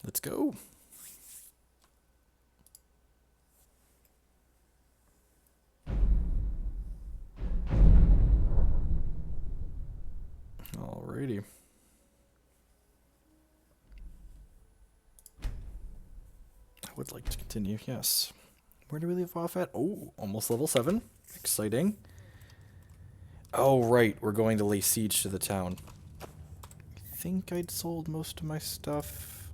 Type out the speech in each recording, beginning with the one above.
Let's go. Alrighty. I would like to continue, yes. Where do we leave off at? Oh, almost level 7. Exciting. Oh, right. We're going to lay siege to the town. I think I'd sold most of my stuff.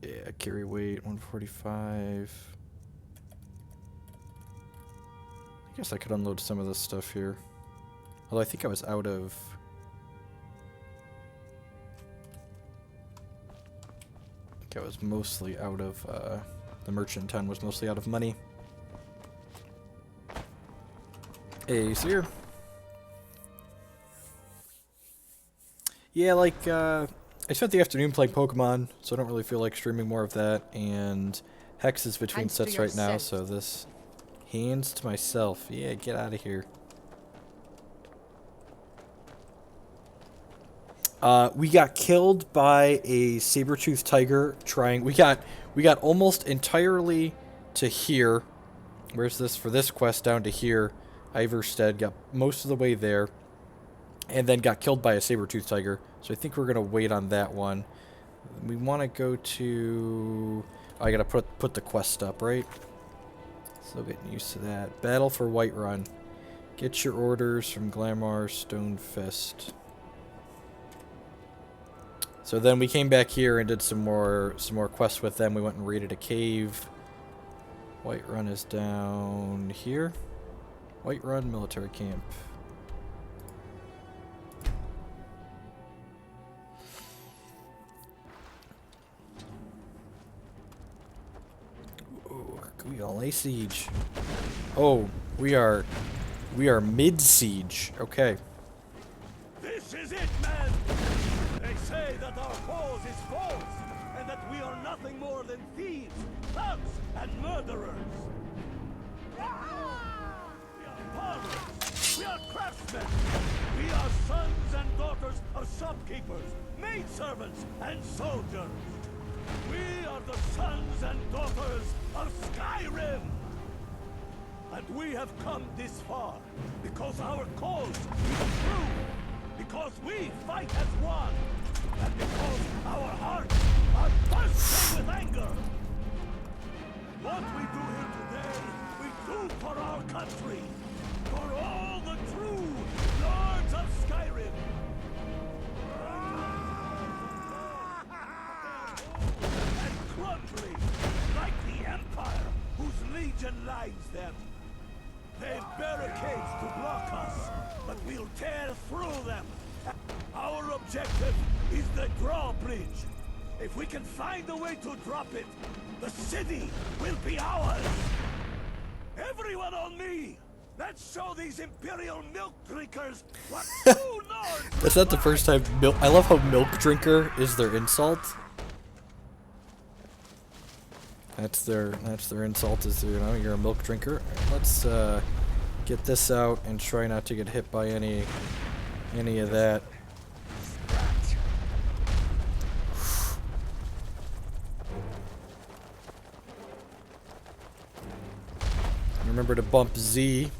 Yeah, carry weight, 145. I guess I could unload some of this stuff here. Although I think I was out of... I think I was mostly out of, the merchant town was mostly out of money. Hey, Seer. Yeah, like, I spent the afternoon playing Pokemon, so I don't really feel like streaming more of that, and Hex is between Hands to sets right now, yourself. so this... Hands to myself. Yeah, get out of here. We got killed by a saber-toothed tiger trying... We got almost entirely to here. Where's this? For this quest, down to here. Iverstead got most of the way there. And then got killed by a saber-toothed tiger. So I think we're going to wait on that one. We want to go to... Oh, I got to put the quest up, right? Still getting used to that. Battle for Whiterun. Get your orders from Glamour Stone Fist. So then we came back here and did some more quests with them. We went and raided a cave. Whiterun is down here. Whiterun military camp. Ooh, we all lay siege. Oh, we are mid siege. Okay. This is it, man! They say that our cause is false, and that we are nothing more than thieves, thugs, and murderers. We are farmers. We are craftsmen. We are sons and daughters of shopkeepers, maidservants, and soldiers. We are the sons and daughters of Skyrim. And we have come this far because our cause is true. Because we fight as one. And because our hearts are bursting with anger. What we do here today, we do for our country. For all the true lords of Skyrim. And crumbling like the Empire whose legion lines them. They've barricades to block us, but we'll tear through them. Our objective is the drawbridge. If we can find a way to drop it, the city will be ours. Everyone on me! Let's show these Imperial milk drinkers what true lords That's not the first time milk... I love how milk drinker is their insult. That's their insult is, you know, you're a milk drinker. Let's get this out and try not to get hit by any of that. Remember to bump Z.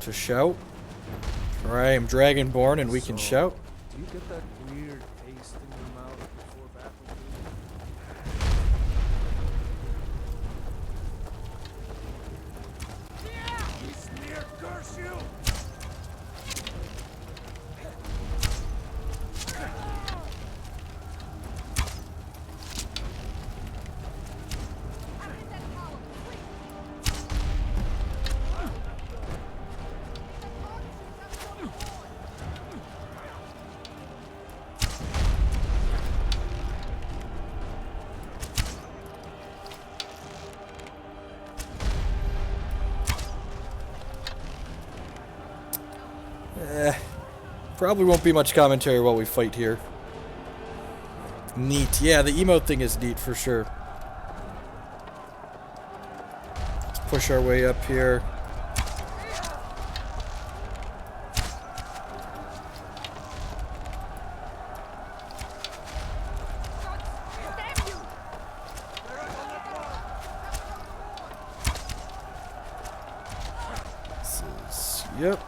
To shout. Alright, I'm Dragonborn and we can shout. Do you get that weird taste in your mouth before battle? You smear curse you! Probably won't be much commentary while we fight here. Neat. Yeah, the emote thing is neat for sure. Let's push our way up here. Yep.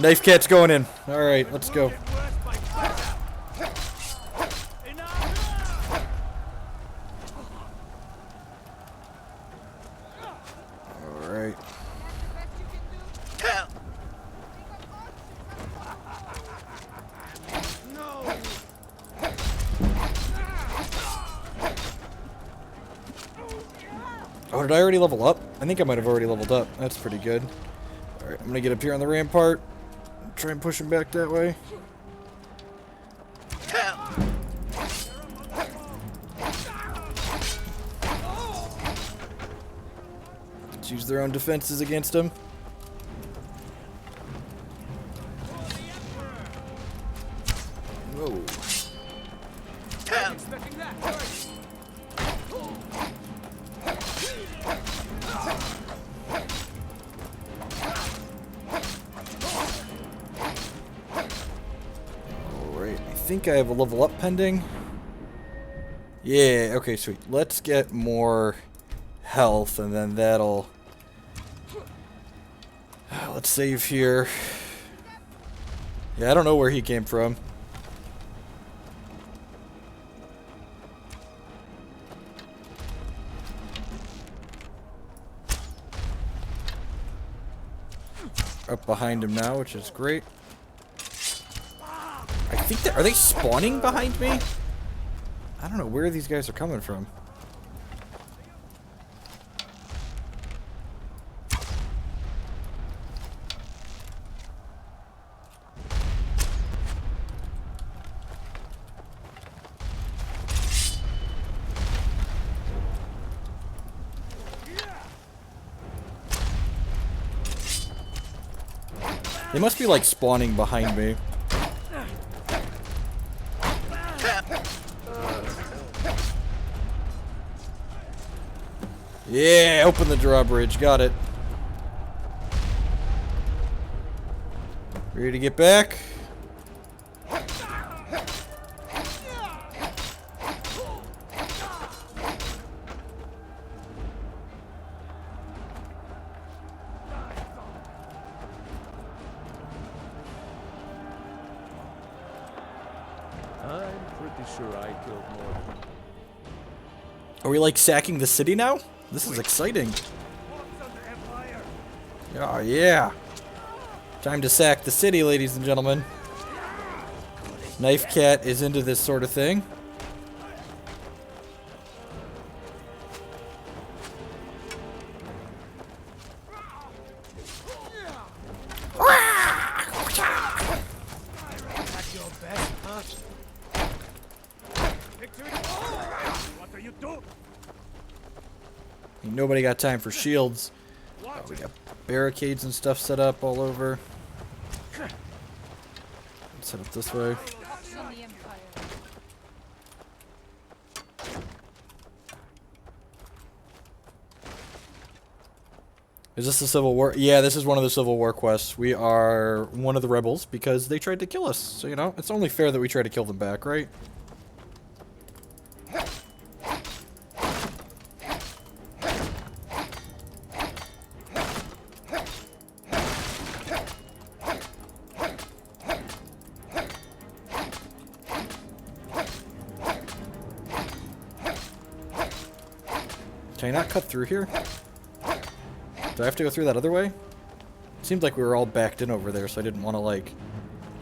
Knife cat's going in. Alright, let's go. Alright. Oh, did I already level up? I think I might have already leveled up. That's pretty good. Alright, I'm gonna get up here on the rampart. Try and push him back that way. Let's use their own defenses against him. Whoa. I think I have a level up pending. Yeah, okay, sweet. Let's get more health and then that'll... Let's save here. Yeah, I don't know where he came from. Up behind him now, which is great. I think are they spawning behind me? I don't know where these guys are coming from. They must be like spawning behind me. Yeah, open the drawbridge. Got it. Ready to get back? I'm pretty sure I killed more. Are we like sacking the city now? This is exciting. Oh yeah. Time to sack the city, ladies and gentlemen. Knife Cat is into this sort of thing. Nobody got time for shields. Oh, we got barricades and stuff set up all over. Let's head up this way. Is this the Civil War? Yeah, this is one of the Civil War quests. We are one of the rebels because they tried to kill us. So, you know, it's only fair that we try to kill them back, right? Can I not cut through here? Do I have to go through that other way? It seemed like we were all backed in over there, so I didn't want to, like,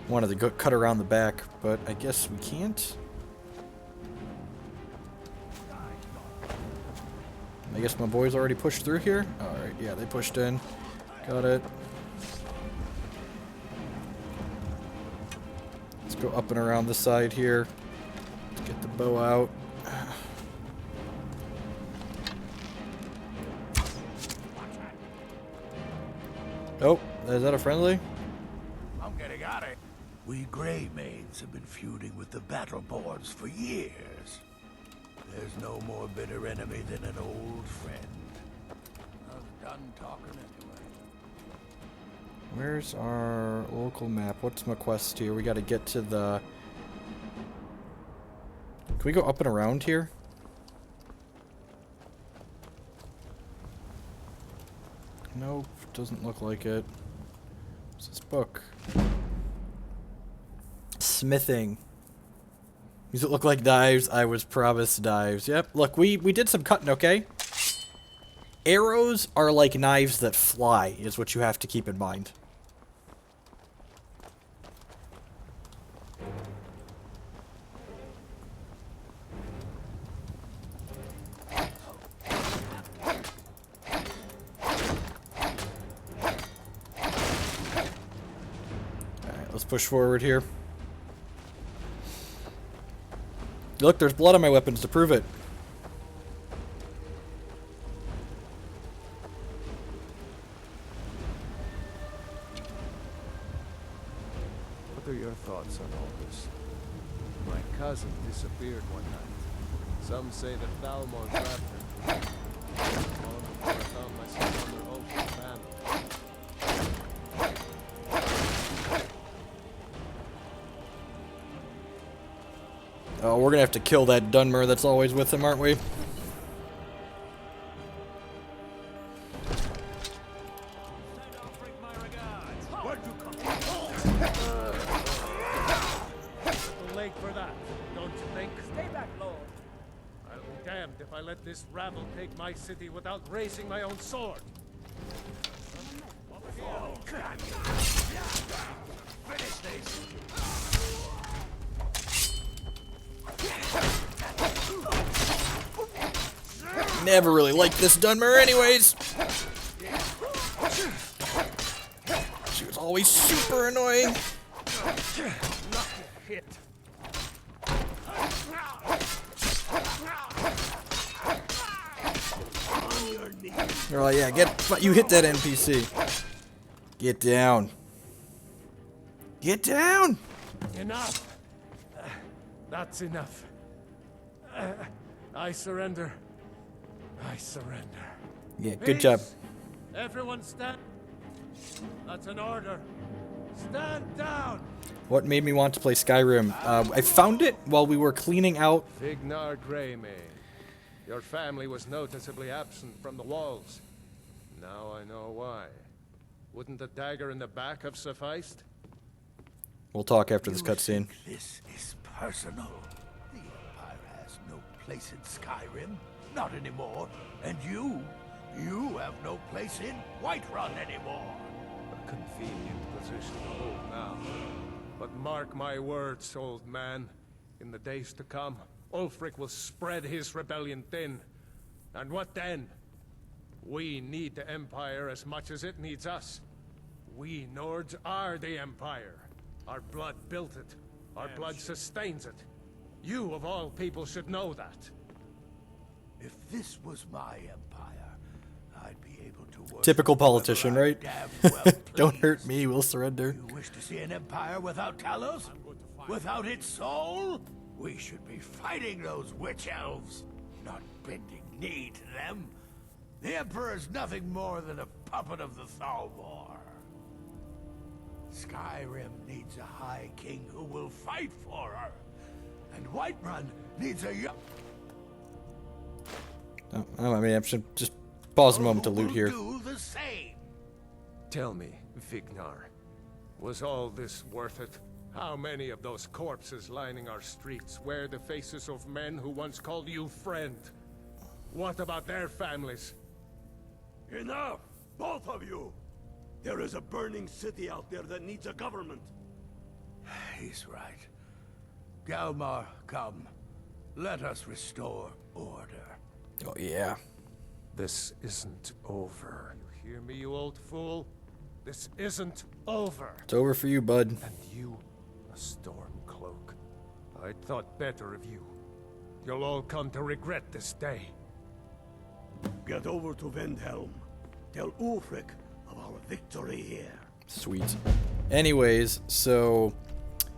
wanted to go cut around the back, but I guess we can't. I guess my boys already pushed through here? Alright, yeah, they pushed in. Got it. Let's go up and around the side here. Let's get the bow out. Oh, is that a friendly? I'm getting out of here. We Grey Maids have been feuding with the battle boards for years. There's no more bitter enemy than an old friend. I'm done talking anyway. Where's our local map? What's my quest here? We gotta get to the... Can we go up and around here? Nope, doesn't look like it. What's this book? Smithing. Does it look like knives? I was promised knives. Yep, look, we did some cutting, okay? Arrows are like knives that fly, is what you have to keep in mind. Alright, let's push forward here. Look, there's blood on my weapons to prove it. What are your thoughts on all this? My cousin disappeared one night. Some say that Thalmor grabbed her. Long before I found myself under Ulf's banner. Oh, we're gonna have to kill that Dunmer that's always with him, aren't we? Send Ulfric my regards. Where'd you come from? Too late for that, don't you think? Stay back, Lord. I'll be damned if I let this rabble take my city without raising my own sword. Finish this. Never really liked this Dunmer anyways. She was always super annoying. Hit. On your knees. They're like, yeah, you hit that NPC. Get down. Get down! Enough! That's enough. I surrender. I surrender. Yeah, good job. Peace. Everyone stand. That's an order. Stand down! What made me want to play Skyrim? I found it while we were cleaning out. Vignar Greymane. Your family was noticeably absent from the walls. Now I know why. Wouldn't the dagger in the back have sufficed? We'll talk after this cutscene. This is personal. The Empire has no place in Skyrim. Not anymore. And you have no place in Whiterun anymore. A convenient position to hold now. But mark my words, old man. In the days to come, Ulfric will spread his rebellion thin. And what then? We need the Empire as much as it needs us. We Nords are the Empire. Our blood built it. Our blood sustains it. You, of all people, should know that. If this was my empire, I'd be able to worship Typical politician, whoever I right? damn well Don't please. hurt me, we'll surrender. You wish to see an empire without Talos? Without its soul? We should be fighting those witch elves, not bending knee to them. The Emperor is nothing more than a puppet of the Thalmor. Skyrim needs a High King who will fight for her. And Whiterun needs a young... Oh, I mean, I should just pause a moment to loot here. Do the same. Tell me, Vignar, was all this worth it? How many of those corpses lining our streets wear the faces of men who once called you friend? What about their families? Enough! Both of you! There is a burning city out there that needs a government. He's right. Galmar, come. Let us restore order. Oh, yeah. This isn't over. You hear me, you old fool? This isn't over. It's over for you, bud. And you, a Stormcloak. I thought better of you. You'll all come to regret this day. Get over to Windhelm. Tell Ulfric of our victory here. Sweet. Anyways, so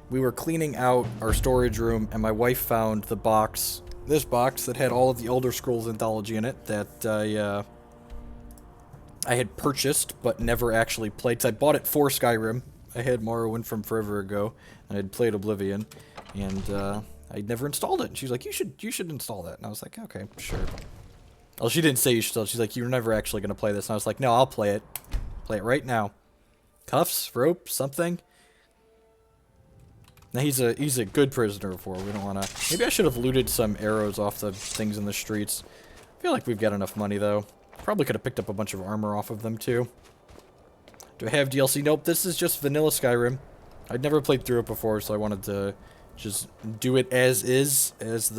we were cleaning out our storage room, and my wife found the box, this box that had all of the Elder Scrolls anthology in it that I had purchased but never actually played. 'Cause I bought it for Skyrim. I had Morrowind from forever ago, and I'd played Oblivion, and I'd never installed it. And she's like, "You should install that." And I was like, "Okay, sure." Oh, she didn't say you should. She's like, you're never actually going to play this. And I was like, no, I'll play it. Play it right now. Cuffs, rope, something. Now he's a good prisoner for. We don't want to. Maybe I should have looted some arrows off the things in the streets. I feel like we've got enough money though. Probably could have picked up a bunch of armor off of them too. Do I have DLC? Nope. This is just vanilla Skyrim. I'd never played through it before, so I wanted to just do it as is, as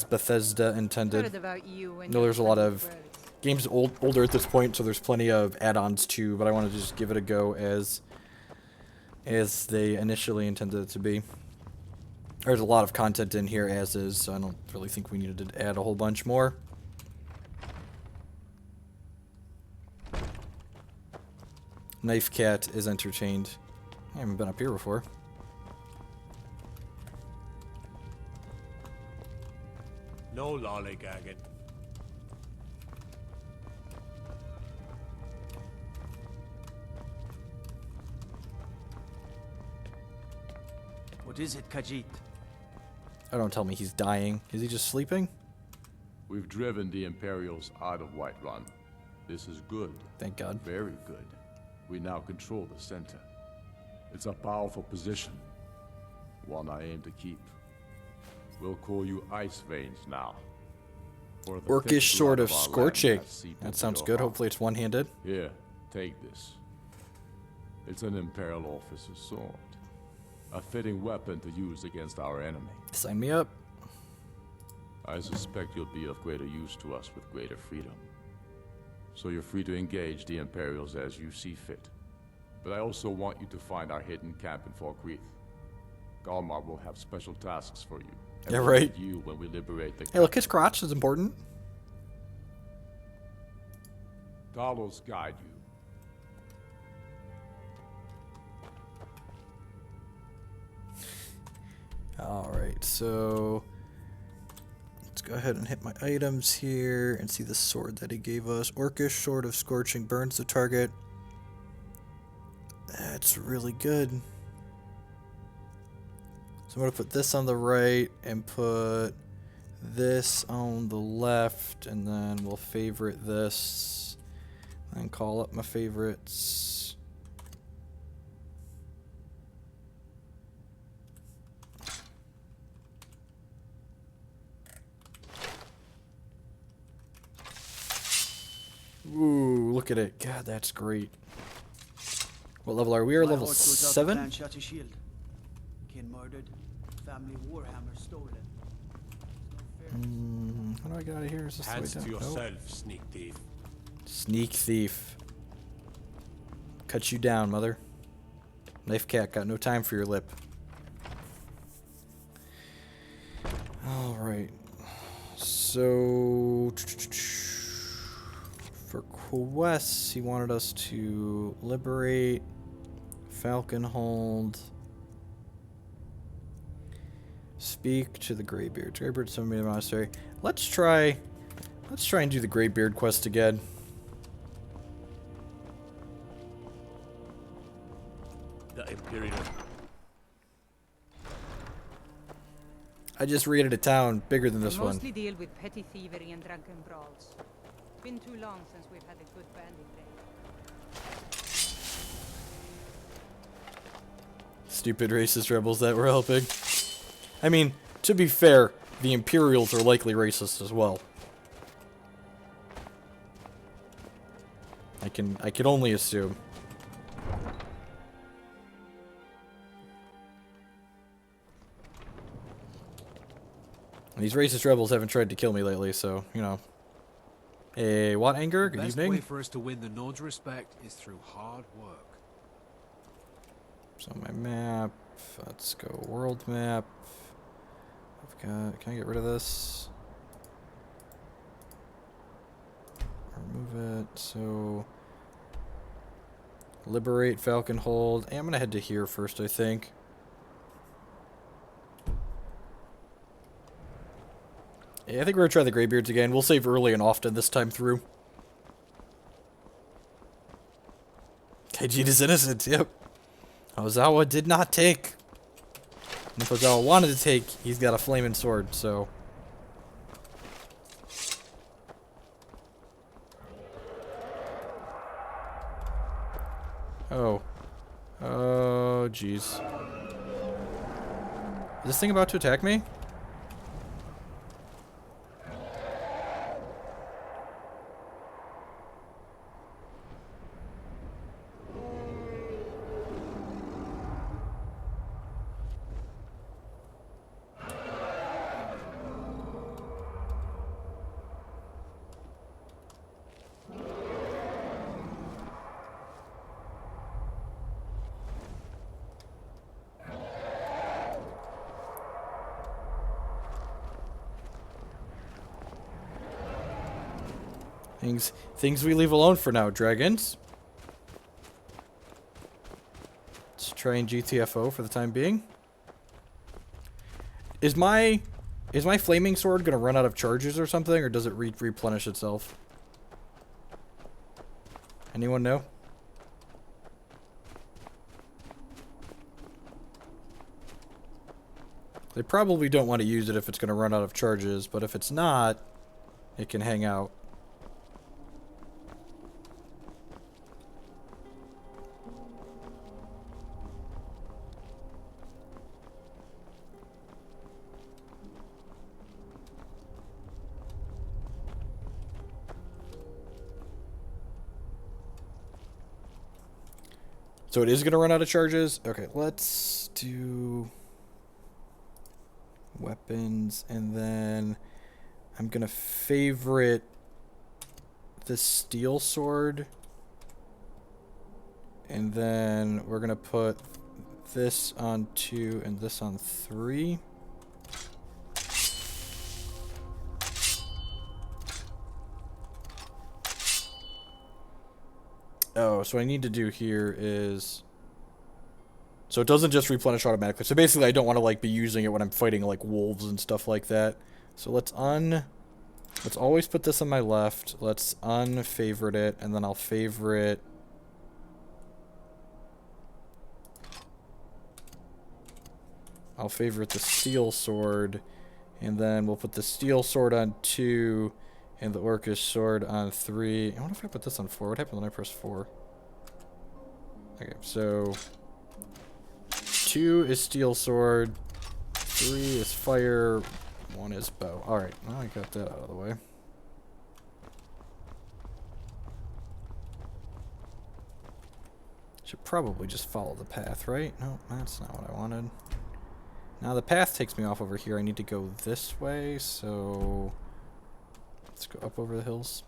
Bethesda intended. No, there's a lot of games older at this point, so there's plenty of add-ons too. But I wanted to just give it a go as they initially intended it to be. There's a lot of content in here as is, so I don't really think we needed to add a whole bunch more. Knife Cat is entertained. I haven't been up here before. No lollygagging. What is it, Khajiit? Oh, don't tell me he's dying. Is he just sleeping? We've driven the Imperials out of Whiterun. This is good. Thank God. Very good. We now control the center. It's a powerful position. One I aim to keep. We'll call you Ice Veins now. For the thick Orcish sword blood of our land scorching. has seeped That into sounds your good. heart. Hopefully it's one-handed. Here, take this. It's an Imperial officer's sword. A fitting weapon to use against our enemy. Sign me up. I suspect you'll be of greater use to us with greater freedom. So you're free to engage the Imperials as you see fit. But I also want you to find our hidden camp in Falkreath. Galmar will have special tasks for you. And Yeah, we'll right. need you when we liberate the Hey, look, his crotch is important. Talos guide you. Alright, so let's go ahead and hit my items here and see the sword that he gave us. Orcish sword of scorching burns the target. That's really good. So I'm going to put this on the right and put this on the left, and then we'll favorite this and call up my favorites. Ooh, look at it. God, that's great. What level are we? We're level 7? Shield. Kin murdered. Family Warhammer stolen. How do I get out of here? Is this the way Hands down? to Nope. yourself, sneak thief. Sneak thief. Cut you down, mother. Knife Cat, got no time for your lip. Alright. So... for quests, he wanted us to liberate Falconhold. Speak to the Greybeard. Greybeard summoned me to the monastery. Let's try and do the Greybeard quest again. The Imperial. I just raided a town bigger than this We one. mostly deal with petty thievery and drunken brawls. Been too long since we've had a good bandit raid. Stupid racist rebels that were helping. I mean, to be fair, the Imperials are likely racist as well. I can only assume. And these racist rebels haven't tried to kill me lately, so, you know. Hey, what anger? The Good best way evening. for us to win the Nord's respect is through hard work. So my map, let's go world map. I've got, can I get rid of this? Remove it, so liberate Falconhold. Hey, I'm gonna head to here first, I think. Yeah, I think we're gonna try the Greybeards again. We'll save early and often this time through. Khajiit is innocent, yep. Ozawa did not take. And if Ozawa wanted to take, he's got a flaming sword, so. Oh. Oh, jeez. Is this thing about to attack me? Things we leave alone for now, dragons. Let's try and GTFO for the time being. Is my flaming sword gonna run out of charges or something, or does it replenish itself? Anyone know? They probably don't want to use it if it's gonna run out of charges, but if it's not, it can hang out. So it is going to run out of charges? Okay, let's do weapons, and then I'm going to favorite the steel sword, and then we're going to put this on 2 and this on 3. Oh, so what I need to do here is... So it doesn't just replenish automatically. So basically I don't want to like be using it when I'm fighting like wolves and stuff like that. So let's always put this on my left. Let's unfavorite it, and then I'll favorite... I'll favorite the steel sword, and then we'll put the steel sword on 2, and the Orcish sword on 3. I wonder if I put this on 4. What happened when I press 4? Okay, so 2 is steel sword, 3 is fire, 1 is bow. Alright, well, I got that out of the way. Should probably just follow the path, right? No, that's not what I wanted. Now the path takes me off over here. I need to go this way, so... Let's go up over the hills.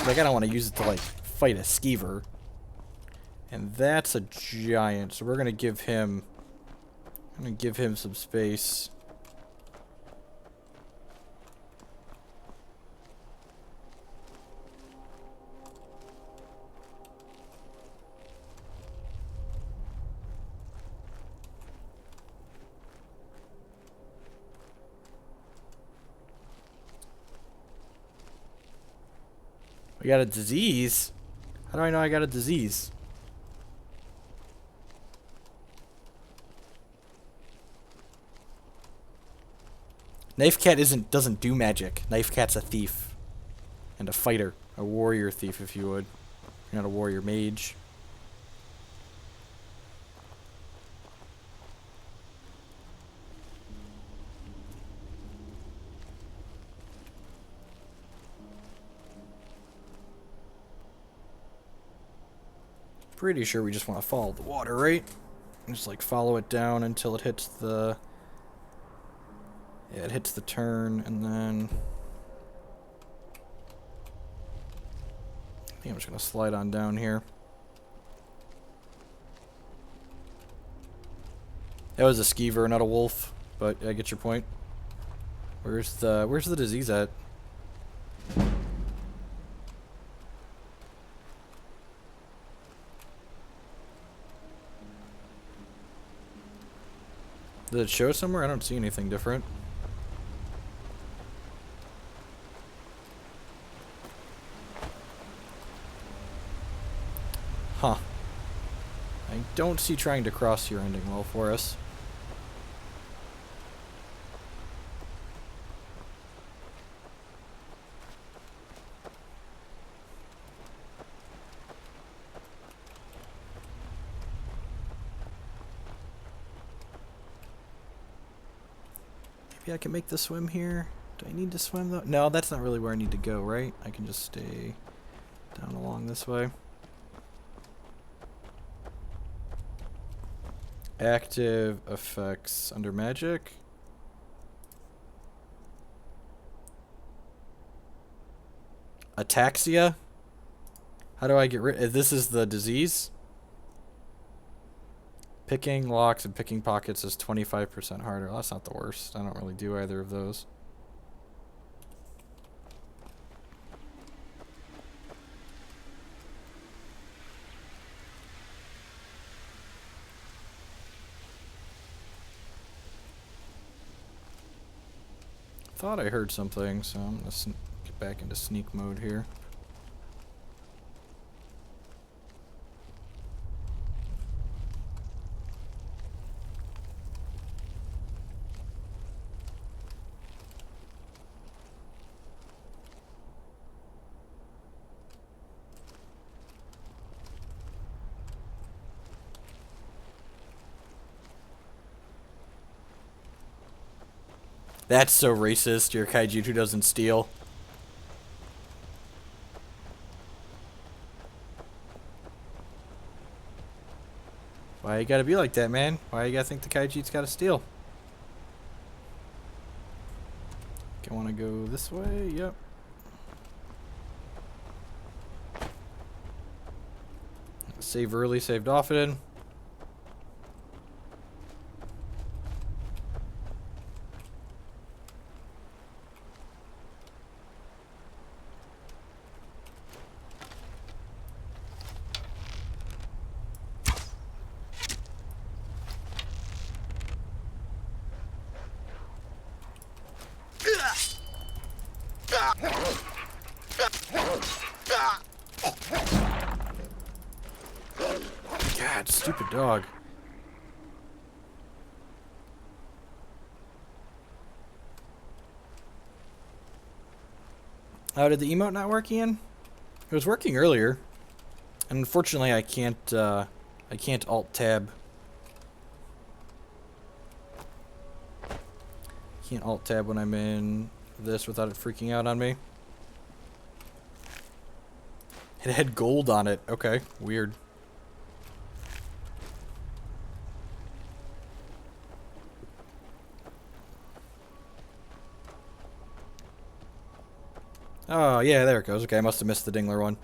Like, I don't want to use it to, like, fight a skeever. And that's a giant, so we're gonna give him... I'm gonna give him some space. I got a disease? How do I know I got a disease? Knife Cat doesn't do magic. Knife Cat's a thief. And a fighter. A warrior thief, if you would. You're not a warrior mage. Pretty sure we just want to follow the water, right? Just like follow it down until it hits the... Yeah, it hits the turn, and then... I think I'm just going to slide on down here. That was a skeever, not a wolf, but I get your point. Where's the disease at? Did it show somewhere? I don't see anything different. Huh. I don't see trying to cross here ending well for us. Maybe I can make the swim here. Do I need to swim though? No, that's not really where I need to go, right? I can just stay down along this way. Active effects under magic. Ataxia? How do I get rid? This is the disease? Picking locks and picking pockets is 25% harder. Well, that's not the worst. I don't really do either of those. Thought I heard something, so I'm gonna get back into sneak mode here. That's so racist. You're a kaiju who doesn't steal. Why you gotta be like that, man? Why you gotta think the kaiju's gotta steal? Okay, wanna go this way? Yep. Save early, saved often. God, stupid dog. Oh, did the emote not work, Ian? It was working earlier. And unfortunately I can't alt tab. Can't alt tab when I'm in this without it freaking out on me. It had gold on it. Okay, weird. Oh, yeah, there it goes. Okay, I must have missed the Dingler one.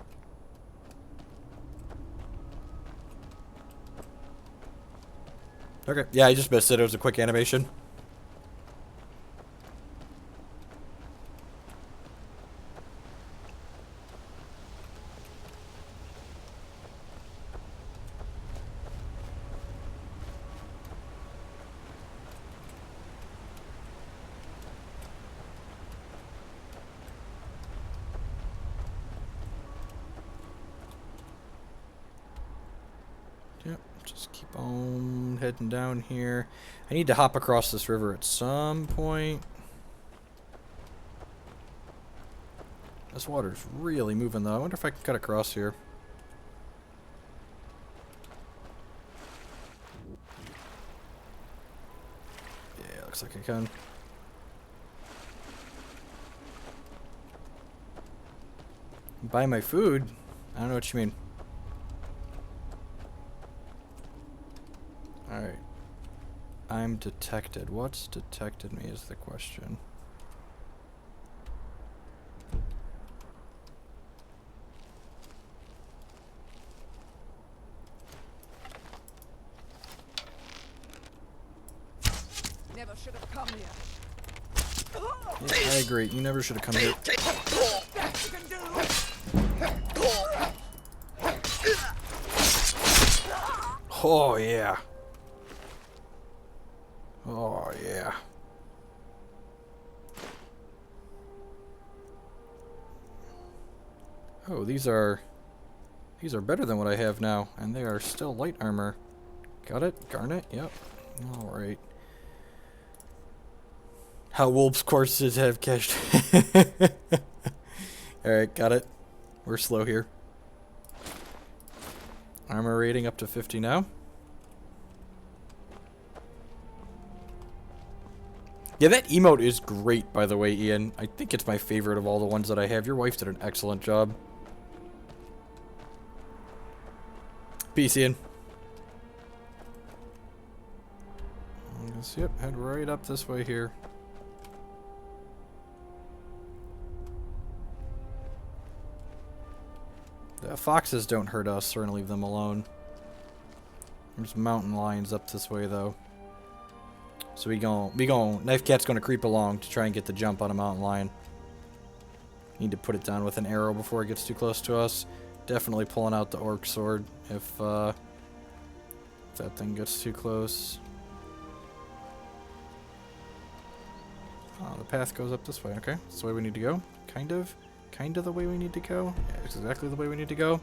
Okay, yeah, I just missed it. It was a quick animation. Yep, just keep on heading down here. I need to hop across this river at some point. This water's really moving though. I wonder if I can cut across here. Yeah, looks like I can. Buy my food? I don't know what you mean. Alright. I'm detected. What's detected me is the question. Never should have come here. Yeah, I agree. You never should have come here. Oh, yeah. Oh, yeah. Oh, these are These are better than what I have now, and they are still light armor. Got it? Garnet? Yep. Alright. How wolves' courses have cashed. Alright, got it. We're slow here. Armor rating up to 50 now. Yeah, that emote is great, by the way, Ian. I think it's my favorite of all the ones that I have. Your wife did an excellent job. Peace, Ian. Yep, head right up this way here. The foxes don't hurt us, so we're gonna leave them alone. There's mountain lions up this way, though. So Knife Cat's gonna creep along to try and get the jump on a mountain lion. Need to put it down with an arrow before it gets too close to us. Definitely pulling out the orc sword if that thing gets too close. Oh, the path goes up this way. Okay, that's the way we need to go. Kind of the way we need to go. Yeah, it's exactly the way we need to go.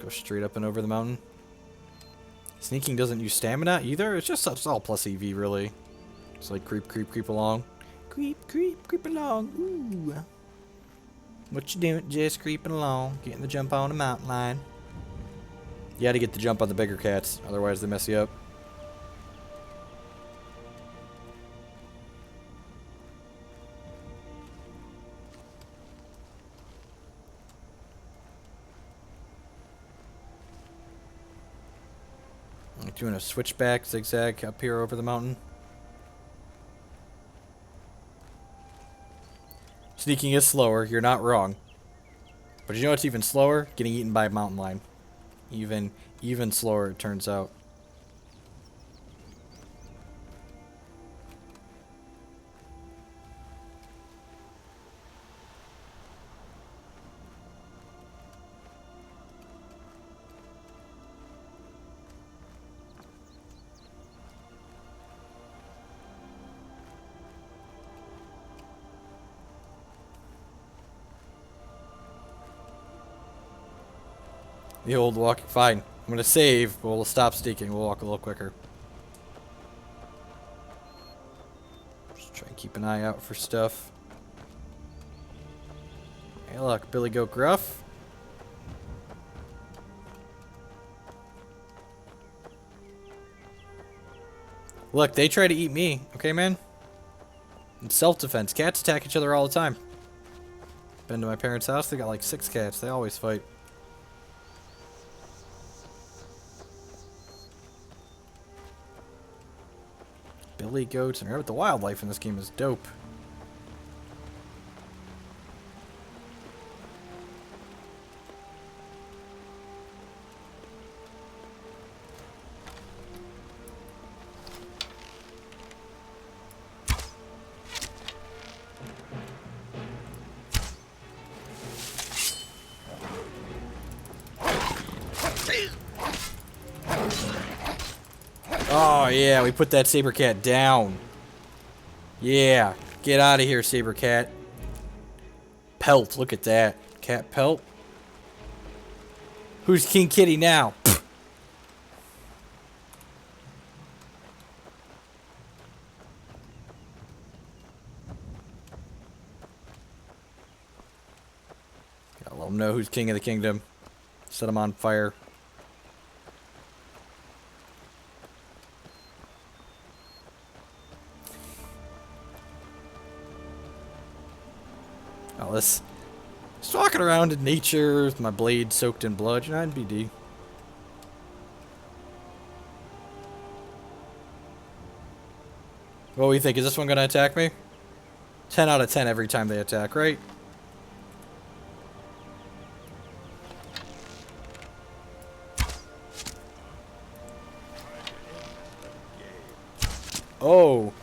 Go straight up and over the mountain. Sneaking doesn't use stamina either. It's all plus EV, really. It's like creep, creep, creep along. Creep, creep, creep along. Ooh. What you doing? Just creeping along. Getting the jump on the mountain lion. You gotta get the jump on the bigger cats, otherwise they mess you up. Doing a switchback zigzag up here over the mountain. Sneaking is slower, you're not wrong. But you know what's even slower? Getting eaten by a mountain lion. Even slower, it turns out. The old walking. Fine. I'm gonna save, but we'll stop sneaking. We'll walk a little quicker. Just try and keep an eye out for stuff. Hey, look, Billy Goat Gruff. Look, they try to eat me. Okay, man? It's self-defense. Cats attack each other all the time. Been to my parents' house. They got like 6 cats. They always fight. Billy goats and the wildlife in this game is dope. Oh, yeah, we put that saber cat down. Yeah, get out of here, saber cat. Pelt, look at that. Cat pelt. Who's King Kitty now? Gotta let him know who's king of the kingdom. Set him on fire. Just walking around in nature with my blade soaked in blood, you know, NBD. What do you think? Is this one gonna attack me? 10 out of 10 every time they attack, right? Oh.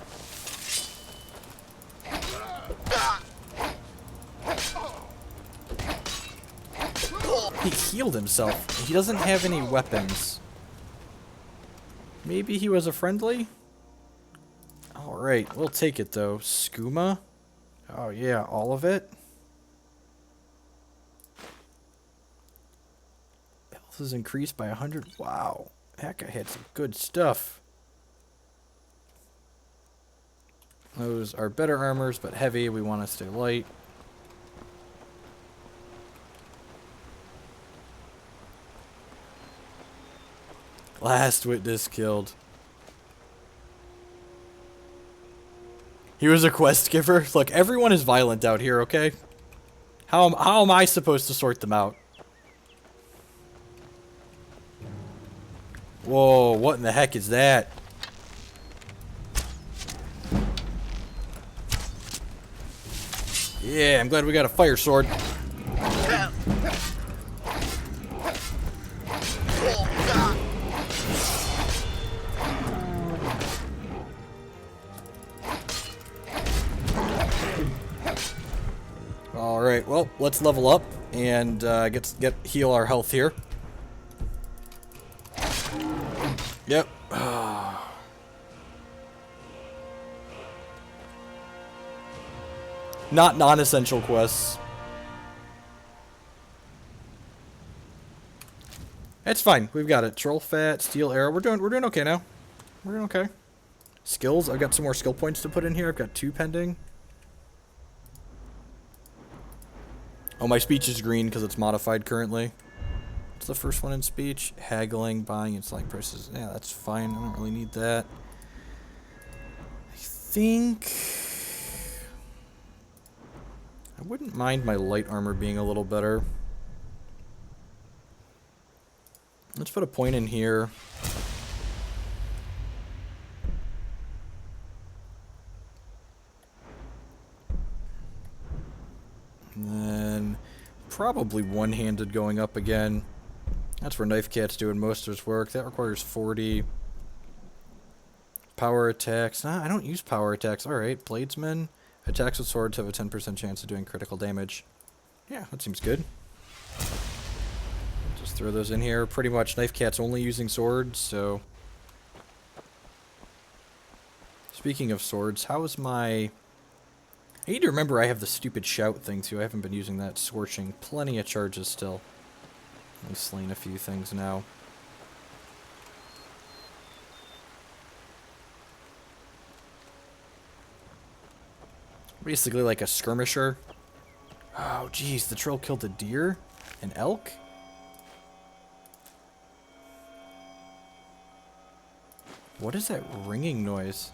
He healed himself. He doesn't have any weapons. Maybe he was a friendly? Oh, Alright, we'll take it though. Skooma? Oh yeah, all of it? Health is increased by 100. Wow. Heck, I had some good stuff. Those are better armors, but heavy. We want to stay light. Last witness killed. He was a quest giver. Look, everyone is violent out here, okay? How am I supposed to sort them out? Whoa, what in the heck is that? Yeah, I'm glad we got a fire sword. Alright, well, let's level up and heal our health here. Yep. Not non-essential quests. It's fine. We've got it. Troll fat, steel arrow. We're doing okay now. We're doing okay. Skills. I've got some more skill points to put in here. I've got 2 pending. Oh, my speech is green because it's modified currently. What's the first one in speech? Haggling, buying, and selling prices. Yeah, that's fine. I don't really need that. I think I wouldn't mind my light armor being a little better. Let's put a point in here. And then probably one-handed going up again. That's where Knife Cat's doing most of his work. That requires 40. Power attacks. Nah, I don't use power attacks. Alright, Bladesman. Attacks with swords have a 10% chance of doing critical damage. Yeah, that seems good. Just throw those in here. Pretty much Knife Cat's only using swords, so... Speaking of swords, how is my... I need to remember I have the stupid shout thing too. I haven't been using that. Scorching. Plenty of charges still. I've slain a few things now. Basically like a skirmisher. Oh, jeez. The troll killed a deer? An elk? What is that ringing noise?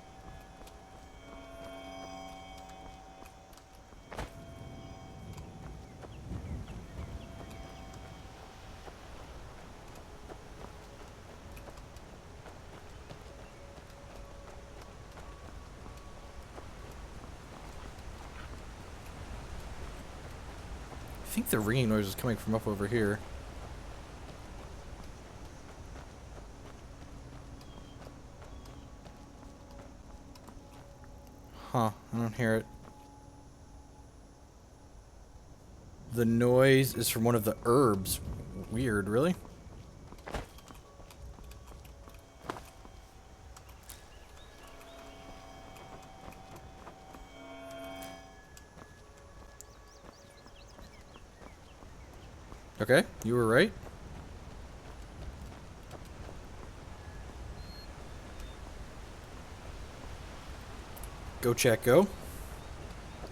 I think the ringing noise is coming from up over here. Huh, I don't hear it. The noise is from one of the herbs. Weird, really? Okay, you were right. Go check, go.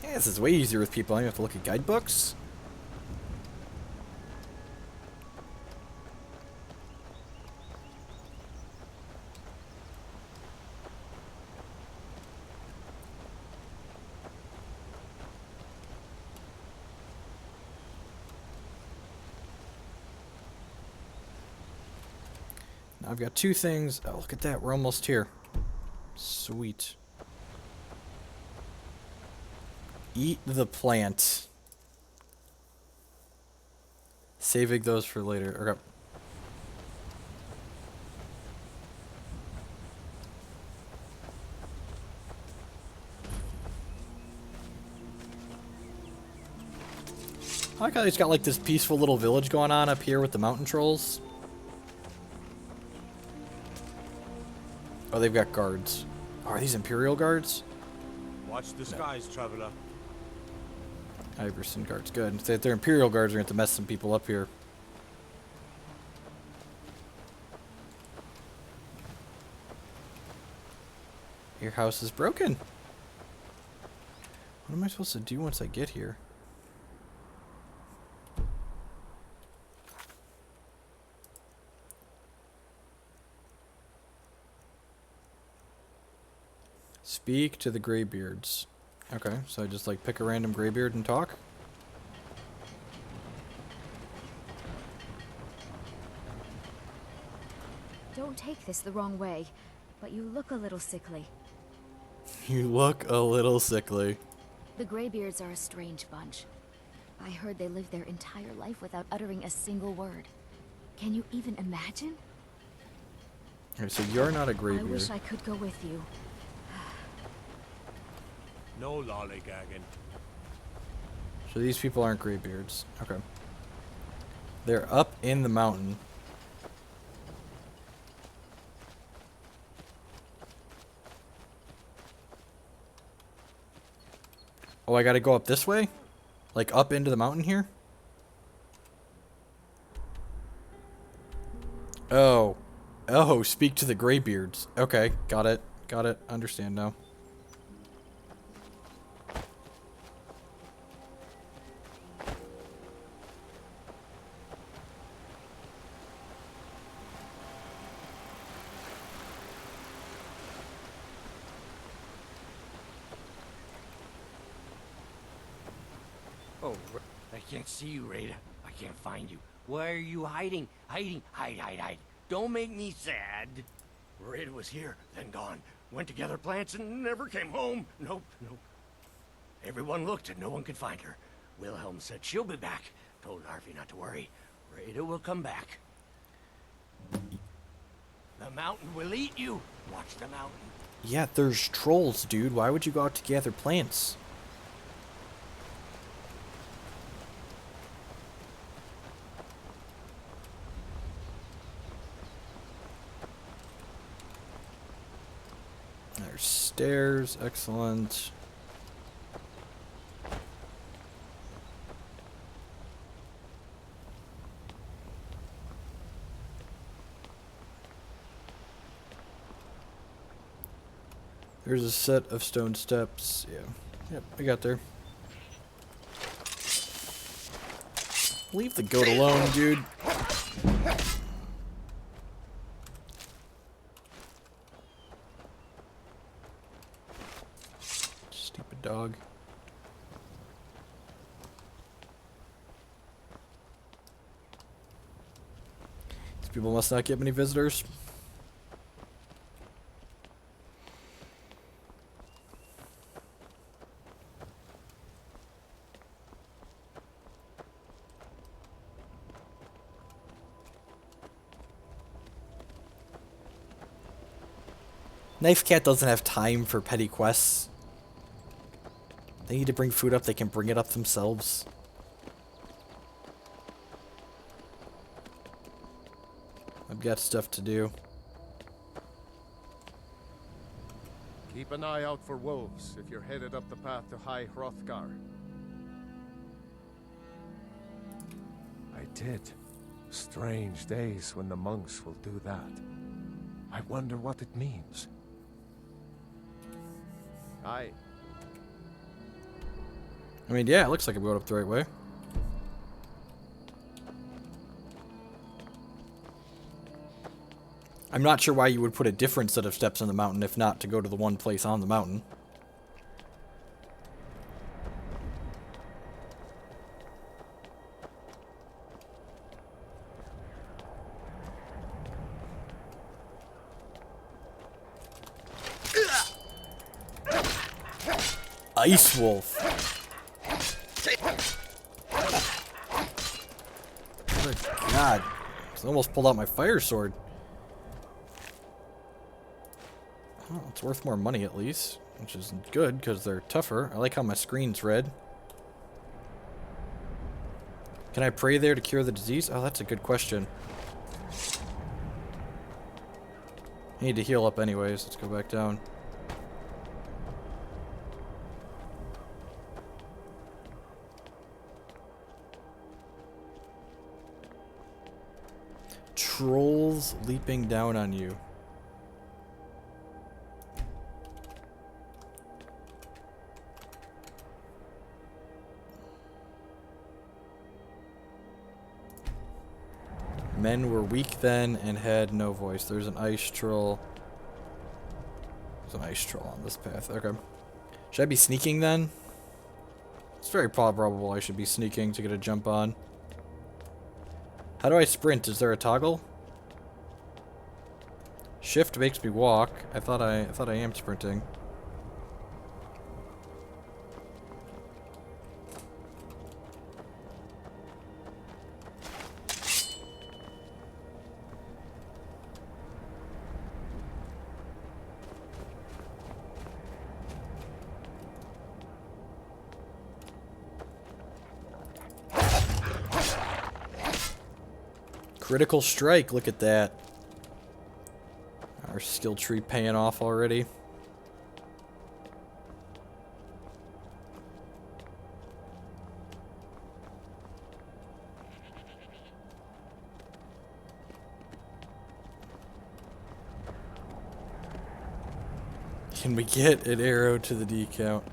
Yeah, this is way easier with people. I don't have to look at guidebooks. Now I've got 2 things. Oh, look at that. We're almost here. Sweet. Eat the plant. Saving those for later. Okay. I like how he's got like this peaceful little village going on up here with the mountain trolls. Oh, they've got guards. Are these Imperial guards? Watch the skies, traveler. Iverson guards, good. If they're Imperial guards, we're going to have to mess some people up here. Your house is broken. What am I supposed to do once I get here? Speak to the Greybeards. Okay, so I just like pick a random Greybeard and talk? Don't take this the wrong way, but you look a little sickly. You look a little sickly. The Greybeards are a strange bunch. I heard they lived their entire life without uttering a single word. Can you even imagine? Okay, so you're not a I Greybeard. wish I could go with you. No lollygagging. So these people aren't Greybeards. Okay. They're up in the mountain. Oh, I gotta go up this way? Like up into the mountain here? Oh. Oh, speak to the Greybeards. Okay, got it. Got it. Understand now. Oh, I can't see you, Rada. I can't find you. Why are you hiding? Hiding. Hide. Don't make me sad. Rada was here, then gone. Went to gather plants and never came home. Nope. Everyone looked and no one could find her. Wilhelm said she'll be back. Told Harvey not to worry. Rada will come back. The mountain will eat you. Watch the mountain. Yeah, there's trolls, dude. Why would you go out to gather plants? There's stairs. Excellent. There's a set of stone steps. Yeah. Yep, I got there. Leave the goat alone, dude. Stupid dog. These people must not get many visitors. Knife Cat doesn't have time for petty quests. They need to bring food up, they can bring it up themselves. I've got stuff to do. Keep an eye out for wolves if you're headed up the path to High Hrothgar. I did. Strange days when the monks will do that. I wonder what it means. I mean, yeah, it looks like I'm going up the right way. I'm not sure why you would put a different set of steps on the mountain if not to go to the one place on the mountain. Ice Wolf. Good God. I almost pulled out my fire sword. Oh, it's worth more money at least, which is good because they're tougher. I like how my screen's red. Can I pray there to cure the disease? Oh, that's a good question. I need to heal up anyways. Let's go back down. trolls leaping down on you. Men were weak then and had no voice. There's an ice troll. There's an ice troll on this path. Okay. Should I be sneaking then? It's very probable I should be sneaking to get a jump on. How do I sprint? Is there a toggle? Shift makes me walk. I thought I am sprinting. Critical strike, look at that. Our skill tree paying off already. Can we get an arrow to the D count?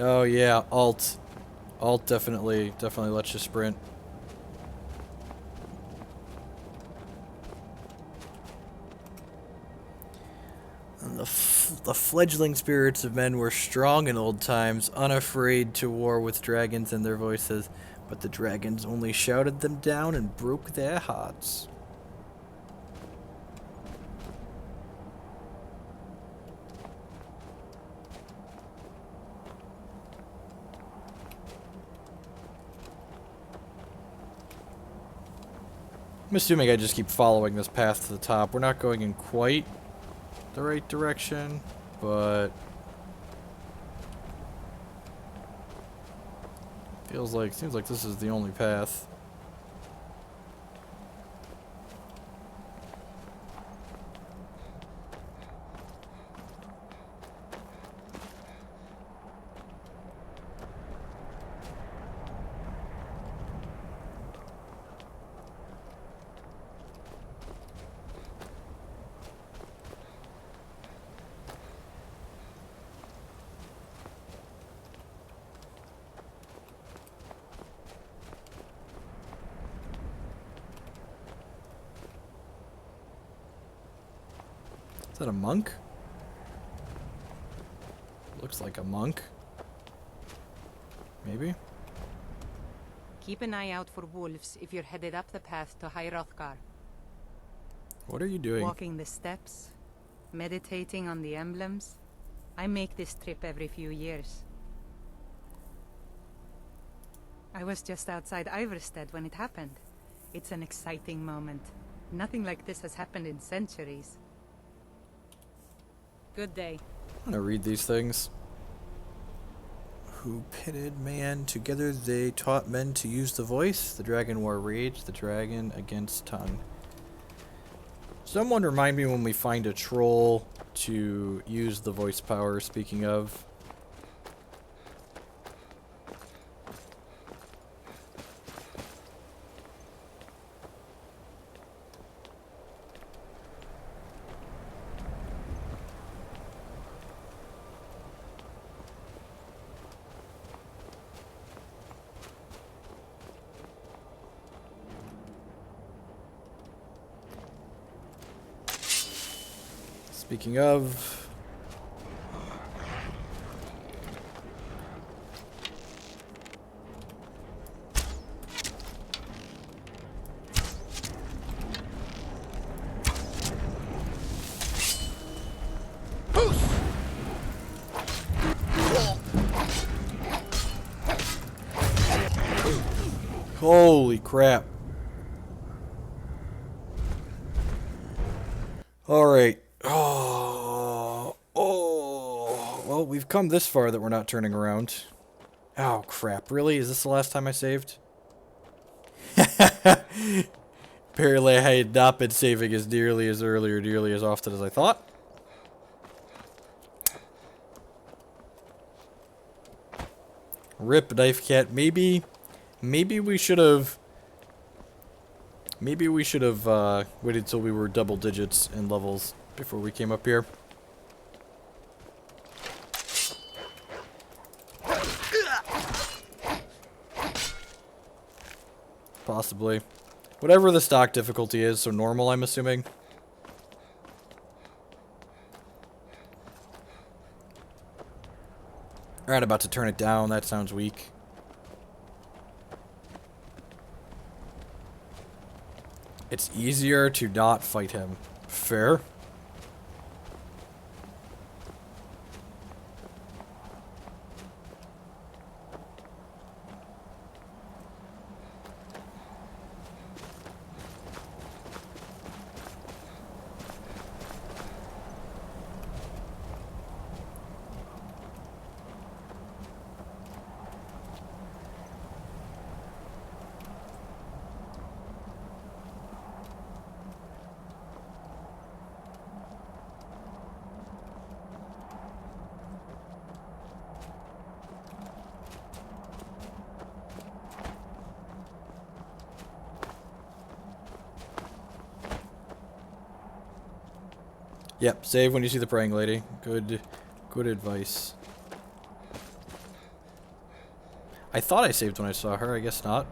Oh yeah, alt. Alt definitely lets you sprint. And the fledgling spirits of men were strong in old times, unafraid to war with dragons and their voices, but the dragons only shouted them down and broke their hearts. I'm assuming I just keep following this path to the top. We're not going in quite the right direction, but seems like this is the only path. Is that a monk? Looks like a monk. Maybe? Keep an eye out for wolves if you're headed up the path to High Hrothgar. What are you doing? Walking the steps, meditating on the emblems. I make this trip every few years. I was just outside Iverstead when it happened. It's an exciting moment. Nothing like this has happened in centuries. Good day. I'm gonna read these things. Who pitted man together? They taught men to use the voice. The dragon wore rage. The dragon against tongue. Someone remind me when we find a troll to use the voice power. Speaking of. Speaking of... Holy crap. Alright. Well, we've come this far that we're not turning around. Oh, crap. Really? Is this the last time I saved? Apparently I had not been saving as nearly as often as I thought. Rip Knife Cat. Maybe we should have... Maybe we should have waited till we were double digits in levels before we came up here. Possibly. Whatever the stock difficulty is, so normal, I'm assuming. Alright, about to turn it down. That sounds weak. It's easier to not fight him. Fair. Yep, save when you see the praying lady. Good advice. I thought I saved when I saw her, I guess not.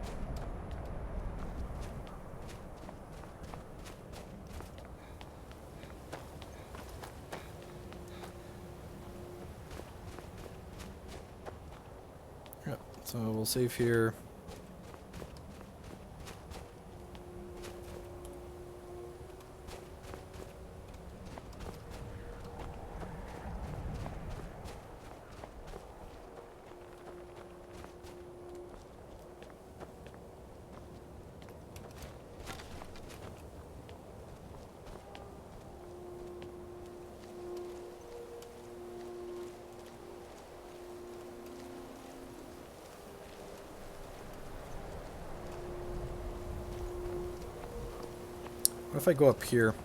Yep, so we'll save here. What if I go up here?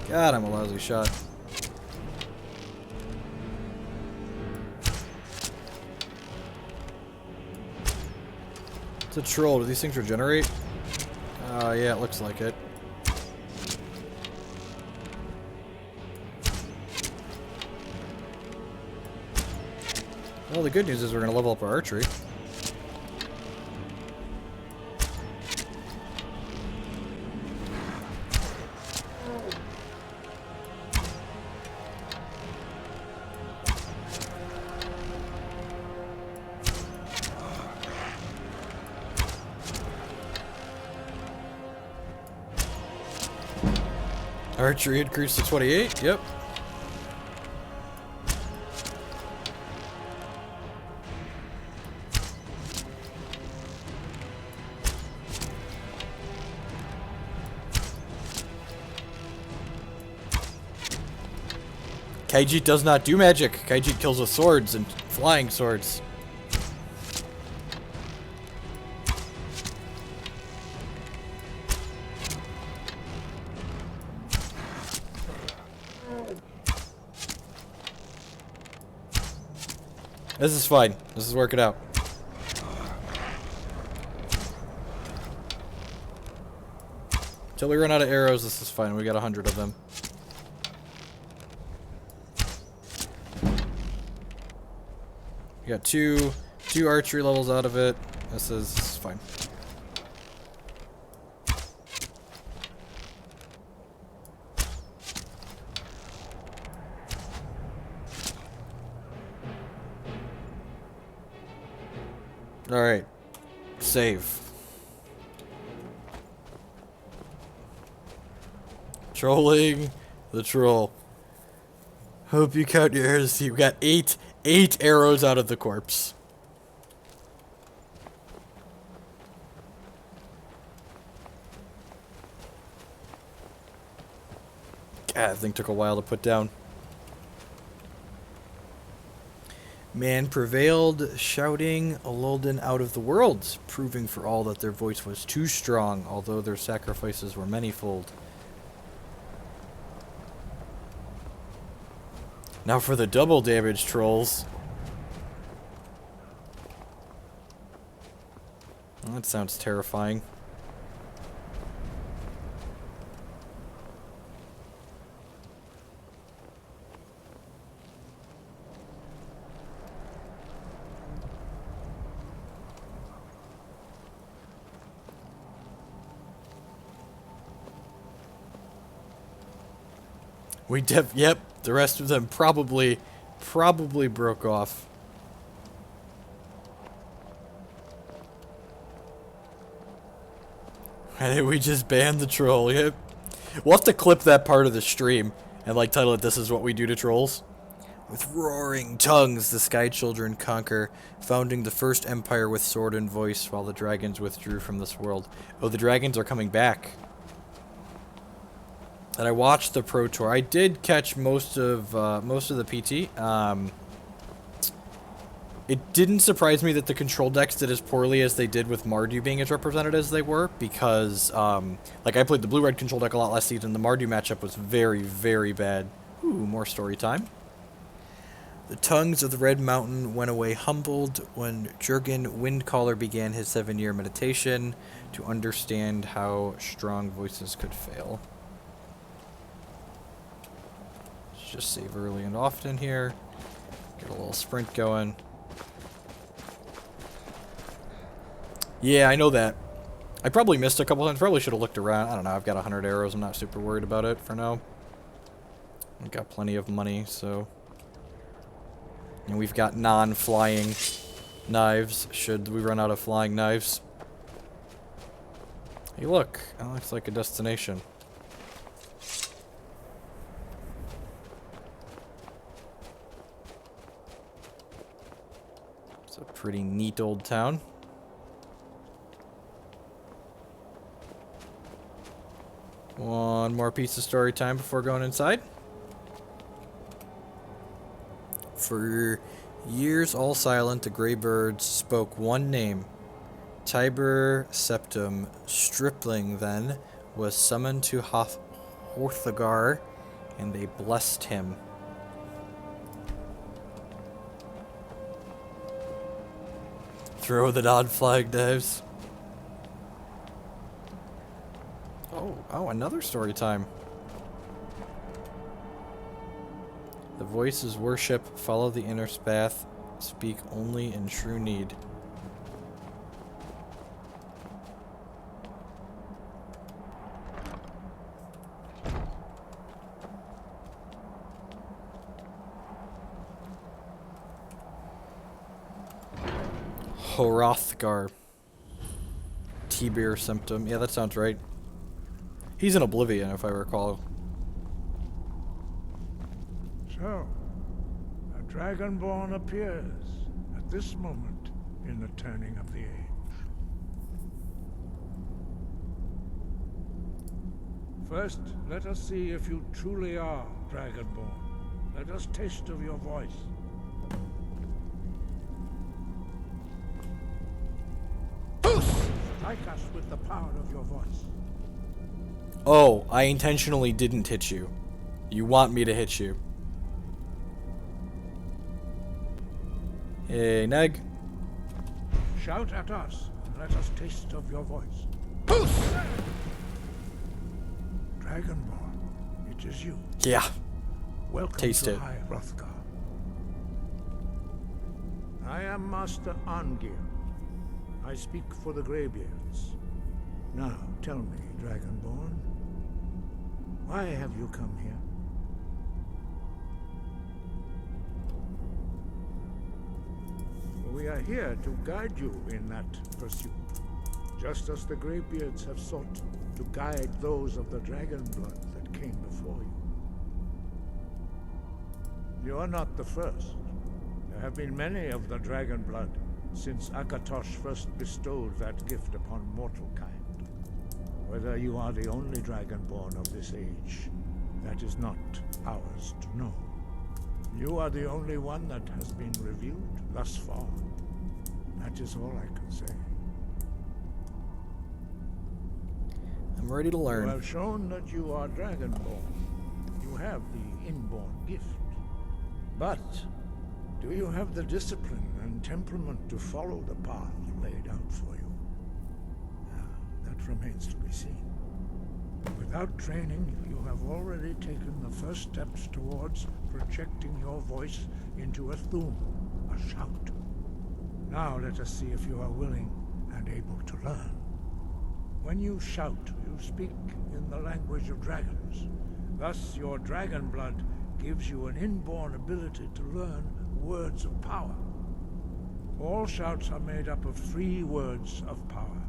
God, I'm a lousy shot. It's a troll. Do these things regenerate? Yeah, it looks like it. Well, the good news is we're going to level up our archery. Archery increased to 28, yep. Kaiji does not do magic. Kaiji kills with swords and flying swords. This is fine. This is working out. Until we run out of arrows, this is fine. We got 100 of them. We got two archery levels out of it. This is fine. Alright. Save. Trolling the troll. Hope you count your arrows. You got eight arrows out of the corpse. God, that thing took a while to put down. Man prevailed, shouting Alolden out of the worlds, proving for all that their voice was too strong, although their sacrifices were manyfold. Now for the double damage trolls. Well, that sounds terrifying. Yep, the rest of them probably broke off. And we just banned the troll, yep. We'll have to clip that part of the stream and like title it, "This is what we do to trolls." With roaring tongues, the Sky Children conquer, founding the first empire with sword and voice, while the dragons withdrew from this world. Oh, the dragons are coming back. And I watched the Pro Tour. I did catch most of the PT. It didn't surprise me that the control decks did as poorly as they did with Mardu being as represented as they were, because like I played the blue-red control deck a lot last season. The Mardu matchup was very, very bad. Ooh, more story time. The tongues of the Red Mountain went away humbled when Jurgen Windcaller began his 7-year meditation to understand how strong voices could fail. Just save early and often here. Get a little sprint going. Yeah, I know that. I probably missed a couple times. Probably should have looked around. I don't know. I've got 100 arrows. I'm not super worried about it for now. I've got plenty of money, so. And we've got non-flying knives, should we run out of flying knives. Hey, look. That looks like a destination. A pretty neat old town. One more piece of story time before going inside. For years all silent, the gray birds spoke one name. Tiber Septim, stripling then, was summoned to Horthagar, and they blessed him. Throw the non-flying knives. Oh, another story time. The voices worship, follow the inner path, speak only in true need. Hrothgar. T-Beer symptom. Yeah, that sounds right. He's in Oblivion, if I recall. So, a Dragonborn appears at this moment in the turning of the age. First, let us see if you truly are Dragonborn. Let us taste of your voice. Strike us with the power of your voice. Oh, I intentionally didn't hit you. You want me to hit you. Hey, Neg. Shout at us, and let us taste of your voice. Dragonborn, it is you. Yeah. Welcome Taste to it. High Hrothgar. I am Master Arngir. I speak for the Greybeards. Now, tell me, Dragonborn, why have you come here? We are here to guide you in that pursuit, just as the Greybeards have sought to guide those of the dragon blood that came before you. You are not the first. There have been many of the dragon blood since Akatosh first bestowed that gift upon mortal kind. Whether you are the only dragonborn of this age, that is not ours to know. You are the only one that has been revealed thus far. That is all I can say. I'm ready to learn. You have shown that you are dragonborn. You have the inborn gift. But do you have the discipline and temperament to follow the path laid out for you? That remains to be seen. Without training, you have already taken the first steps towards projecting your voice into a thum, a shout. Now let us see if you are willing and able to learn. When you shout, you speak in the language of dragons. Thus, your dragon blood gives you an inborn ability to learn words of power. All shouts are made up of 3 words of power.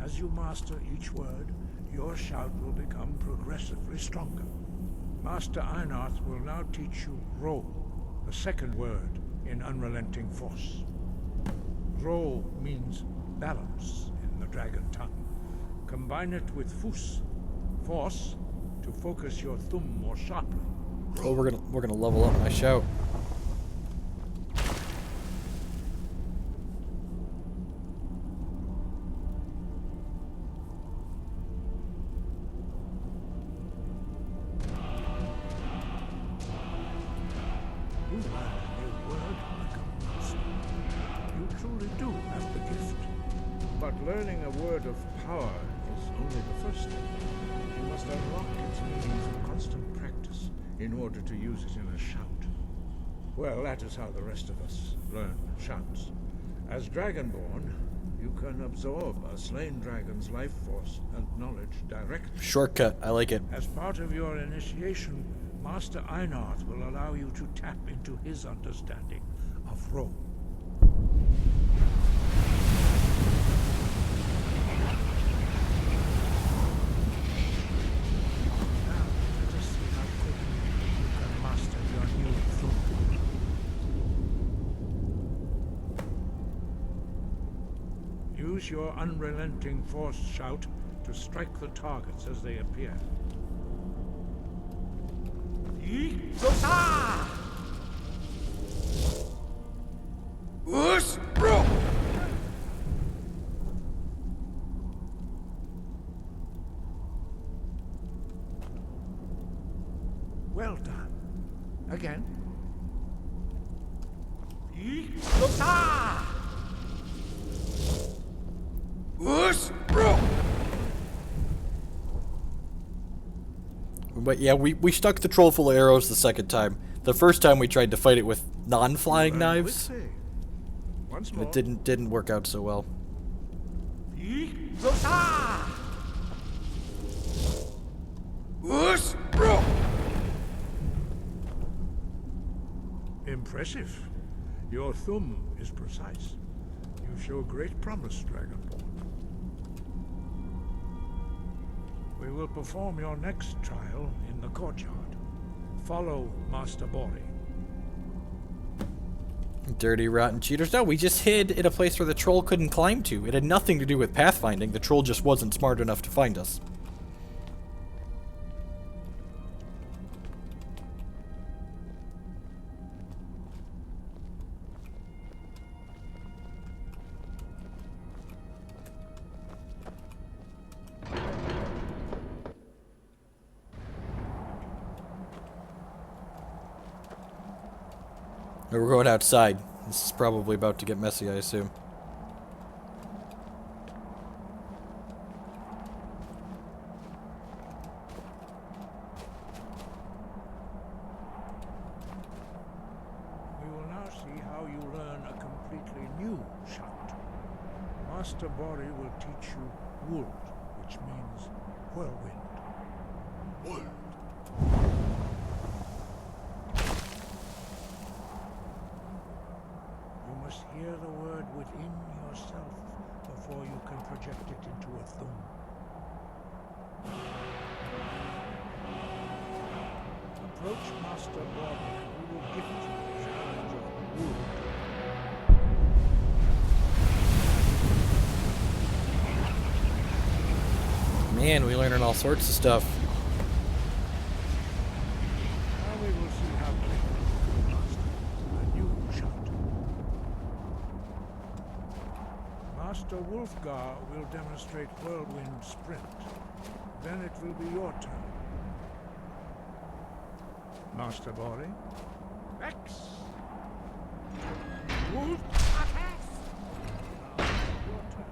As you master each word, your shout will become progressively stronger. Master Einarth will now teach you Ro, the second word in Unrelenting Force. Ro means balance in the dragon tongue. Combine it with Fus, force, to focus your thumb more sharply. Oh, we're gonna level up my shout. You learn a new word like a monster. You truly do have the gift. But learning a word of power is only the first step. You must unlock its meaning through constant practice in order to use it in a shout. Well, that is how the rest of us learn shouts. As Dragonborn, you can absorb a slain dragon's life force and knowledge directly. Shortcut, I like it. As part of your initiation, Master Einarth will allow you to tap into his understanding of Ro. Use your unrelenting force shout to strike the targets as they appear. Well done. Again. But yeah, we stuck the troll full of arrows the second time. The first time we tried to fight it with non-flying knives. Once more. It didn't work out so well. Impressive. Your thumb is precise. You show great promise, Dragonborn. We will perform your next trial in the courtyard. Follow Master Bori. Dirty, rotten cheaters. No, we just hid in a place where the troll couldn't climb to. It had nothing to do with pathfinding. The troll just wasn't smart enough to find us. We're going outside. This is probably about to get messy, I assume. We will now see how you learn a completely new shout. Master Bori will teach you Wuld, which means whirlwind. Wuld. You must hear the within yourself before you can project it into a thum. Approach Master Body and we will gift you the challenge of wood. Man, we learning all sorts of stuff. Now we will see how quickly you can master a new shout. Master Wolfgar will demonstrate Whirlwind Sprint. Then it will be your turn. Master Bori. X! Wolf! Now, your turn.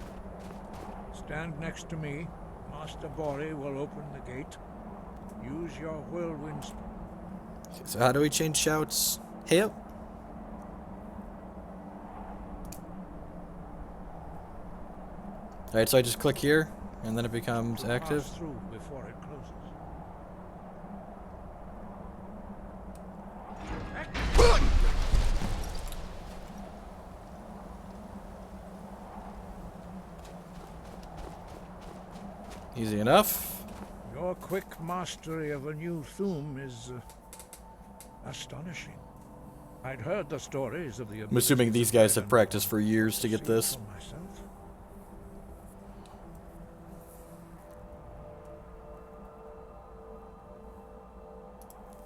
Stand next to me. Master Bori will open the gate. Use your whirlwind. So how do we change shouts? Hey up. Alright, so I just click here, and then it becomes active. Pass through before it closes. Easy enough. Your quick mastery of a new thum is astonishing. I'd heard the stories of the. I'm assuming these guys have practiced for years to get this.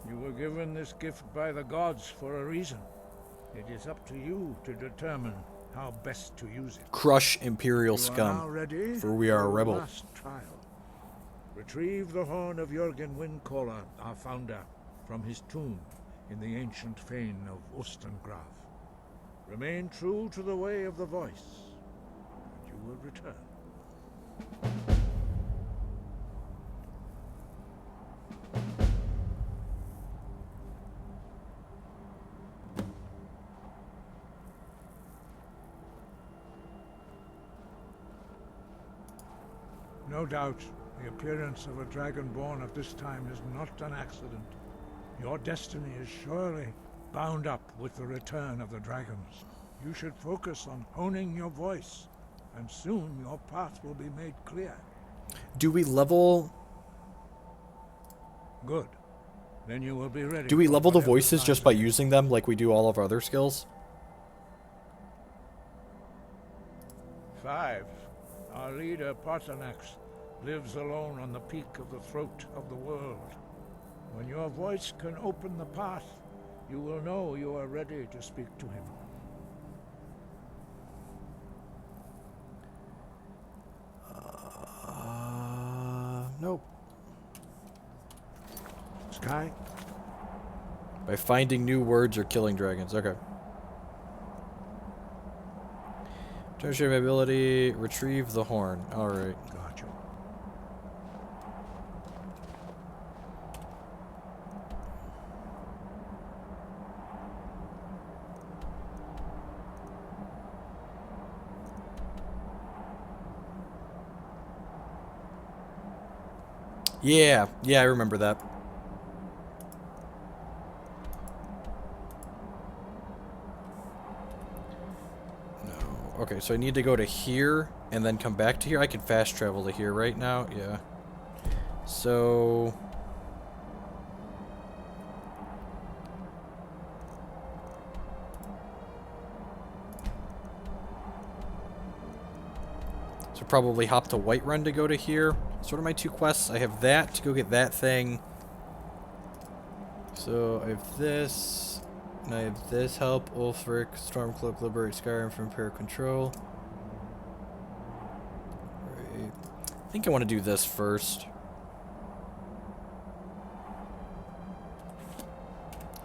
You were given this gift by the gods for a reason. It is up to you to determine how best to use it. Crush Imperial You are scum, now ready for we are a your rebel. last trial. Retrieve the horn of Jürgen Windcaller, our founder, from his tomb in the ancient fane of Ostengraf. Remain true to the way of the voice, and you will return. No doubt, the appearance of a dragonborn at this time is not an accident. Your destiny is surely bound up with the return of the dragons. You should focus on honing your voice, and soon your path will be made clear. Do we level... Good. Then you will be ready. Do we for level the whatever voices just lies by ahead. using them like we do all of our other skills? 5. Our leader, Partanax, lives alone on the peak of the throat of the world. When your voice can open the path, you will know you are ready to speak to him. Nope. Sky? By finding new words or killing dragons. Okay. Demonstrate my ability. Retrieve the horn. Alright. Gotcha. Yeah. Yeah, I remember that. No. Okay, so I need to go to here and then come back to here. I can fast travel to here right now. Yeah. So... So probably hop to Whiterun to go to here. So what are my two quests? I have that to go get that thing. So I have this. And I have this. Help Ulfric, Stormcloak, liberate Skyrim from Imperial control. Right. I think I want to do this first.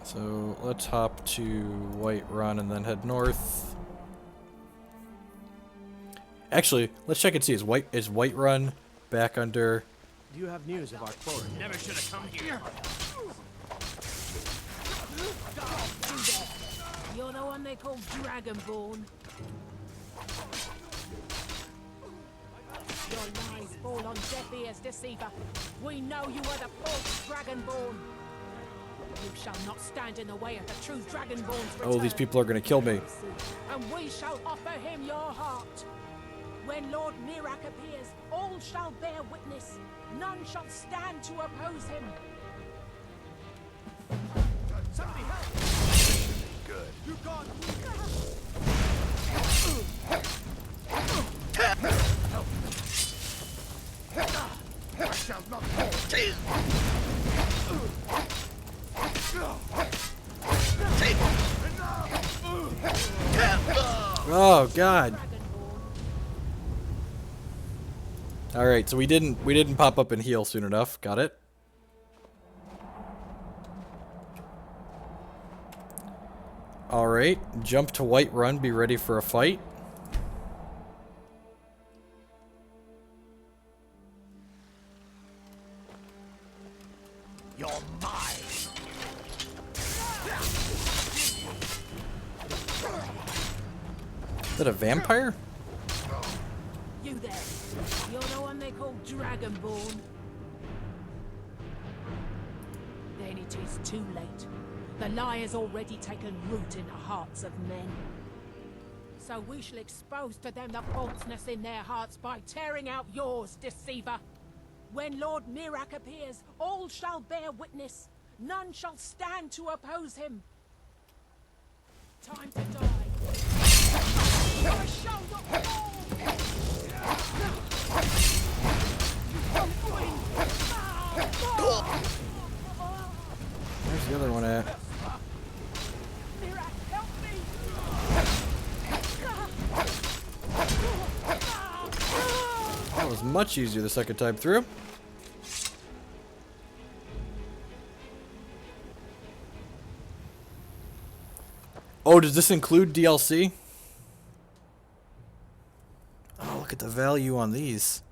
So let's hop to Whiterun and then head north. Actually, let's check and see. Is Whiterun back under? Do you have news of our quarry? Never should have come here. You're the one they call Dragonborn. Your lies fall on deaf ears, deceiver. We know you were the false Dragonborn. You shall not stand in the way of the true Dragonborn's return. Oh, these people are gonna kill me. And we shall offer him your heart. When Lord Mirak appears, all shall bear witness. None shall stand to oppose him. Somebody help! Good. You gone? Help! I shall not fall. Oh God. All right, so we didn't pop up and heal soon enough. Got it. All right, jump to Whiterun. Be ready for a fight. You're mine. Is that a vampire? You there. You're the one they call Dragonborn. Then it is too late. The lie has already taken root in the hearts of men. So we shall expose to them the falseness in their hearts by tearing out yours, deceiver. When Lord Mirak appears, all shall bear witness. None shall stand to oppose him. Time to die. I shall not fall. Where's the other one at? Mirak, help me! That was much easier the second time through. Oh, does this include DLC? Oh, look at the value on these.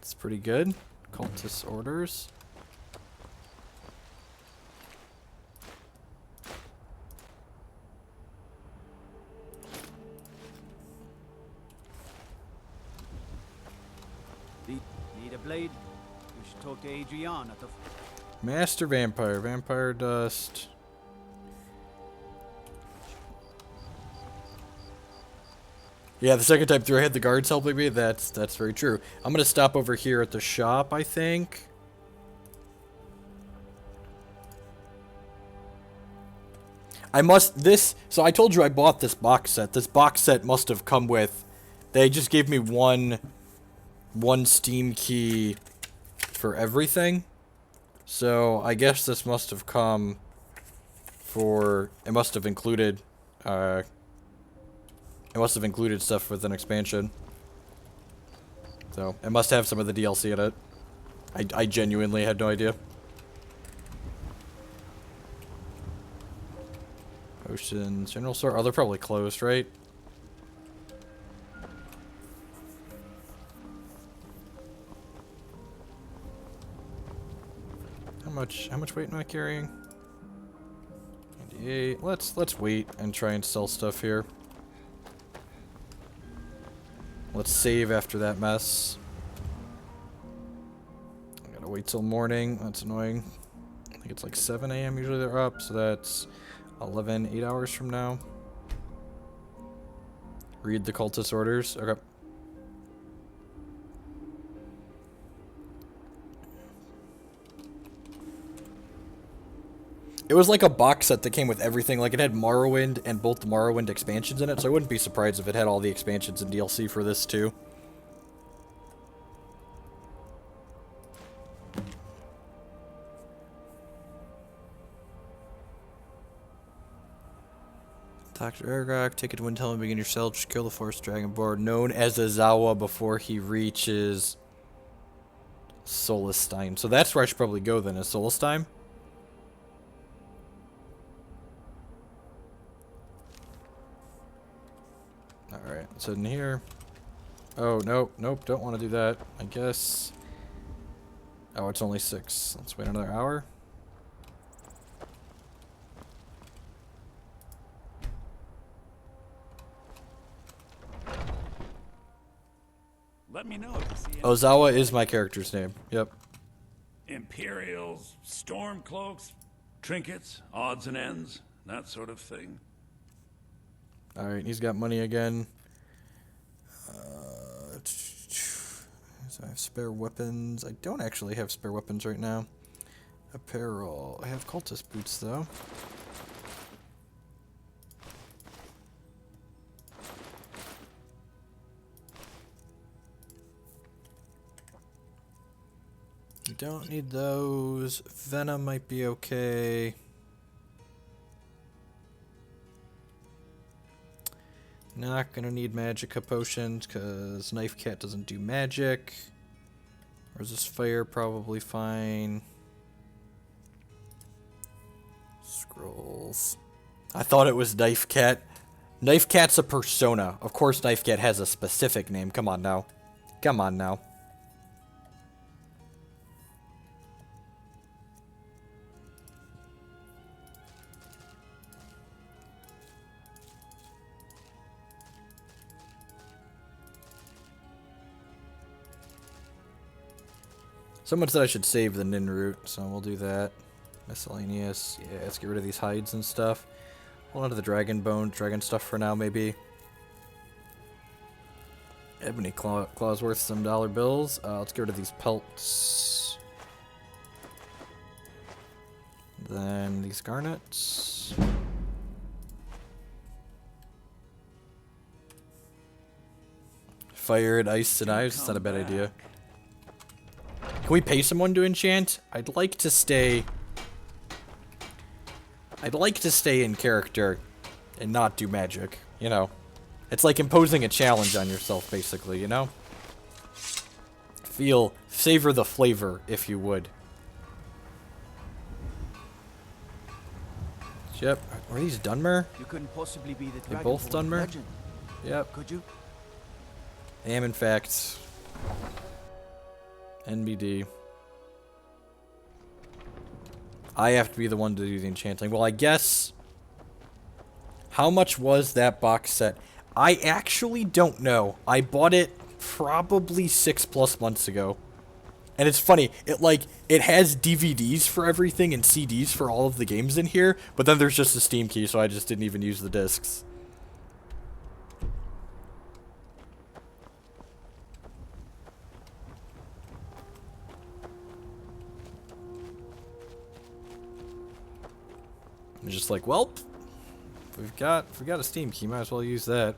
It's pretty good. Cultist orders. Need a blade? We should talk to Adrian at the... Master Vampire. Vampire Dust. Yeah, the second time through I had the guards helping me. That's very true. I'm gonna stop over here at the shop, I think. So I told you I bought this box set. This box set must have come with, they just gave me one Steam key for everything. So I guess this must have come for, it must have included stuff with an expansion. So it must have some of the DLC in it. I genuinely had no idea. Potions, general store. Oh, they're probably closed, right? How much weight am I carrying? 98. Let's wait and try and sell stuff here. Let's save after that mess. I gotta wait till morning. That's annoying. I think it's like 7 a.m. usually they're up, so that's 8 hours from now. Read the cultist orders. Okay. It was like a box set that came with everything. Like, it had Morrowind and both the Morrowind expansions in it, so I wouldn't be surprised if it had all the expansions and DLC for this, too. Dr. Aragog, take it to Windhelm and begin your search. Kill the Forest Dragonborn, known as Azawa, before he reaches Solestein. So that's where I should probably go then, is Solestein? Alright, so in here. Oh, nope, don't want to do that. I guess. Oh, it's only 6. Let's wait another hour. Let me know if you see Ozawa is my character's name. Yep. Imperials, storm cloaks, trinkets, odds and ends, that sort of thing. Alright, he's got money again. So I have spare weapons. I don't actually have spare weapons right now. Apparel. I have cultist boots, though. Don't need those. Venom might be okay. Not gonna need Magicka potions because Knife Cat doesn't do magic. Resist fire, probably fine. Scrolls. I thought it was Knife Cat. Knife Cat's a persona. Of course Knife Cat has a specific name. Come on now. Come on now. Someone said I should save the Nin route, so we'll do that. Miscellaneous. Yeah, let's get rid of these hides and stuff. Hold on to the dragon bone, dragon stuff for now, maybe. Ebony claws worth some dollar bills. Let's get rid of these pelts. Then these garnets. Fire and ice and knives. That's not a bad idea. Can we pay someone to enchant? I'd like to stay in character and not do magic, you know. It's like imposing a challenge on yourself, basically, you know? Savor the flavor, if you would. Yep. Are these Dunmer? You couldn't possibly be the They're both Dragonborn Dunmer? legend, Yep. could you? I am, in fact. NBD. I have to be the one to do the enchanting. Well, I guess... How much was that box set? I actually don't know. I bought it probably 6+ months ago. And it's funny, it has DVDs for everything and CDs for all of the games in here, but then there's just a Steam key, so I just didn't even use the discs. I'm just like, well, if we got a Steam key, might as well use that.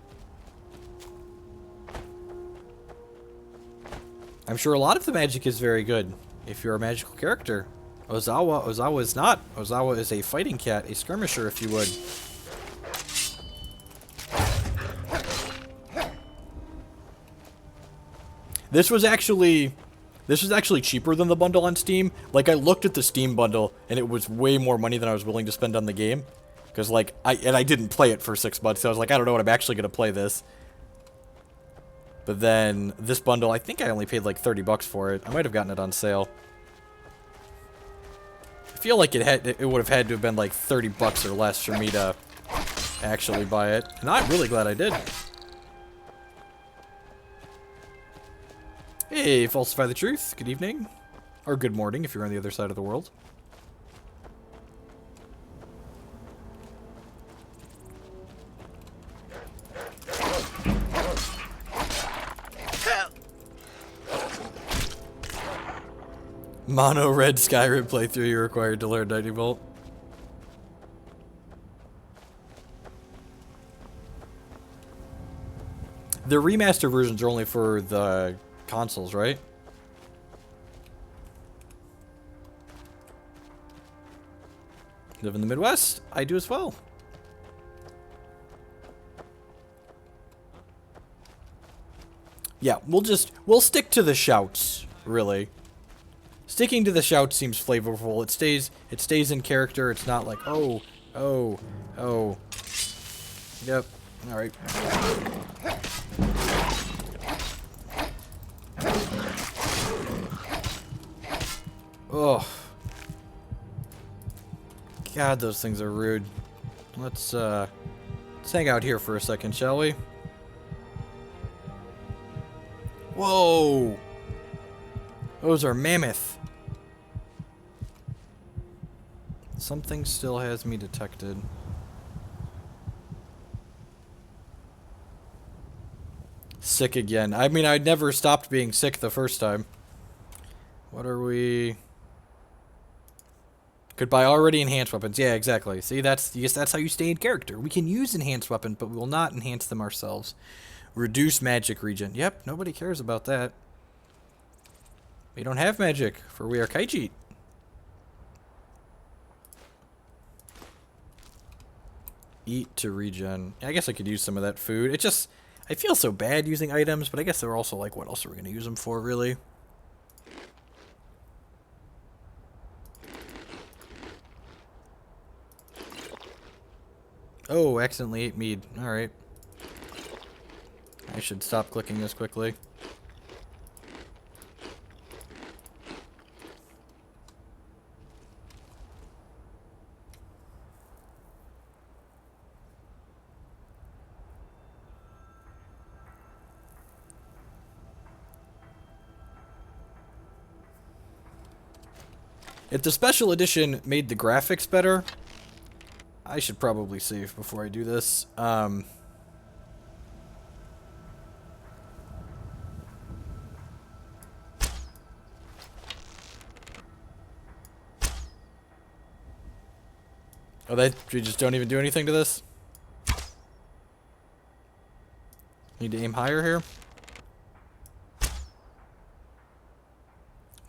I'm sure a lot of the magic is very good if you're a magical character. Ozawa is not. Ozawa is a fighting cat, a skirmisher, if you would. This was actually cheaper than the bundle on Steam. Like, I looked at the Steam bundle, and it was way more money than I was willing to spend on the game. Because, like, I didn't play it for 6 months, so I was like, I don't know when I'm actually going to play this. But then, this bundle, I think I only paid like 30 bucks for it. I might have gotten it on sale. I feel like it would have had to have been like 30 bucks or less for me to actually buy it. And I'm really glad I did. Hey, Falsify the Truth. Good evening. Or good morning if you're on the other side of the world. Mono red Skyrim playthrough, you're required to learn 90 volt. The remaster versions are only for the consoles, right? Live in the Midwest? I do as well. Yeah, we'll stick to the shouts, really. Sticking to the shout seems flavorful. It stays in character. It's not like, oh. Yep. Alright. Oh. God, those things are rude. Let's hang out here for a second, shall we? Whoa! Those are mammoth. Something still has me detected. Sick again. I mean, I never stopped being sick the first time. What are we... Could buy already enhanced weapons. Yeah, exactly. See, that's how you stay in character. We can use enhanced weapons, but we will not enhance them ourselves. Reduce magic regen. Yep, nobody cares about that. We don't have magic, for we are Kaiji. Eat to regen. I guess I could use some of that food. It just... I feel so bad using items, but I guess they're also like, what else are we going to use them for, really? Oh, accidentally ate mead. Alright. I should stop clicking this quickly. If the special edition made the graphics better, I should probably save before I do this. Oh, we just don't even do anything to this? Need to aim higher here?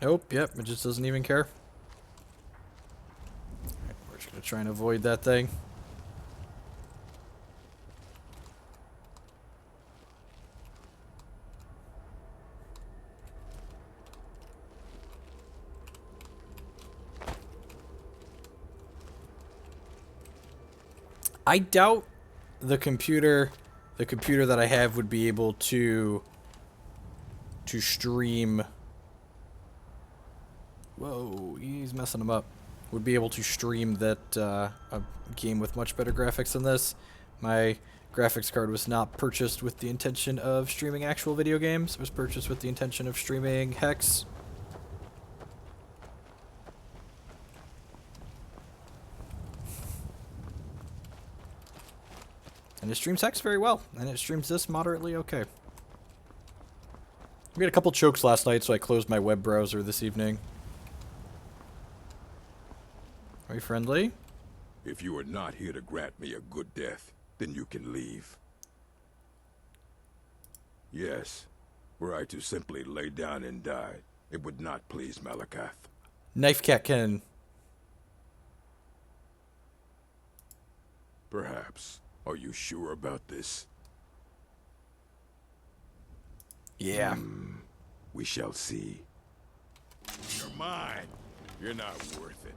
Nope, yep, it just doesn't even care. We're just gonna try and avoid that thing. I doubt the computer that I have would be able to stream. Whoa, he's messing them up. Would be able to stream that a game with much better graphics than this. My graphics card was not purchased with the intention of streaming actual video games. It was purchased with the intention of streaming Hex. And it streams Hex very well, and it streams this moderately okay. We had a couple chokes last night, so I closed my web browser this evening. Are you friendly? If you are not here to grant me a good death, then you can leave. Yes, were I to simply lay down and die, it would not please Malakath. Knife Cat can. Perhaps. Are you sure about this? Yeah. We shall see. You're mine. You're not worth it.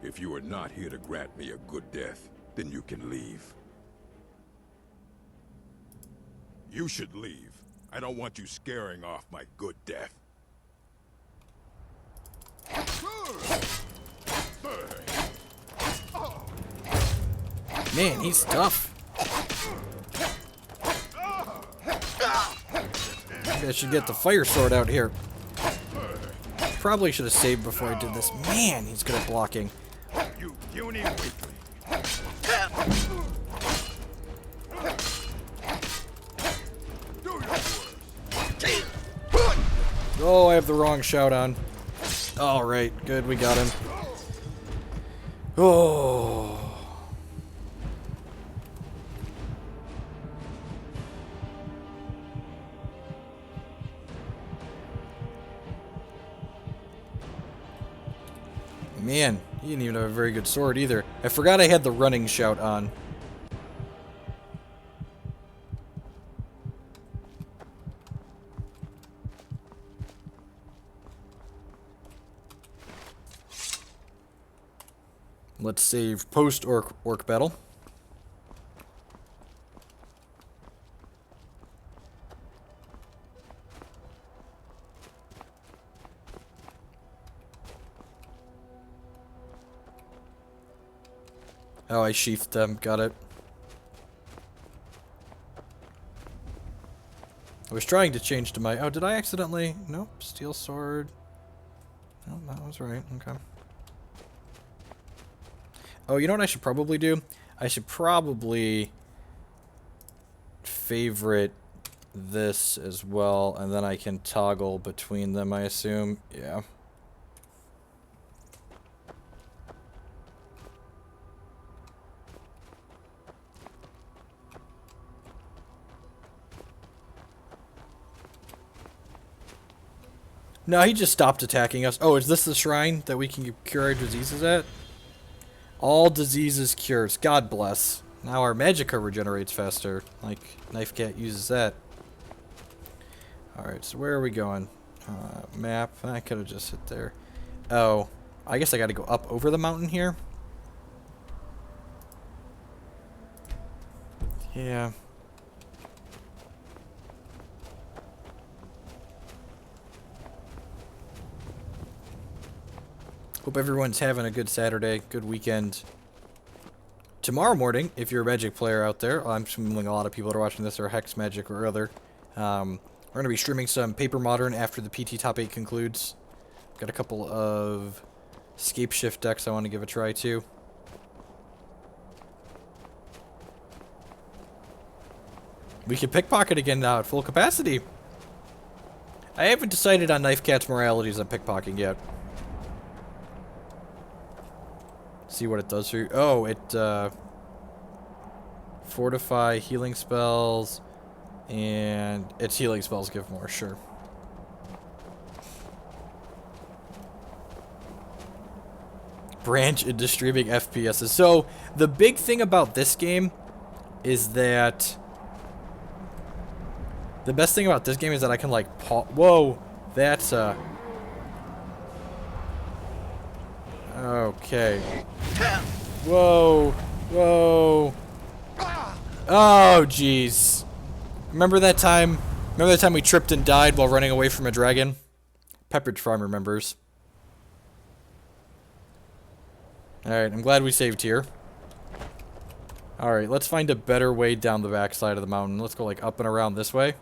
If you are not here to grant me a good death, then you can leave. You should leave. I don't want you scaring off my good death. Man, he's tough. Maybe I should get the fire sword out here. Probably should have saved before I did this. Man, he's good at blocking. You puny weakling. Do your worst. Oh, I have the wrong shout on. Alright, good, we got him. Oh. Man, he didn't even have a very good sword either. I forgot I had the running shout on. Let's save post-orc battle. Oh, I sheathed them. Got it. I was trying to change to my... Oh, did I accidentally... Nope. Steel sword. Oh, that was right. Okay. Oh, you know what I should probably do? I should probably favorite this as well, and then I can toggle between them, I assume. Yeah. No, he just stopped attacking us. Oh, is this the shrine that we can cure our diseases at? All diseases cures. God bless. Now our magicka regenerates faster. Like, Knife Cat uses that. Alright, so where are we going? Map. I could have just hit there. Oh, I guess I gotta go up over the mountain here. Yeah. Hope everyone's having a good Saturday, good weekend. Tomorrow morning, if you're a Magic player out there, I'm assuming a lot of people that are watching this are Hex Magic or other. We're going to be streaming some Paper Modern after the PT Top 8 concludes. Got a couple of Scape Shift decks I want to give a try to. We can pickpocket again now at full capacity. I haven't decided on Knife Cat's moralities on pickpocketing yet. See what it does for you. Oh, it fortify healing spells, and its healing spells give more, sure. Branch into streaming FPSs. So the big thing about this game is that the best thing about this game is that I can like whoa, that's okay. Whoa. Whoa. Oh, jeez. Remember that time? Remember that time we tripped and died while running away from a dragon? Pepperidge Farm remembers. Alright, I'm glad we saved here. Alright, let's find a better way down the backside of the mountain. Let's go, like, up and around this way.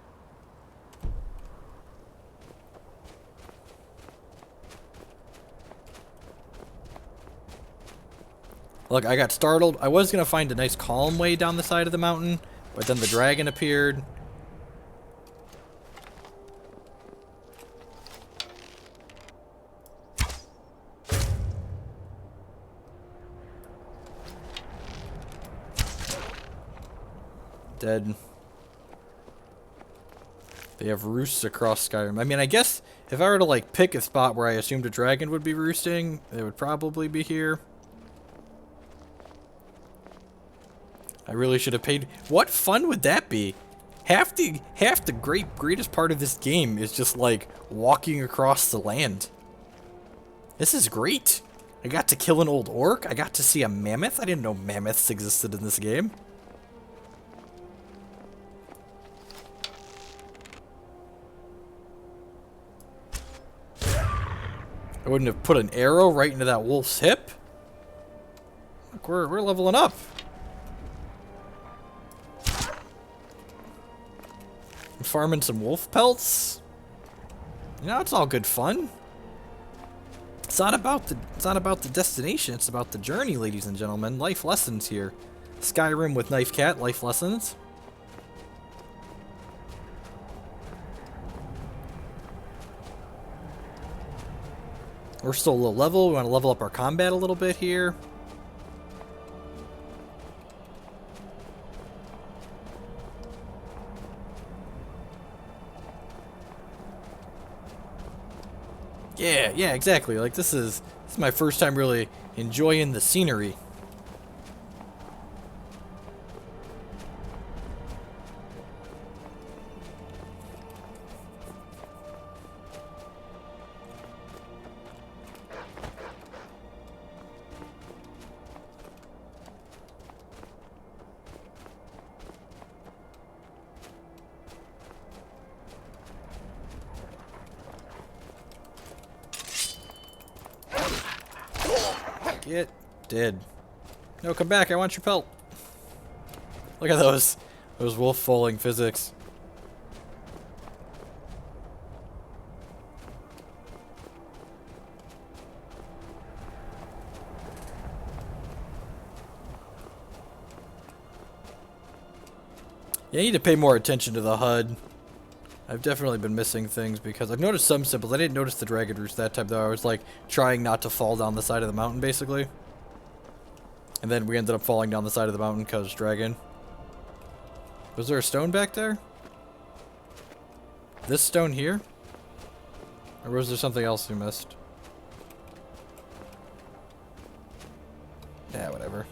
Look, I got startled. I was going to find a nice calm way down the side of the mountain, but then the dragon appeared. Dead. They have roosts across Skyrim. I mean, I guess if I were to, like, pick a spot where I assumed a dragon would be roosting, it would probably be here. I really should have paid. What fun would that be? Half the greatest part of this game is just like walking across the land. This is great. I got to kill an old orc. I got to see a mammoth. I didn't know mammoths existed in this game. I wouldn't have put an arrow right into that wolf's hip. Look, we're leveling up. Farming some wolf pelts. You know, it's all good fun. It's not about the destination, it's about the journey, ladies and gentlemen. Life lessons here. Skyrim with Knife Cat, life lessons. We're still a low level. We want to level up our combat a little bit here. Yeah, exactly. Like, this is my first time really enjoying the scenery. Get dead. No, come back. I want your pelt. Look at those wolf falling physics. Yeah, I need to pay more attention to the HUD. I've definitely been missing things because I've noticed some symbols. I didn't notice the dragon roost that time, though. I was, like, trying not to fall down the side of the mountain, basically. And then we ended up falling down the side of the mountain because dragon. Was there a stone back there? This stone here? Or was there something else we missed? Yeah, whatever.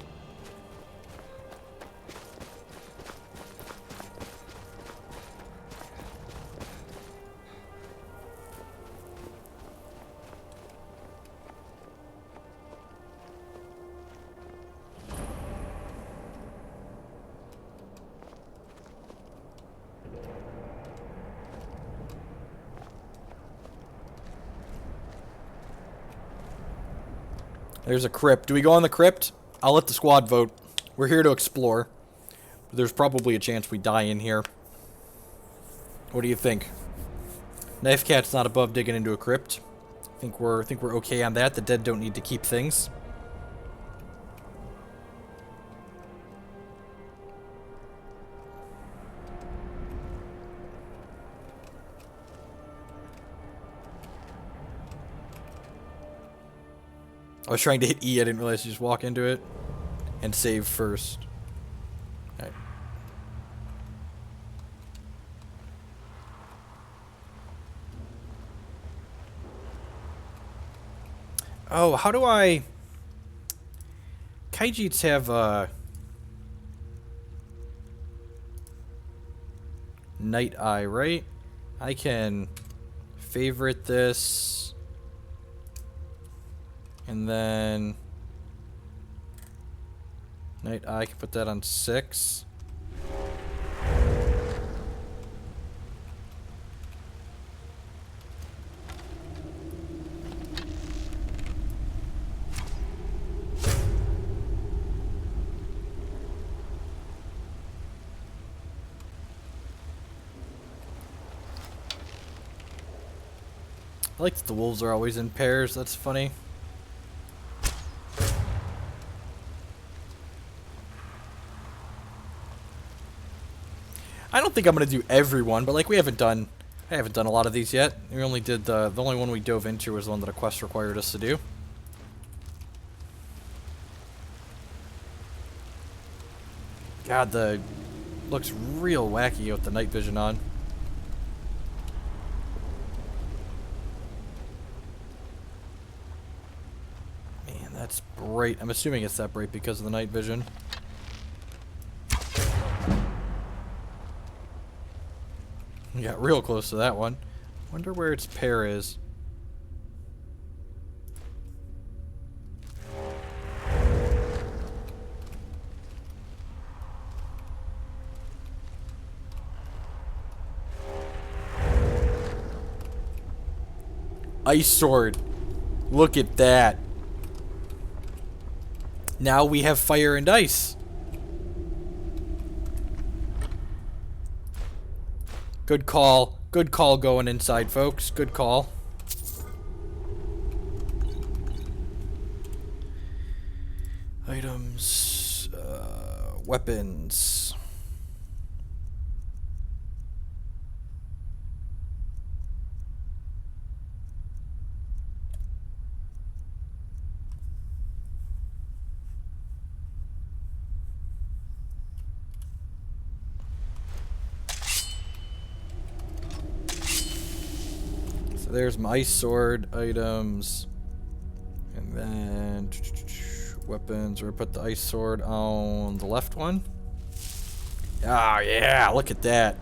There's a crypt. Do we go on the crypt? I'll let the squad vote. We're here to explore. But there's probably a chance we die in here. What do you think? Knife Cat's not above digging into a crypt. I think we're okay on that. The dead don't need to keep things. I was trying to hit E, I didn't realize you just walk into it. And save first. Alright. Oh, how do I... Kaijits have, Night Eye, right? I can favorite this... And then Night Eye, I can put that on 6. I like that the wolves are always in pairs, that's funny. I don't think I'm gonna do everyone, but like I haven't done a lot of these yet. We only did the only one we dove into was the one that a quest required us to do. God, the looks real wacky with the night vision on. Man, that's bright. I'm assuming it's that bright because of the night vision. We got real close to that one. Wonder where its pair is. Ice sword. Look at that. Now we have fire and ice. Good call. Good call going inside, folks. Good call. Items. Weapons. There's my ice sword items. And then weapons. We're gonna put the ice sword on the left one. Ah, yeah, look at that.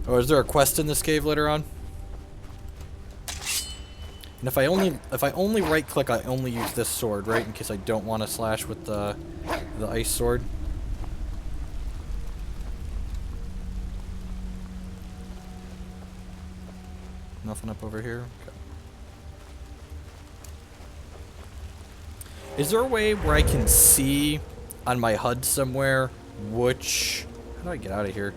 Oh, is there a quest in this cave later on? And if I only right click, I only use this sword, right? In case I don't want to slash with the ice sword. Nothing up over here. Okay. Is there a way where I can see on my HUD somewhere which... How do I get out of here?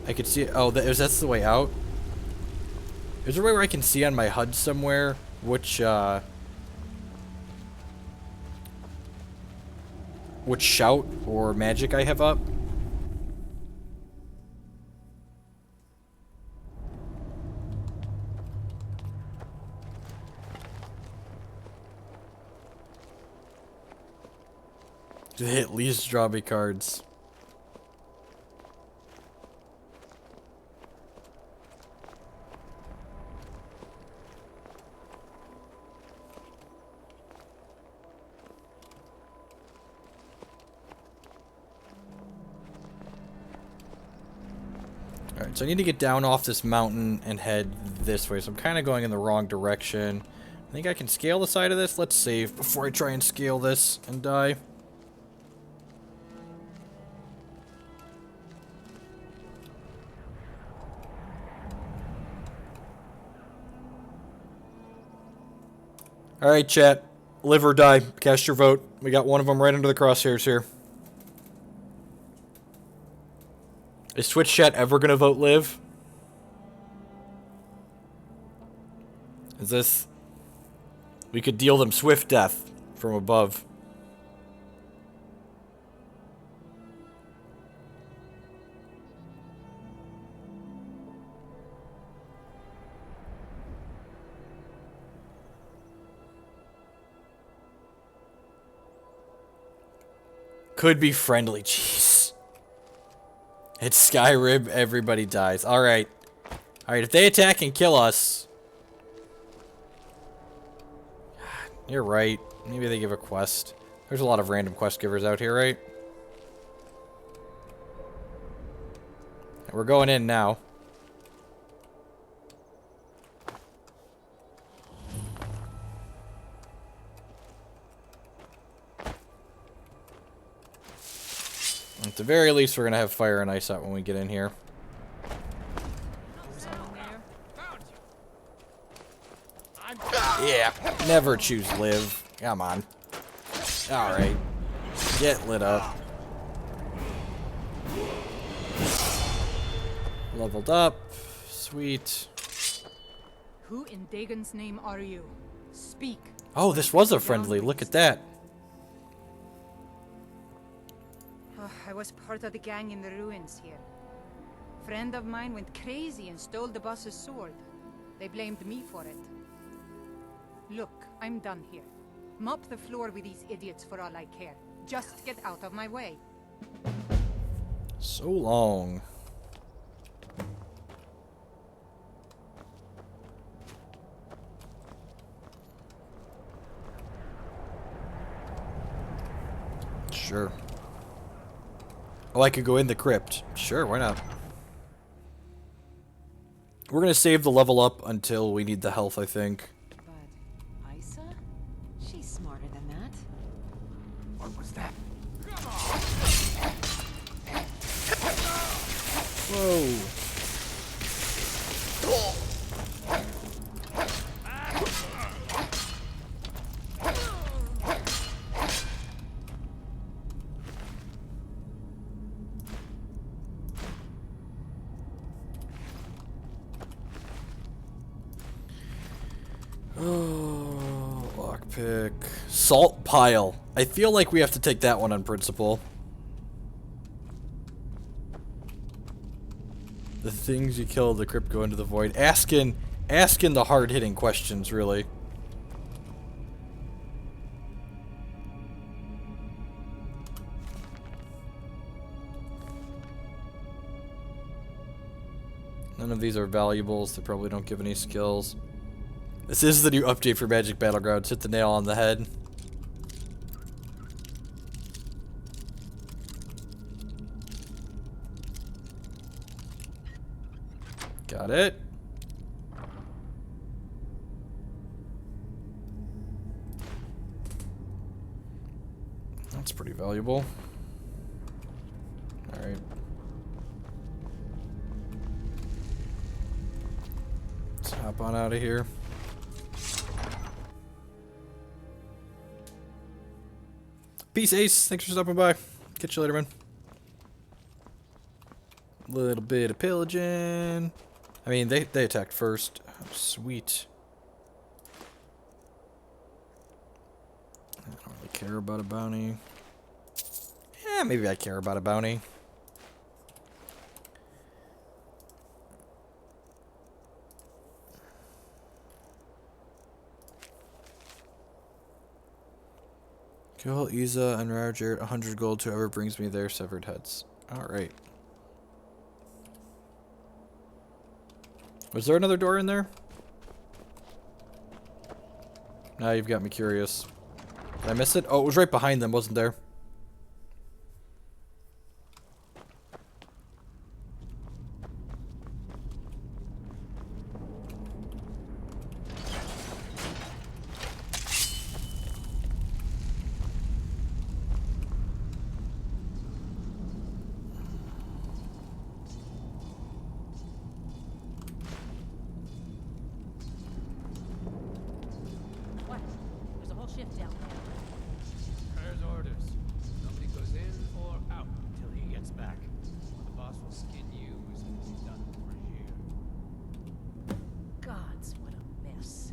I could see it. Oh, that's the way out. Is there a way where I can see on my HUD somewhere which shout or magic I have up? Do they at least draw me cards? Alright, so I need to get down off this mountain and head this way. So I'm kind of going in the wrong direction. I think I can scale the side of this. Let's save before I try and scale this and die. Alright, chat. Live or die. Cast your vote. We got one of them right under the crosshairs here. Is Twitch chat ever gonna vote live? Is this... We could deal them swift death from above. Could be friendly. Jeez. It's Skyrim. Everybody dies. Alright. Alright, if they attack and kill us... You're right. Maybe they give a quest. There's a lot of random quest givers out here, right? We're going in now. At the very least, we're going to have fire and ice out when we get in here. Yeah, never choose live. Come on. Alright. Get lit up. Leveled up. Sweet. Who in Dagon's name are you? Speak. Oh, this was a friendly. Look at that. Oh, I was part of the gang in the ruins here. Friend of mine went crazy and stole the boss's sword. They blamed me for it. Look, I'm done here. Mop the floor with these idiots for all I care. Just get out of my way. So long. Sure. Oh, I could go in the crypt. Sure, why not? We're gonna save the level up until we need the health, I think. But Isa? She's smarter than that. What was that? Whoa. Oh, lockpick. Salt pile. I feel like we have to take that one on principle. The things you kill, the crypt go into the void. Asking the hard-hitting questions, really. None of these are valuables. They probably don't give any skills. This is the new update for Magic Battlegrounds. Hit the nail on the head. Got it. That's pretty valuable. Alright. Let's hop on out of here. Peace, Ace. Thanks for stopping by. Catch you later, man. Little bit of pillaging. I mean, they attacked first. Oh, sweet. I don't really care about a bounty. Yeah, maybe I care about a bounty. Kill Isa and Roger 100 gold to whoever brings me their severed heads. Alright. Was there another door in there? Now you've got me curious. Did I miss it? Oh, it was right behind them, wasn't there? What? There's a whole shift down there. There's orders. Nobody goes in or out until he gets back. The boss will skin you as soon as he's done for here. Gods, what a mess.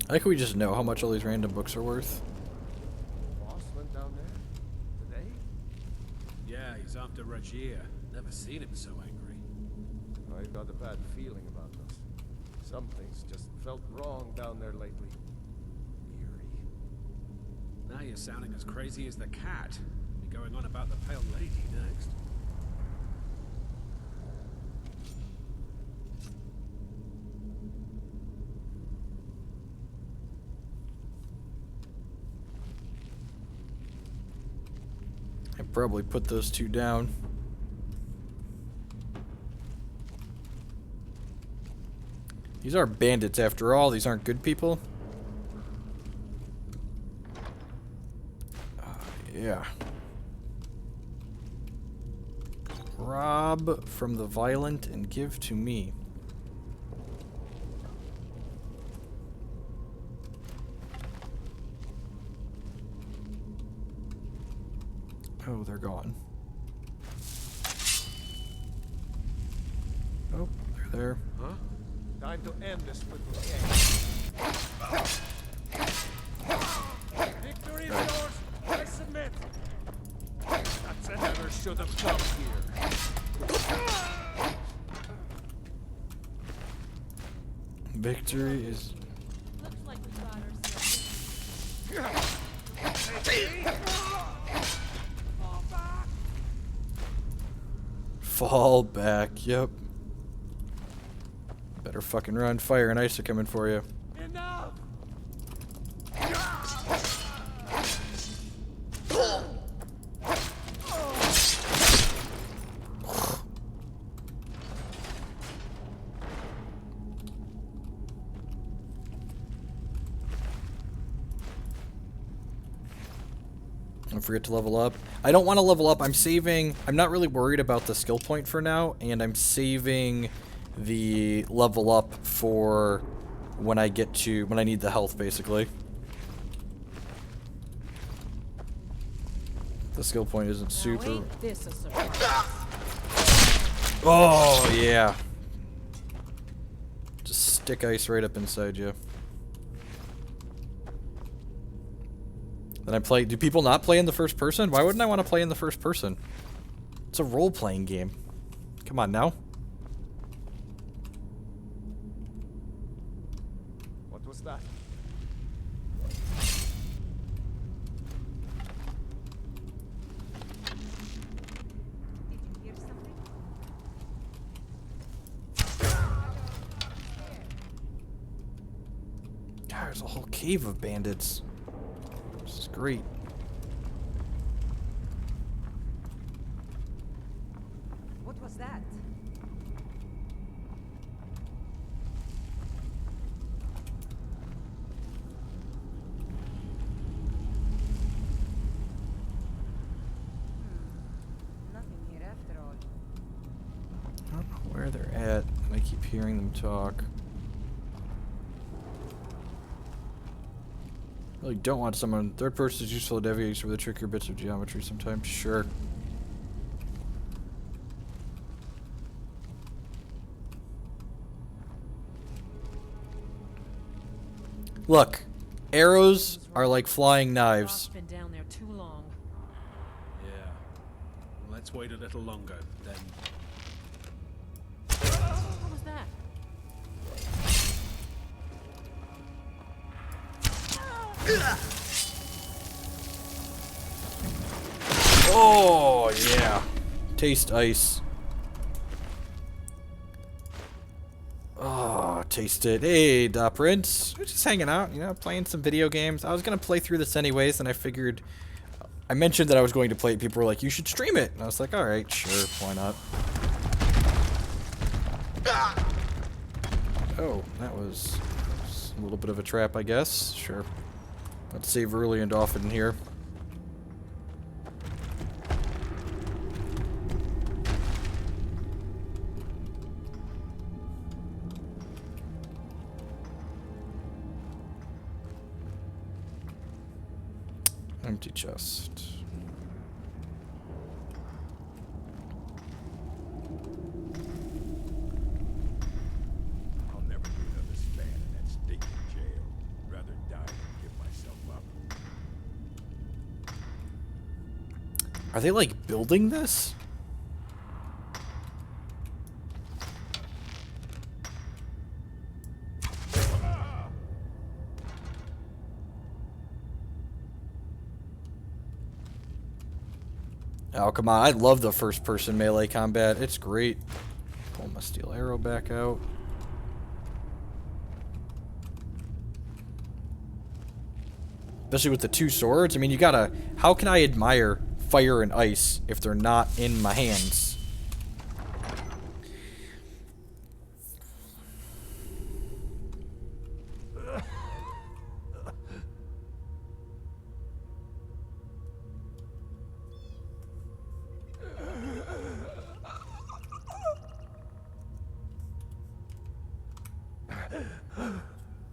I like we just know how much all these random books are worth. Boss went down there? Today? Yeah, he's after Rajir. Never seen him so angry. I got a bad feeling about this. Something's just felt wrong down there lately. Eerie. Now you're sounding as crazy as the cat. Be going on about the Pale Lady next. I probably put those two down. These are bandits after all. These aren't good people. Yeah. Rob from the violent and give to me. Oh, they're gone. Oh, they're there. Huh? Time to end this little game. Victory is yours. I submit. That's never should have come here. Victory is... Looks like we got ourselves. Fall back, yep. Better fucking run. Fire and ice are coming for you. Enough! Don't forget to level up. I don't want to level up. I'm saving... I'm not really worried about the skill point for now, and I'm saving the level up for when I get to... when I need the health, basically. The skill point isn't super... Ain't this a surprise? Oh, yeah. Just stick ice right up inside you. Then I play... Do people not play in the first person? Why wouldn't I want to play in the first person? It's a role-playing game. Come on now. What was that? Did you hear something? God, there's a whole cave of bandits. This is great. What was that? hearing them talk. Really don't want someone. Third person is useful to navigate over the trickier bits of geometry sometimes. Sure. Look, arrows are like flying knives. Been down there too long. Yeah. Let's wait a little longer, then. What was that? Oh, yeah. Taste ice. Oh, taste it. Hey, Da Prince. We're just hanging out, you know, playing some video games. I was going to play through this anyways, and I figured... I mentioned that I was going to play it. People were like, you should stream it. And I was like, alright, sure, why not? Oh, that was a little bit of a trap, I guess. Sure. Let's save early and often here. Empty chest. I'll never do another span in that stinking jail. Rather die than give myself up. Are they like building this? Oh, come on. I love the first-person melee combat. It's great. Pull my steel arrow back out. Especially with the two swords. I mean, you gotta... How can I admire fire and ice if they're not in my hands?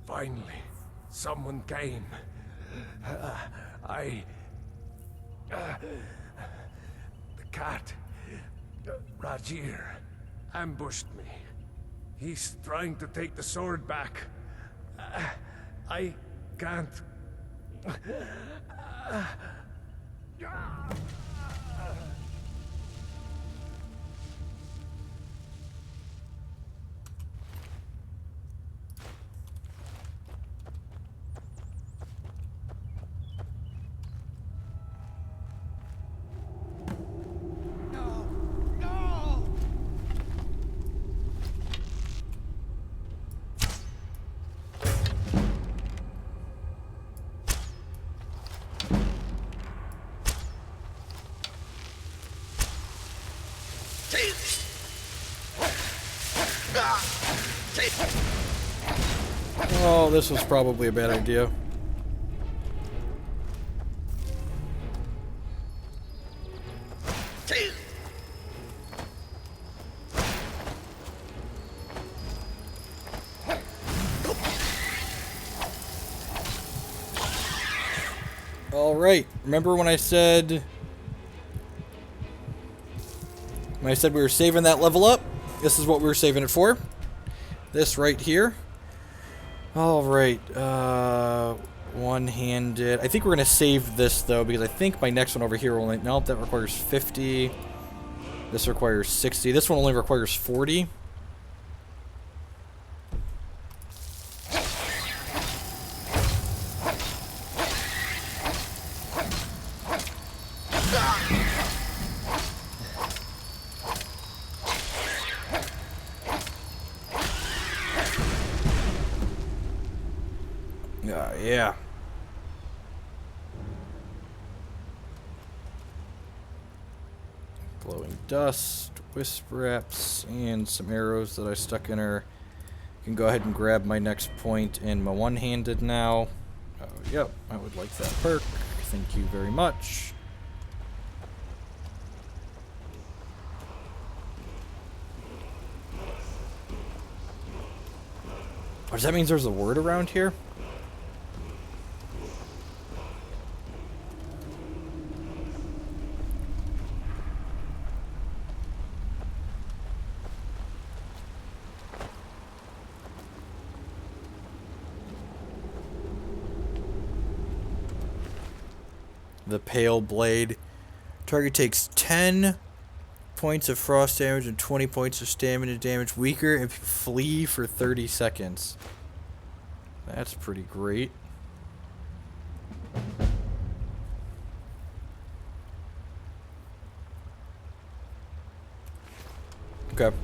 Finally, someone came. The cat, Rajir, ambushed me. He's trying to take the sword back. I can't. Oh, this was probably a bad idea. Alright, remember when I said... When I said we were saving that level up? This is what we were saving it for. This right here. Alright, one-handed. I think we're going to save this, though, because I think my next one over here will only... Nope, that requires 50. This requires 60. This one only requires 40. Yeah. Glowing dust, wisp wraps, and some arrows that I stuck in her. Can go ahead and grab my next point in my one-handed now. Oh, yep, I would like that perk. Thank you very much. does that mean there's a word around here? The Pale Blade. Target takes 10 points of frost damage and 20 points of stamina damage. Weaker if you flee for 30 seconds. That's pretty great. Okay.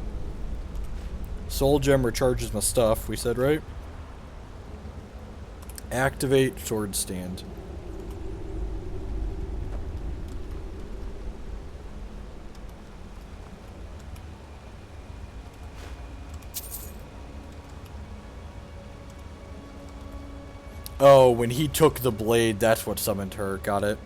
Soul Gem recharges my stuff, we said, right? Activate Sword Stand. Oh, when he took the blade, that's what summoned her. Got it.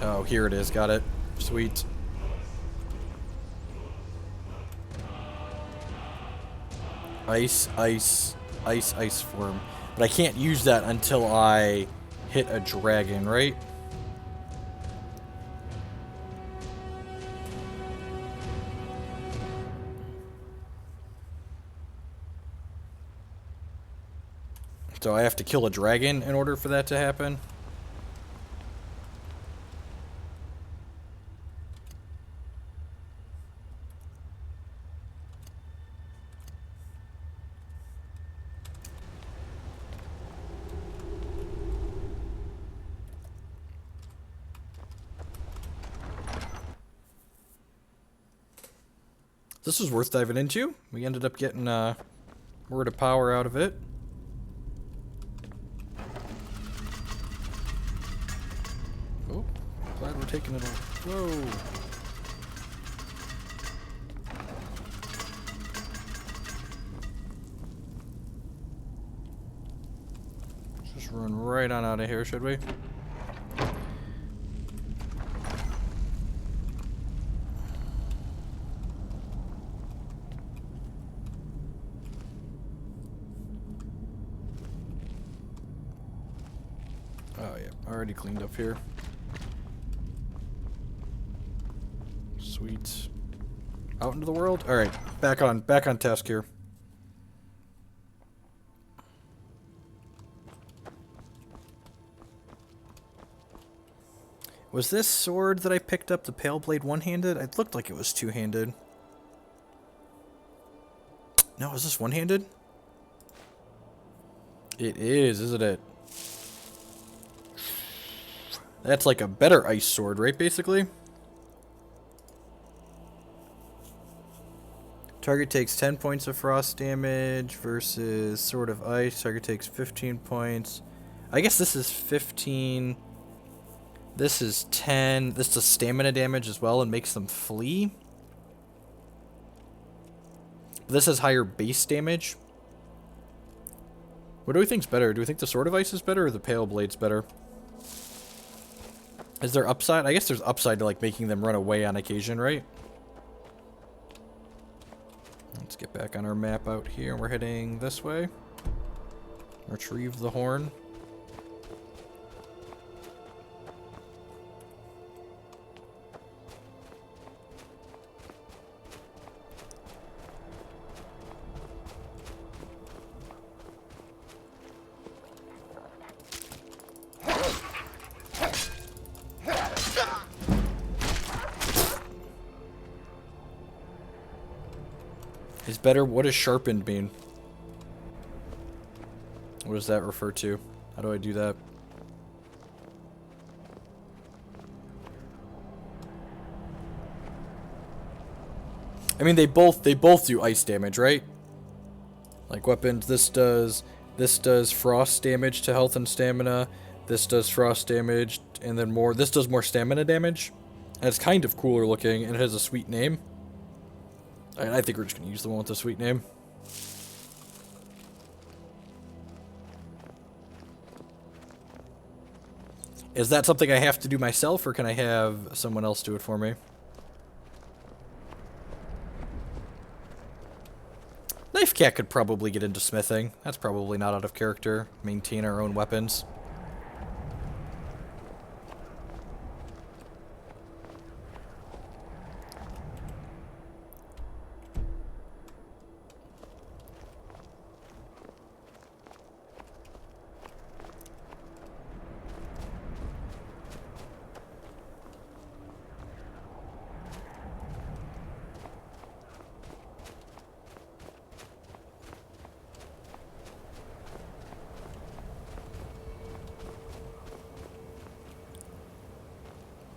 Oh, here it is. Got it. Sweet. Ice, ice, ice, ice form. But I can't use that until I hit a dragon, right? So I have to kill a dragon in order for that to happen? This was worth diving into. We ended up getting Word of Power out of it. Oh, glad we're taking it all. Whoa. Just run right on out of here, should we? Oh yeah, already cleaned up here. Sweet. Out into the world? Alright, back on task here. Was this sword that I picked up, the Pale Blade, one-handed? It looked like it was two-handed. No, is this one-handed? It is, isn't it? That's like a better ice sword, right, basically? Target takes 10 points of frost damage versus Sword of Ice. Target takes 15 points. I guess this is 15. This is 10. This does stamina damage as well and makes them flee. This has higher base damage. What do we think's better? Do we think the Sword of Ice is better or the Pale Blade's better? Is there upside? I guess there's upside to like making them run away on occasion, right? Let's get back on our map out here. We're heading this way. Retrieve the horn. Is better. What does sharpened mean? What does that refer to? How do I do that? I mean, they both do ice damage, right? Like weapons, this does frost damage to health and stamina. This does frost damage, and then more. This does more stamina damage. And it's kind of cooler looking, and it has a sweet name. I think we're just going to use the one with the sweet name. Is that something I have to do myself, or can I have someone else do it for me? Knife Cat could probably get into smithing. That's probably not out of character. Maintain our own weapons.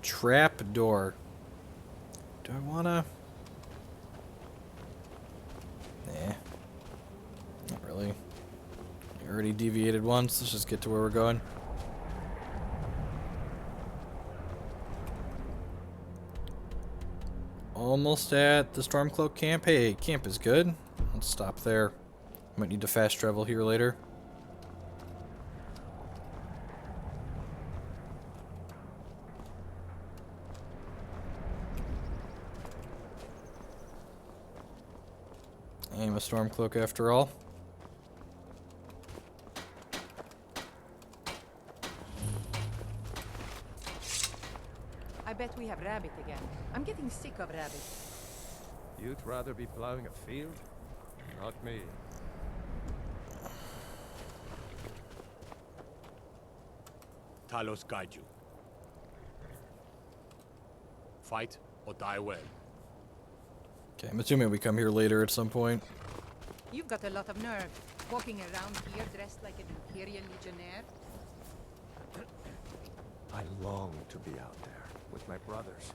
Trap door. Do I wanna? Nah. Not really. I already deviated once. Let's just get to where we're going. Almost at the Stormcloak camp. Hey, camp is good. Let's stop there. Might need to fast travel here later. I am a Stormcloak after all. I bet we have rabbit again. I'm getting sick of rabbit. You'd rather be plowing a field? Not me. Talos guide you. Fight or die well. Okay, I'm assuming we come here later at some point. You've got a lot of nerve, walking around here dressed like an Imperial Legionnaire. I long to be out there with my brothers,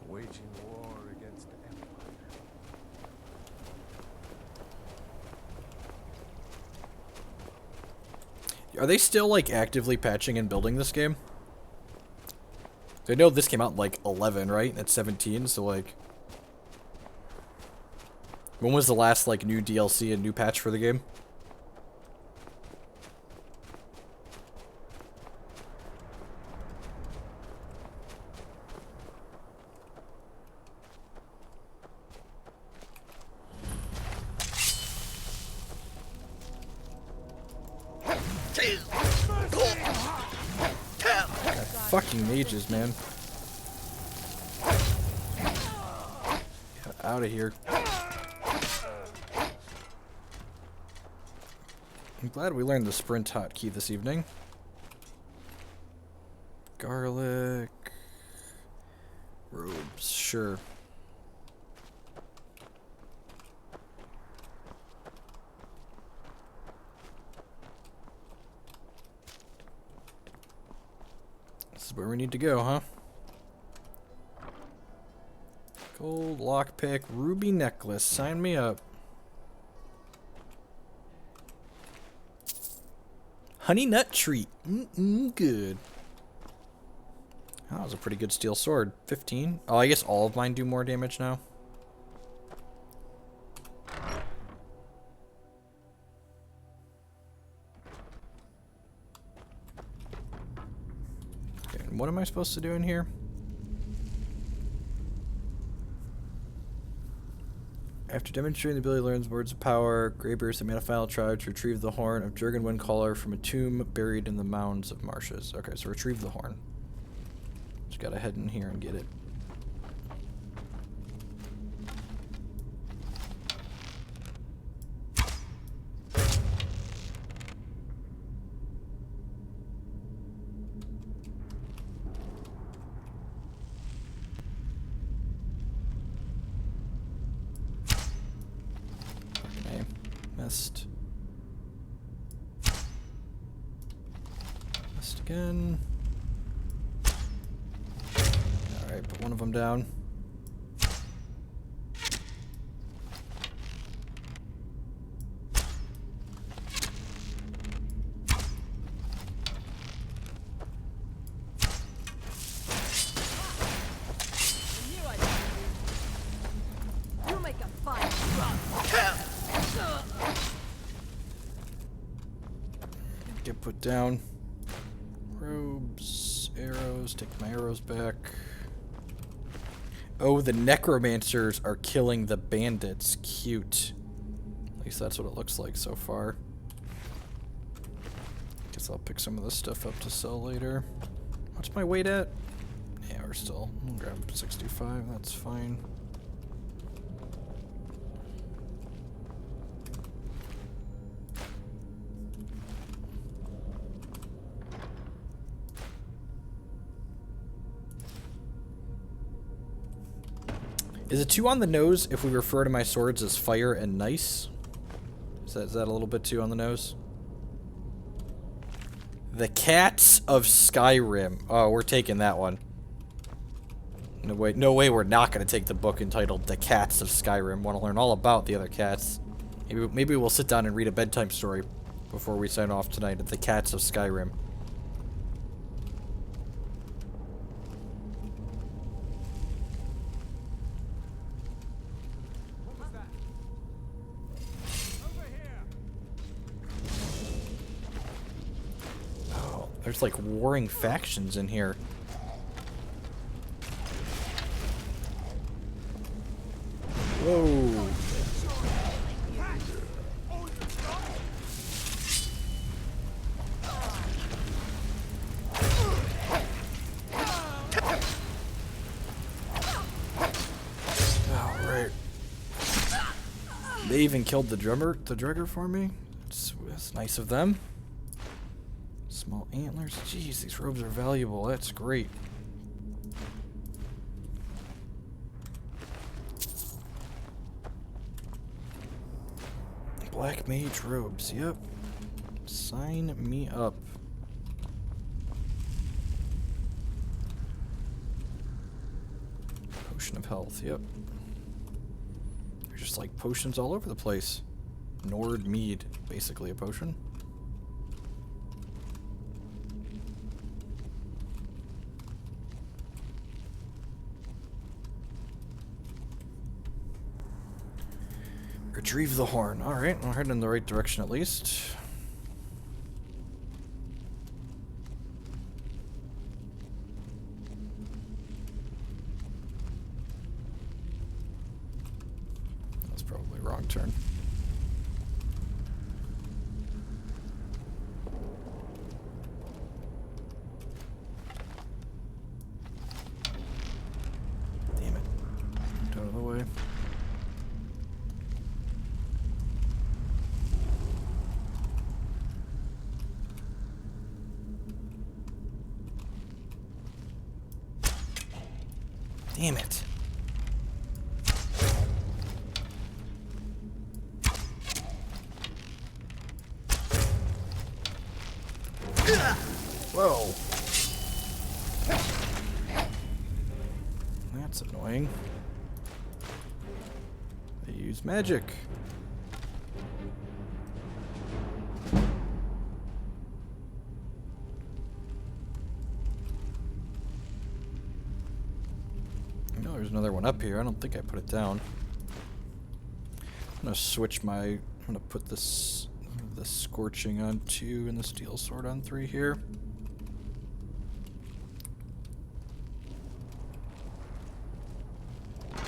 waging war against the Empire. Are they still, like, actively patching and building this game? I know this came out in, like, 11, right? That's 17, so, like... When was the last, like, new DLC and new patch for the game? Fucking mages, man. Get out of here. I'm glad we learned the sprint hotkey this evening. Garlic. Robes, sure. This is where we need to go, huh? Gold lockpick, ruby necklace. Sign me up. Honey nut treat. Good. Oh, that was a pretty good steel sword. 15. Oh, I guess all of mine do more damage now. Okay, and what am I supposed to do in here? After demonstrating the ability to learn words of power, Greybeards have made a final try to retrieve the horn of Jurgen Windcaller from a tomb buried in the mounds of marshes. Okay, so retrieve the horn. Just gotta head in here and get it. Missed. Missed again. Alright, put one of them down. put down. Robes, arrows, take my arrows back. Oh, the necromancers are killing the bandits. Cute. At least that's what it looks like so far. Guess I'll pick some of this stuff up to sell later. What's my weight at? Yeah, we're still... I'll grab 65, that's fine. Is it too on the nose if we refer to my swords as fire and nice? Is that a little bit too on the nose? The Cats of Skyrim. Oh, we're taking that one. No way we're not going to take the book entitled The Cats of Skyrim. Want to learn all about the other cats. Maybe we'll sit down and read a bedtime story before we sign off tonight at The Cats of Skyrim. There's like warring factions in here. Whoa. Alright. They even killed the drugger for me. That's nice of them. Small antlers. Jeez, these robes are valuable. That's great. Black mage robes. Yep. Sign me up. Potion of health. Yep. There's just like potions all over the place. Nord mead. Basically a potion. Retrieve the horn. Alright, we're heading in the right direction at least. That's probably a wrong turn. Damn it. Out of the way. Damn it. Whoa. That's annoying. They use magic. There's another one up here. I don't think I put it down. I'm gonna switch my... I'm gonna put this... the scorching on 2 and the steel sword on 3 here.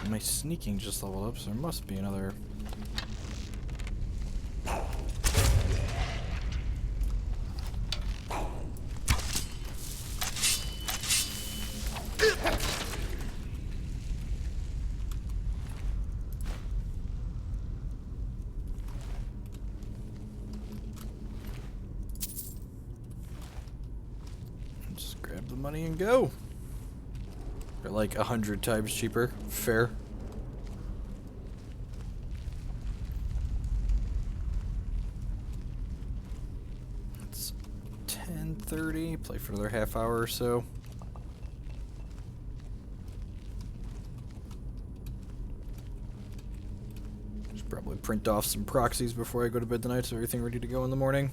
My sneaking just leveled up, so there must be another... Just grab the money and go. They're like 100 times cheaper. Fair. It's 10:30. Play for another half hour or so. Should probably print off some proxies before I go to bed tonight so everything ready to go in the morning.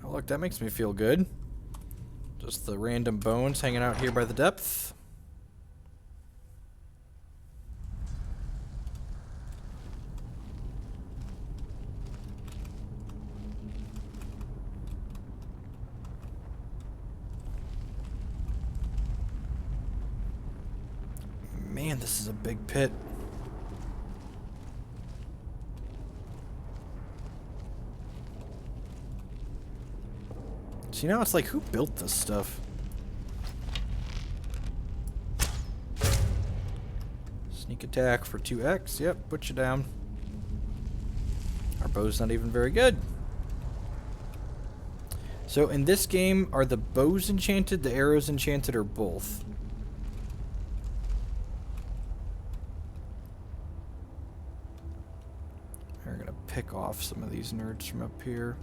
Oh, look, that makes me feel good. Just the random bones hanging out here by the depth. Man, this is a big pit. So, you know, it's like, who built this stuff? Sneak attack for 2x. Yep, put you down. Our bow's not even very good. So, in this game, are the bows enchanted, the arrows enchanted, or both? We're gonna pick off some of these nerds from up here.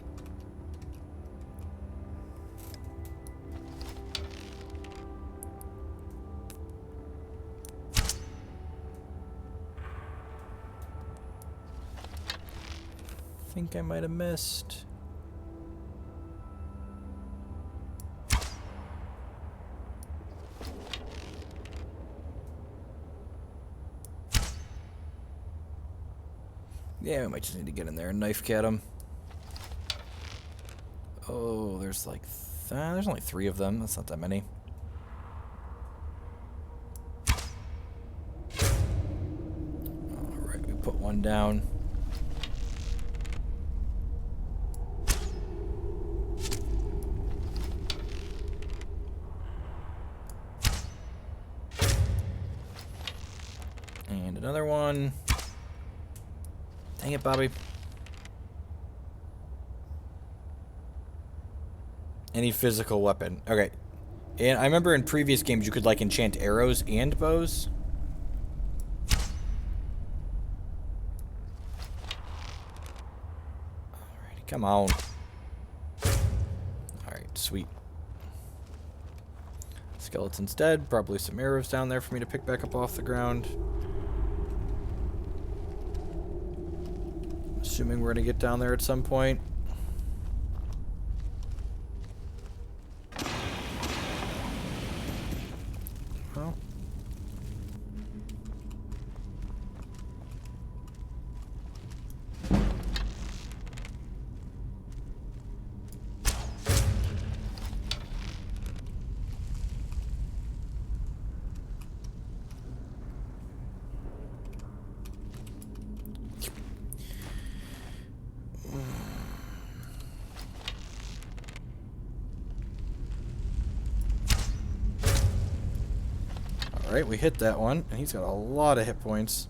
Think I might have missed. Yeah, we might just need to get in there and knife cat him. Oh, there's like... there's only 3 of them. That's not that many. Alright, we put one down. And another one. Dang it, Bobby. Any physical weapon. Okay. And I remember in previous games you could, like, enchant arrows and bows. Alrighty, come on. Alright, sweet. Skeleton's dead. Probably some arrows down there for me to pick back up off the ground. Assuming we're going to get down there at some point. Well. Alright, we hit that one, and he's got a lot of hit points.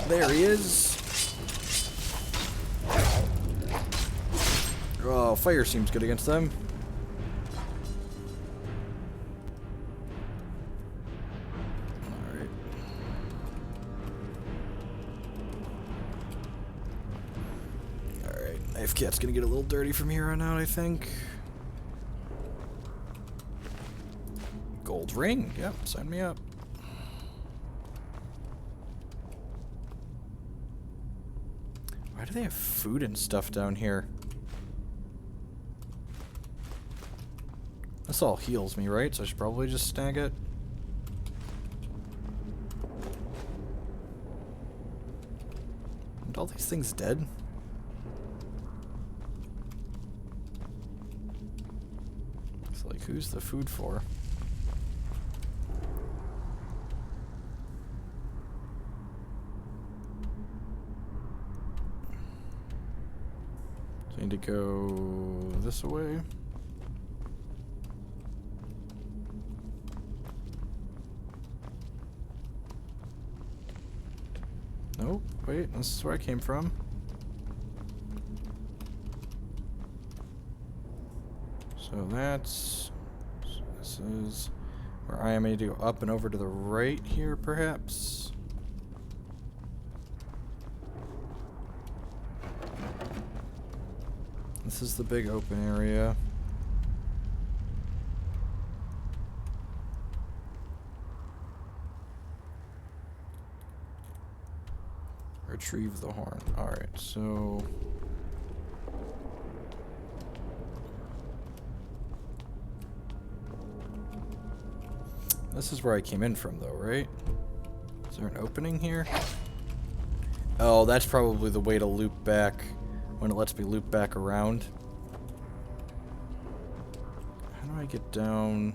There he is. Oh, fire seems good against them. Knife Cat's gonna get a little dirty from here on out, I think. Gold ring. Yep, sign me up. Why do they have food and stuff down here? This all heals me, right? So I should probably just snag it. Aren't all these things dead? Who's the food for? So I need to go this way. Nope, wait, this is where I came from. So that's... This is where I am. I need to go up and over to the right here, perhaps. This is the big open area. Retrieve the horn. Alright, so... This is where I came in from, though, right? Is there an opening here? Oh, that's probably the way to loop back when it lets me loop back around. How do I get down?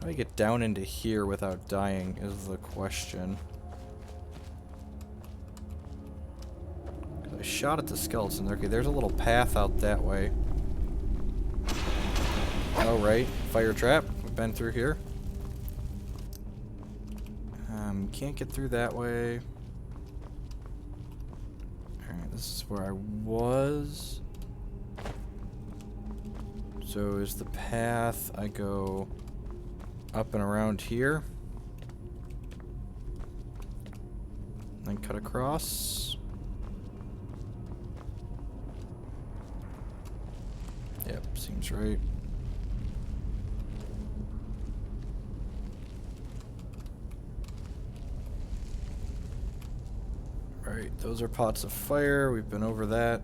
How do I get down into here without dying is the question. I shot at the skeleton. Okay, there's a little path out that way. Oh, right. Fire trap. We've been through here. Can't get through that way. Alright, this is where I was. So is the path I go up and around here. Then cut across. Yep, seems right. Alright, those are pots of fire. We've been over that.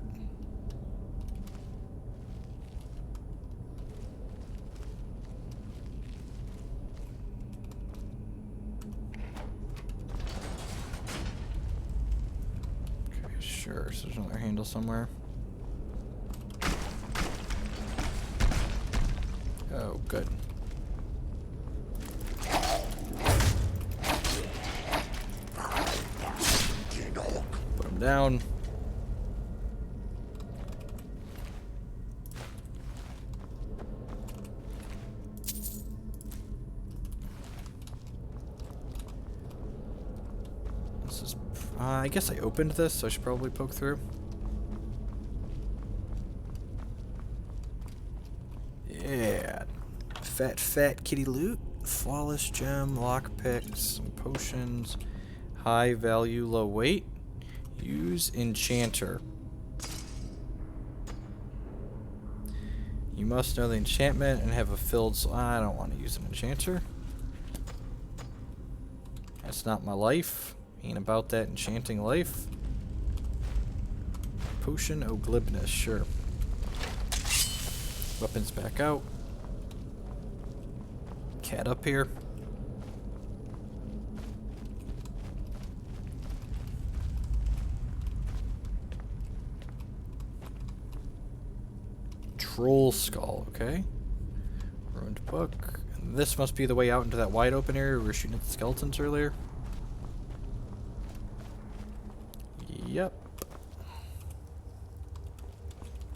Okay, sure. So there's another handle somewhere. Oh, good. Put him down. This is... I guess I opened this, so I should probably poke through. Yeah. Fat kitty loot. Flawless gem, lockpicks, some potions. High value, low weight. Use enchanter. You must know the enchantment and have a filled soul. I don't want to use an enchanter. That's not my life. Ain't about that enchanting life. Potion of glibness, sure. Weapons back out. Cat up here. Troll skull, okay. Ruined book. And this must be the way out into that wide open area we were shooting at the skeletons earlier. Yep.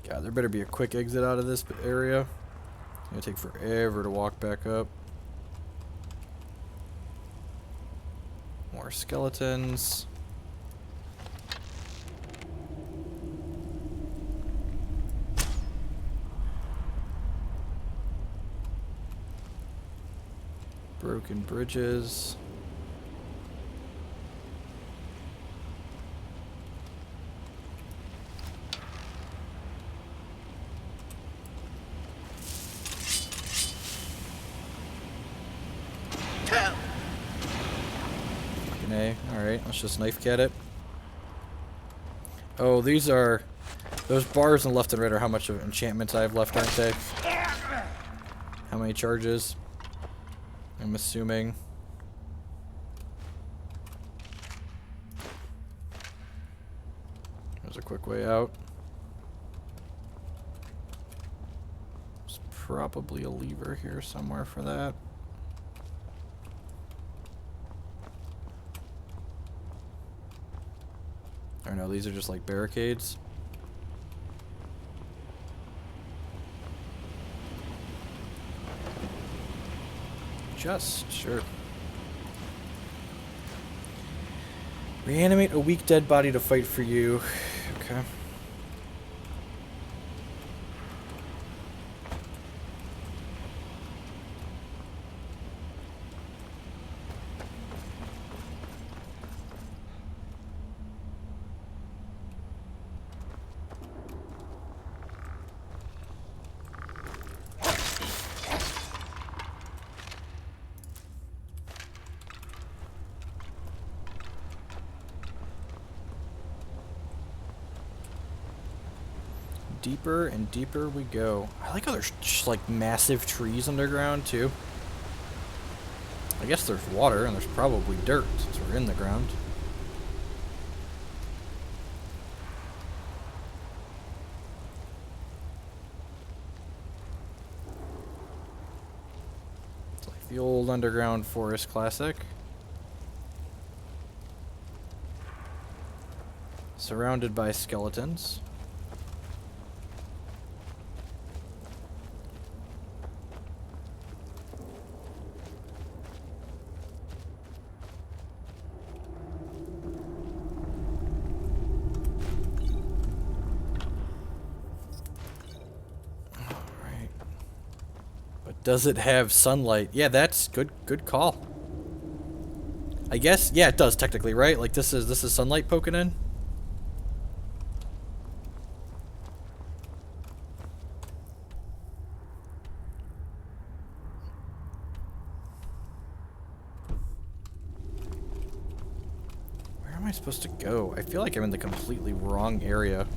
God, there better be a quick exit out of this area. It's gonna take forever to walk back up. More skeletons. Broken bridges. Fucking A. Alright, let's just knife cat it. Oh, these are... Those bars on the left and right are how much of enchantments I have left, aren't they? How many charges? I'm assuming. There's a quick way out. There's probably a lever here somewhere for that. Or no, these are just like barricades. Just, sure. Reanimate a weak dead body to fight for you. Okay. Deeper and deeper we go. I like how there's just like massive trees underground too. I guess there's water, and there's probably dirt, since we're in the ground. It's like the old underground forest classic. Surrounded by skeletons. Does it have sunlight? Yeah, that's good call. I guess, yeah, it does technically, right? Like this is sunlight poking in. Where am I supposed to go? I feel like I'm in the completely wrong area.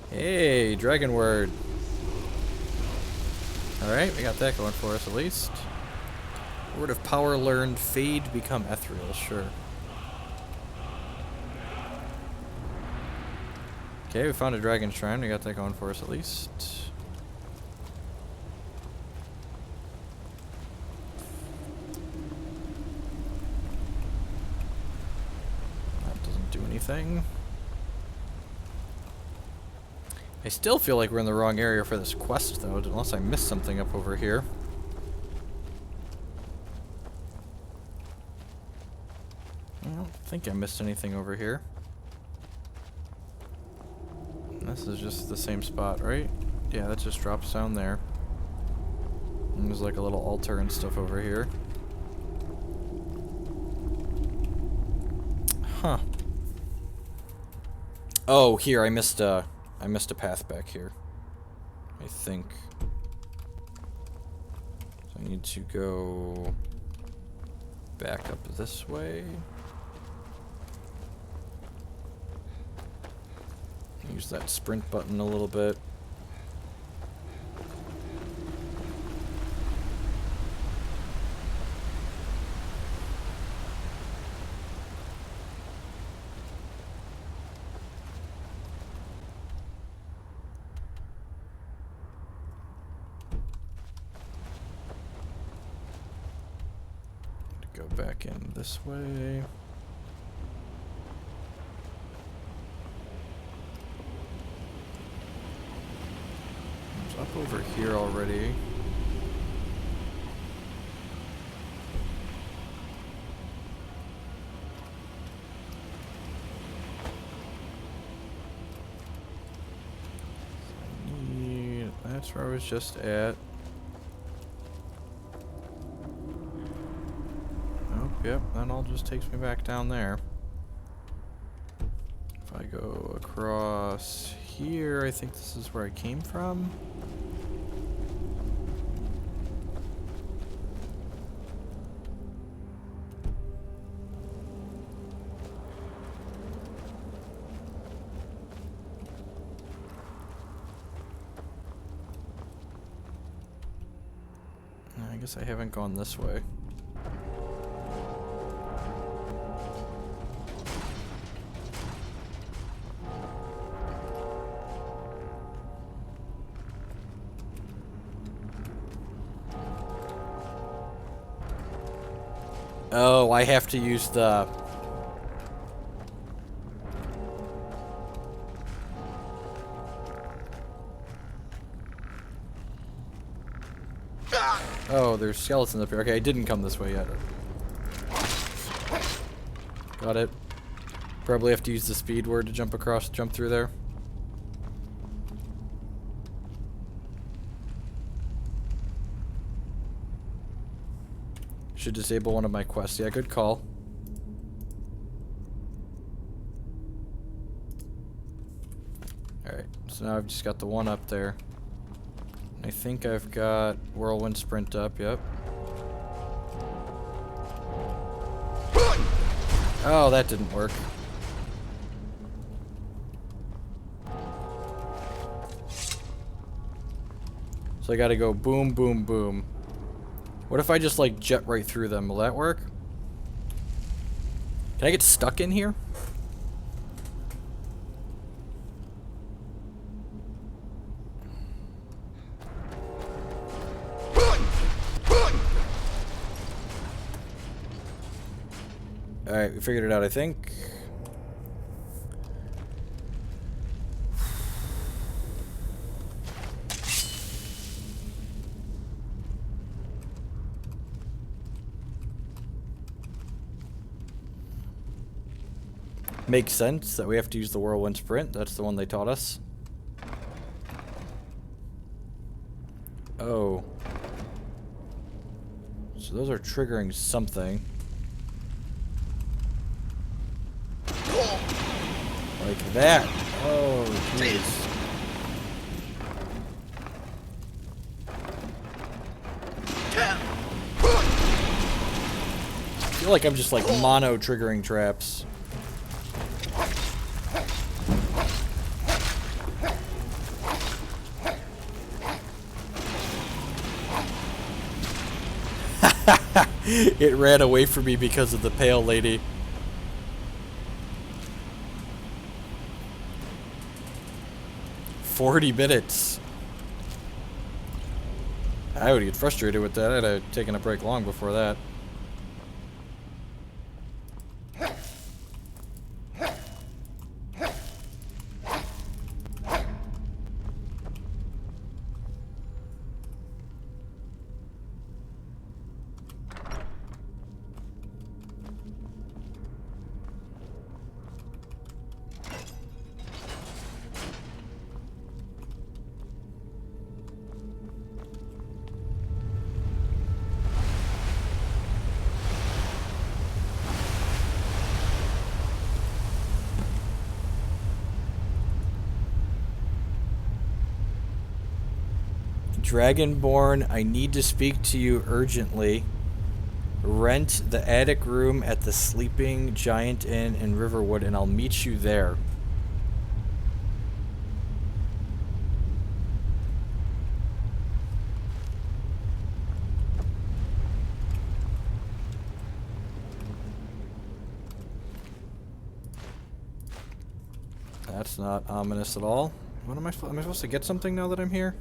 Hey, dragon word. Alright, we got that going for us at least. Word of power learned, fade, become ethereal, sure. Okay, we found a dragon shrine, we got that going for us at least. That doesn't do anything. I still feel like we're in the wrong area for this quest, though, unless I missed something up over here. I don't think I missed anything over here. This is just the same spot, right? Yeah, that just drops down there. And there's like a little altar and stuff over here. Huh. Oh, here, I missed a path back here, I think. So I need to go back up this way. Use that sprint button a little bit. Go back in this way. It's up over here already. That's where I was just at. Yep, that all just takes me back down there. If I go across here, I think this is where I came from. I guess I haven't gone this way. Oh, I have to use the... Oh, there's skeletons up here. Okay, I didn't come this way yet. Got it. Probably have to use the speed word to jump through there. Should disable one of my quests. Yeah, good call. Alright, so now I've just got the one up there. I think I've got whirlwind sprint up, yep. Oh, that didn't work. So I gotta go boom, boom, boom. What if I just, like, jet right through them? Will that work? Can I get stuck in here? Alright, we figured it out, I think. Makes sense that we have to use the whirlwind sprint. That's the one they taught us. Oh. So those are triggering something. Like that. Oh, jeez. I feel like I'm just like mono triggering traps. It ran away from me because of the pale lady. "40 minutes. I would get frustrated with that. I'd have taken a break long before that. Dragonborn, I need to speak to you urgently. Rent the attic room at the Sleeping Giant Inn in Riverwood, and I'll meet you there. That's not ominous at all. What am I supposed to get something now that I'm here?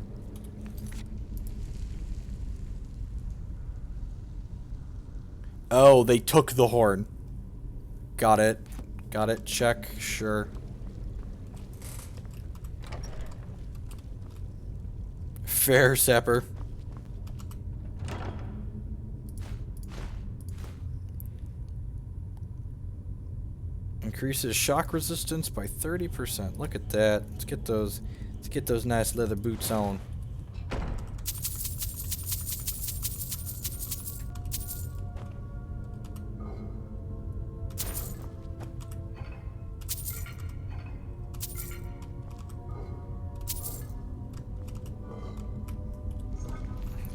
Oh, they took the horn. Got it. Got it. Check. Sure. Fair, Sapper. Increases shock resistance by 30%. Look at that. Let's get those nice leather boots on.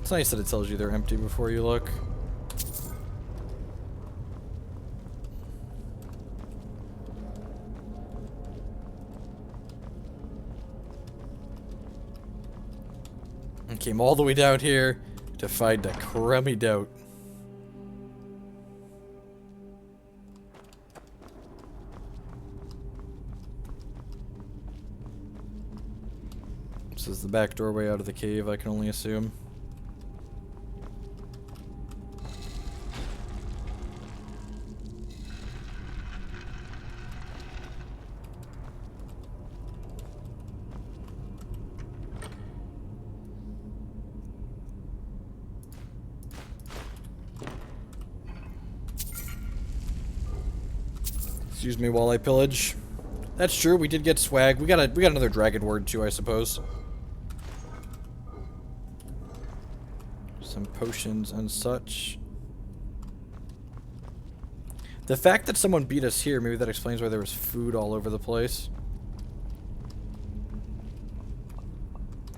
It's nice that it tells you they're empty before you look. And came all the way down here to find a crummy doubt. This is the back doorway out of the cave, I can only assume. Excuse me while I pillage. That's true, we did get swag. We got another dragon word too, I suppose. Some potions and such. The fact that someone beat us here, maybe that explains why there was food all over the place.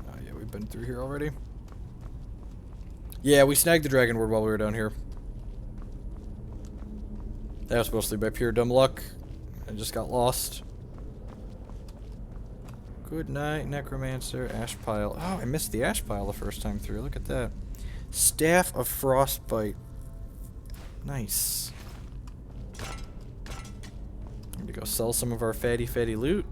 Oh yeah, we've been through here already. Yeah, we snagged the dragon word while we were down here. That was supposed to be by pure dumb luck. I just got lost. Good night, Necromancer. Ash pile. Oh, I missed the ash pile the first time through. Look at that. Staff of Frostbite. Nice. Need to go sell some of our fatty loot.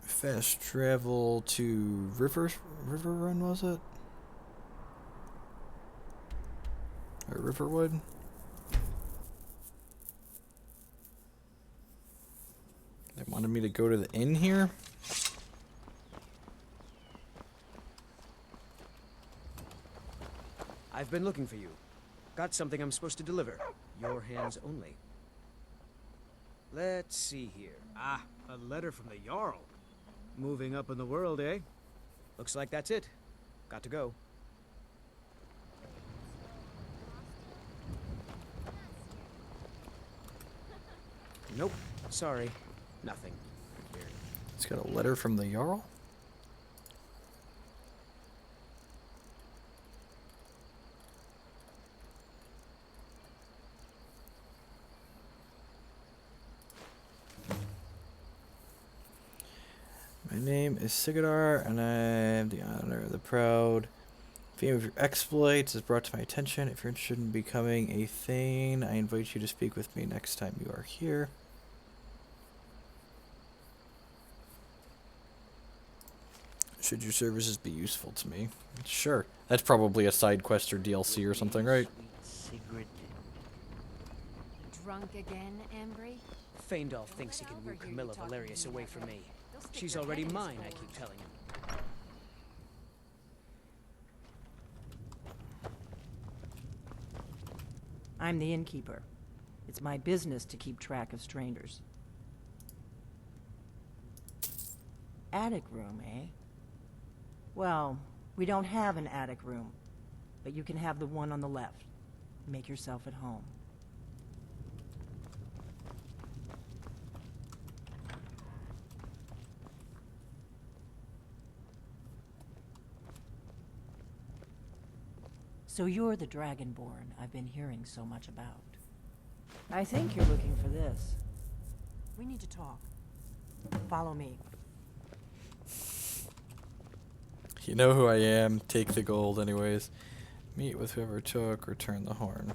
Fast travel to River Run, was it? Or Riverwood? They wanted me to go to the inn here? I've been looking for you. Got something I'm supposed to deliver. Your hands only. Let's see here. Ah, a letter from the Jarl. Moving up in the world, eh? Looks like that's it. Got to go. Nope. Sorry. Nothing. Here. It's got a letter from the Jarl? My name is Sigadar, and I am the honor of the proud. Fame of your exploits is brought to my attention. If you're interested in becoming a Thane, I invite you to speak with me next time you are here. Should your services be useful to me? Sure. That's probably a side quest or DLC or something, right? Drunk again, Ambry? Faendal thinks he can woo Camilla Valerius away from me. She's already mine, I keep telling him. I'm the innkeeper. It's my business to keep track of strangers. Attic room, eh? Well, we don't have an attic room, but you can have the one on the left. Make yourself at home. So you're the Dragonborn I've been hearing so much about. I think you're looking for this. We need to talk. Follow me. You know who I am. Take the gold anyways. Meet with whoever took, return the horn.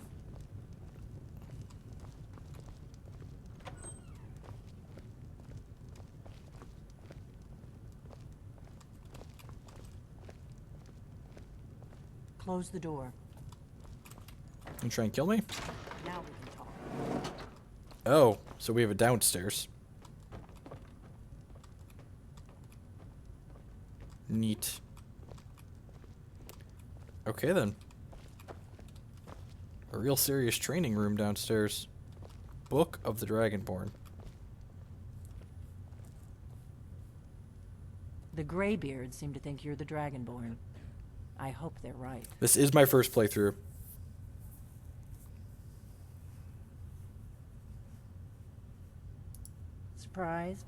Close the door. You try and kill me? Now we can talk. Oh, so we have a downstairs. Neat. Okay then. A real serious training room downstairs. Book of the Dragonborn. The Greybeards seem to think you're the Dragonborn. I hope they're right. This is my first playthrough. Surprised?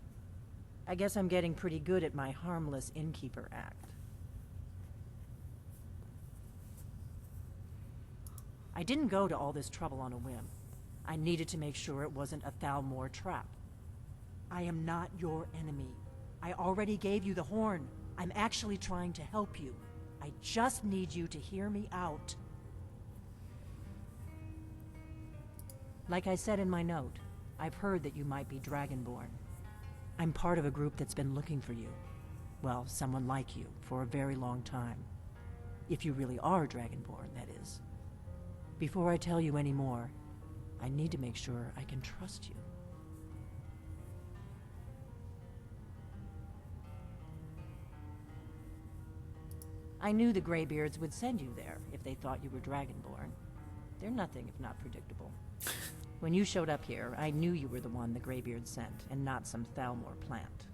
I guess I'm getting pretty good at my harmless innkeeper act. I didn't go to all this trouble on a whim. I needed to make sure it wasn't a Thalmor trap. I am not your enemy. I already gave you the horn. I'm actually trying to help you. I just need you to hear me out. Like I said in my note, I've heard that you might be Dragonborn. I'm part of a group that's been looking for you. Well, someone like you, for a very long time. If you really are Dragonborn, that is. Before I tell you any more, I need to make sure I can trust you. I knew the Greybeards would send you there if they thought you were Dragonborn. They're nothing if not predictable. When you showed up here, I knew you were the one the Greybeards sent, and not some Thalmor plant.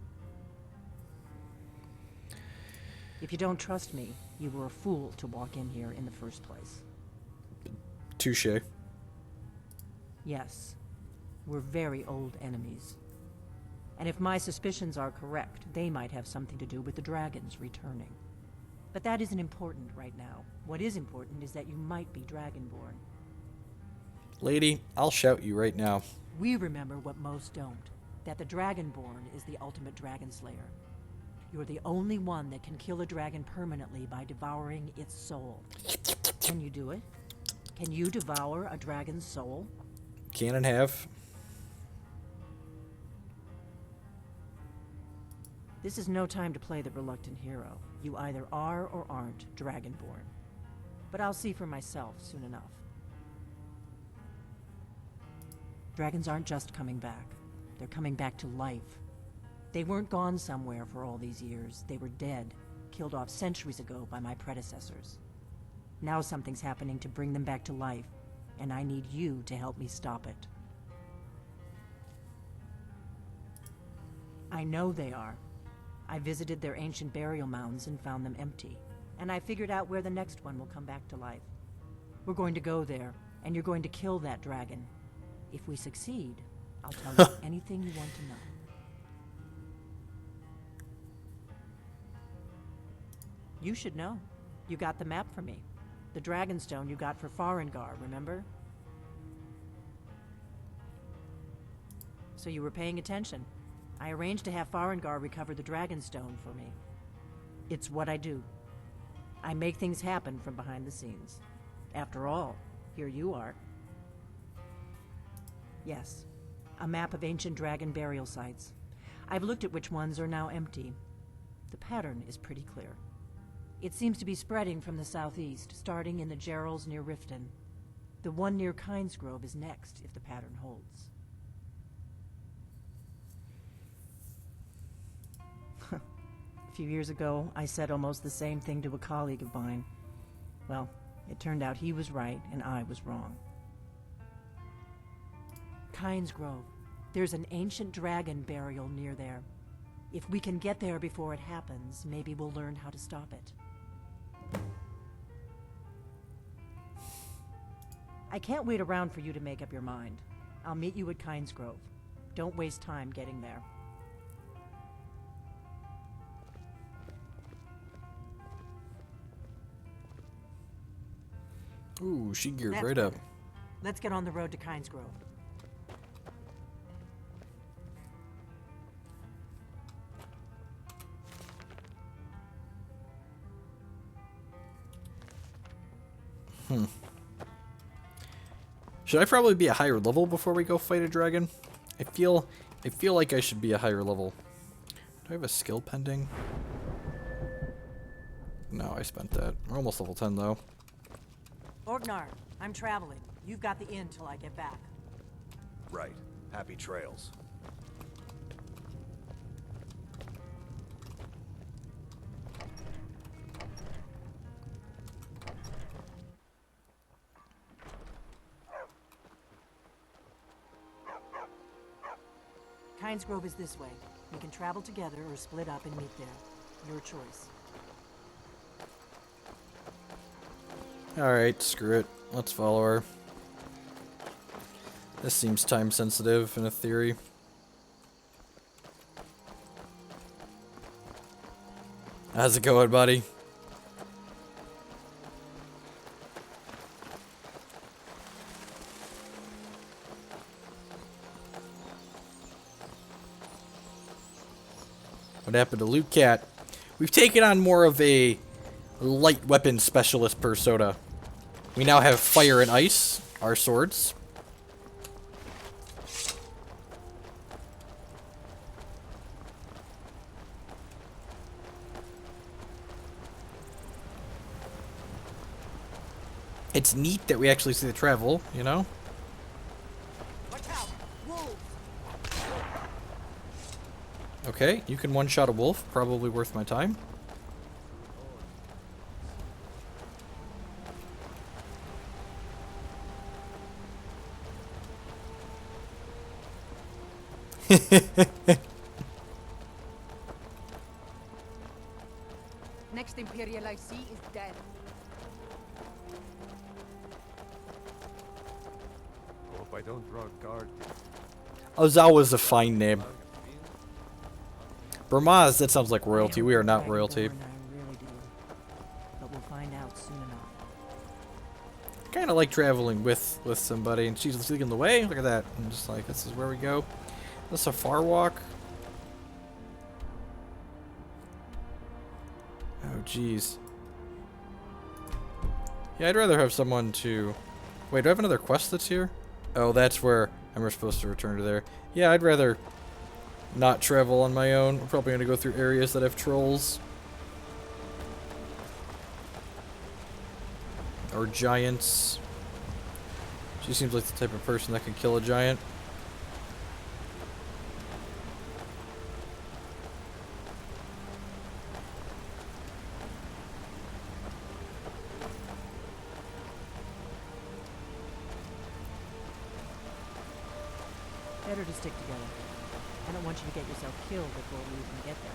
If you don't trust me, you were a fool to walk in here in the first place. Touché. Yes, we're very old enemies. And if my suspicions are correct, they might have something to do with the dragons returning. But that isn't important right now. What is important is that you might be Dragonborn. Lady, I'll shout you right now. We remember what most don't. That the Dragonborn is the ultimate dragon slayer. You're the only one that can kill a dragon permanently by devouring its soul. Can you do it? Can you devour a dragon's soul? Can and have. This is no time to play the reluctant hero. You either are or aren't Dragonborn. But I'll see for myself soon enough. Dragons aren't just coming back. They're coming back to life. They weren't gone somewhere for all these years. They were dead, killed off centuries ago by my predecessors. Now something's happening to bring them back to life, and I need you to help me stop it. I know they are. I visited their ancient burial mounds and found them empty, and I figured out where the next one will come back to life. We're going to go there, and you're going to kill that dragon. If we succeed, I'll tell you anything you want to know. You should know. You got the map for me. The Dragonstone you got for Farengar, remember? So you were paying attention. I arranged to have Farengar recover the Dragonstone for me. It's what I do. I make things happen from behind the scenes. After all, here you are. Yes, a map of ancient dragon burial sites. I've looked at which ones are now empty. The pattern is pretty clear. It seems to be spreading from the southeast, starting in the Gerals near Riften. The one near Kinesgrove is next, if the pattern holds. A few years ago, I said almost the same thing to a colleague of mine. Well, it turned out he was right and I was wrong. Kinesgrove. There's an ancient dragon burial near there. If we can get there before it happens, maybe we'll learn how to stop it. I can't wait around for you to make up your mind. I'll meet you at Kinesgrove. Don't waste time getting there. Ooh, she geared That's right good. up. Let's get on the road to Kinesgrove. Should I probably be a higher level before we go fight a dragon? I feel like I should be a higher level. Do I have a skill pending? No, I spent that. We're almost level 10 though. Orgnar, I'm traveling. You've got the inn till I get back. Right. Happy trails. Kinesgrove is this way. We can travel together or split up and meet there. Your choice. Alright, screw it. Let's follow her. This seems time sensitive in a theory. How's it going, buddy? What happened to Luke Cat? We've taken on more of a light weapon specialist persona. We now have fire and ice, our swords. It's neat that we actually see the travel, you know? Okay, you can one-shot a wolf, probably worth my time. Next Imperial I see is dead. Hope I don't draw guard. Ozawa's a fine name. Burmaz, that sounds like royalty. We are not royalty. of like traveling with somebody, and she's leading the way. Look at that. I'm just like, this is where we go. This is a far walk. Oh, jeez. Yeah, I'd rather have someone to... Wait, do I have another quest that's here? Oh, that's where I'm supposed to return to there. Yeah, I'd rather not travel on my own. I'm probably going to go through areas that have trolls. Or giants. She seems like the type of person that can kill a giant. Better to stick together. I don't want you to get yourself killed before we even get there.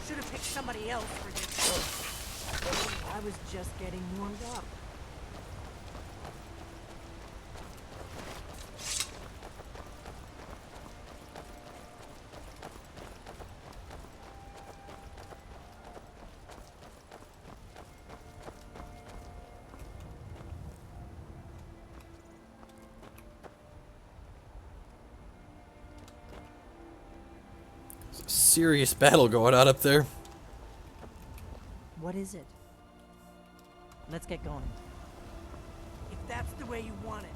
Should have picked somebody else for this. I was just getting warmed up. Serious battle going on up there. What is it? Let's get going. If that's the way you want it.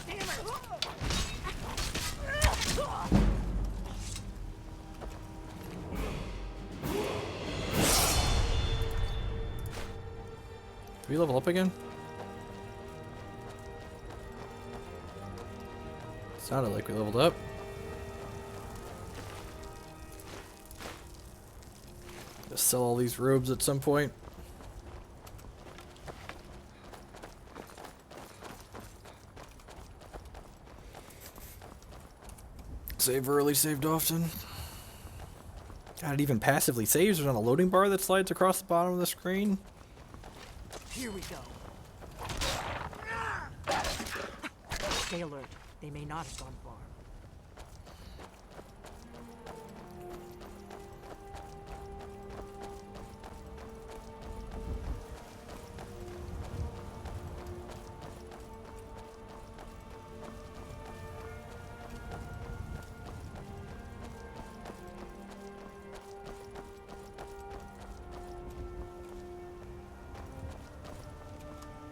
Damn it! Did we level up again? Sounded like we leveled up. Just sell all these robes at some point. Save early, saved often. God, it even passively saves. There's on a loading bar that slides across the bottom of the screen. Here we go. Stay alert. They may not have gone far.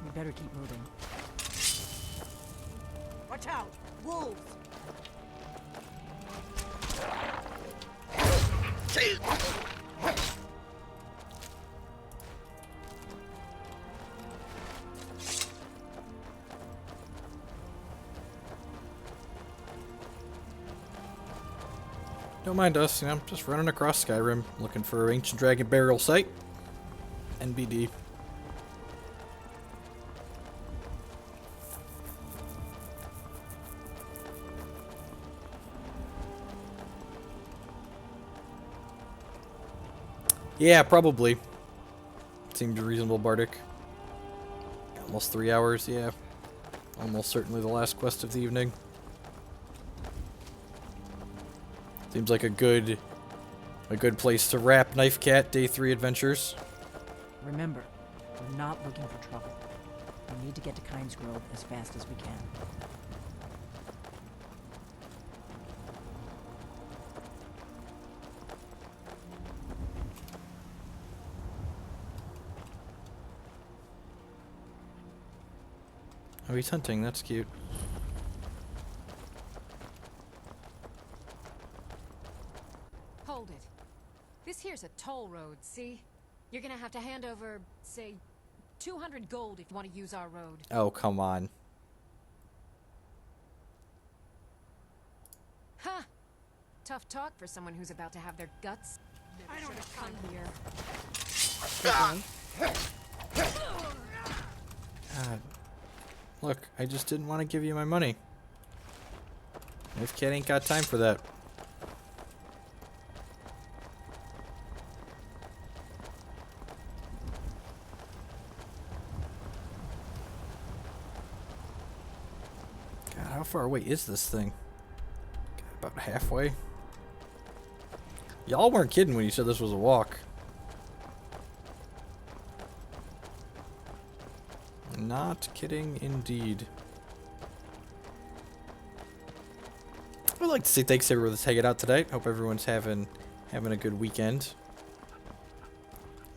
We better keep moving. Watch out! Wolves! Don't mind us, you know, just running across Skyrim, looking for ancient dragon burial site. NBD. Yeah, probably. Seemed reasonable, Bardic. Almost 3 hours, yeah. Almost certainly the last quest of the evening. Seems like a good place to wrap Knife Cat Day 3 adventures. Remember, we're not looking for trouble. We need to get to Kynes Grove as fast as we can. Oh, he's hunting. That's cute. Hold it. This here's a toll road, see? You're gonna have to hand over, say, 200 gold if you want to use our road. Oh, come on. Huh. Tough talk for someone who's about to have their guts. I don't have come here. God. Look, I just didn't want to give you my money. Knife Cat ain't got time for that. God, how far away is this thing? God, about halfway. Y'all weren't kidding when you said this was a walk. Not kidding, indeed. I'd like to say thanks everyone that's hanging out today. Hope everyone's having a good weekend.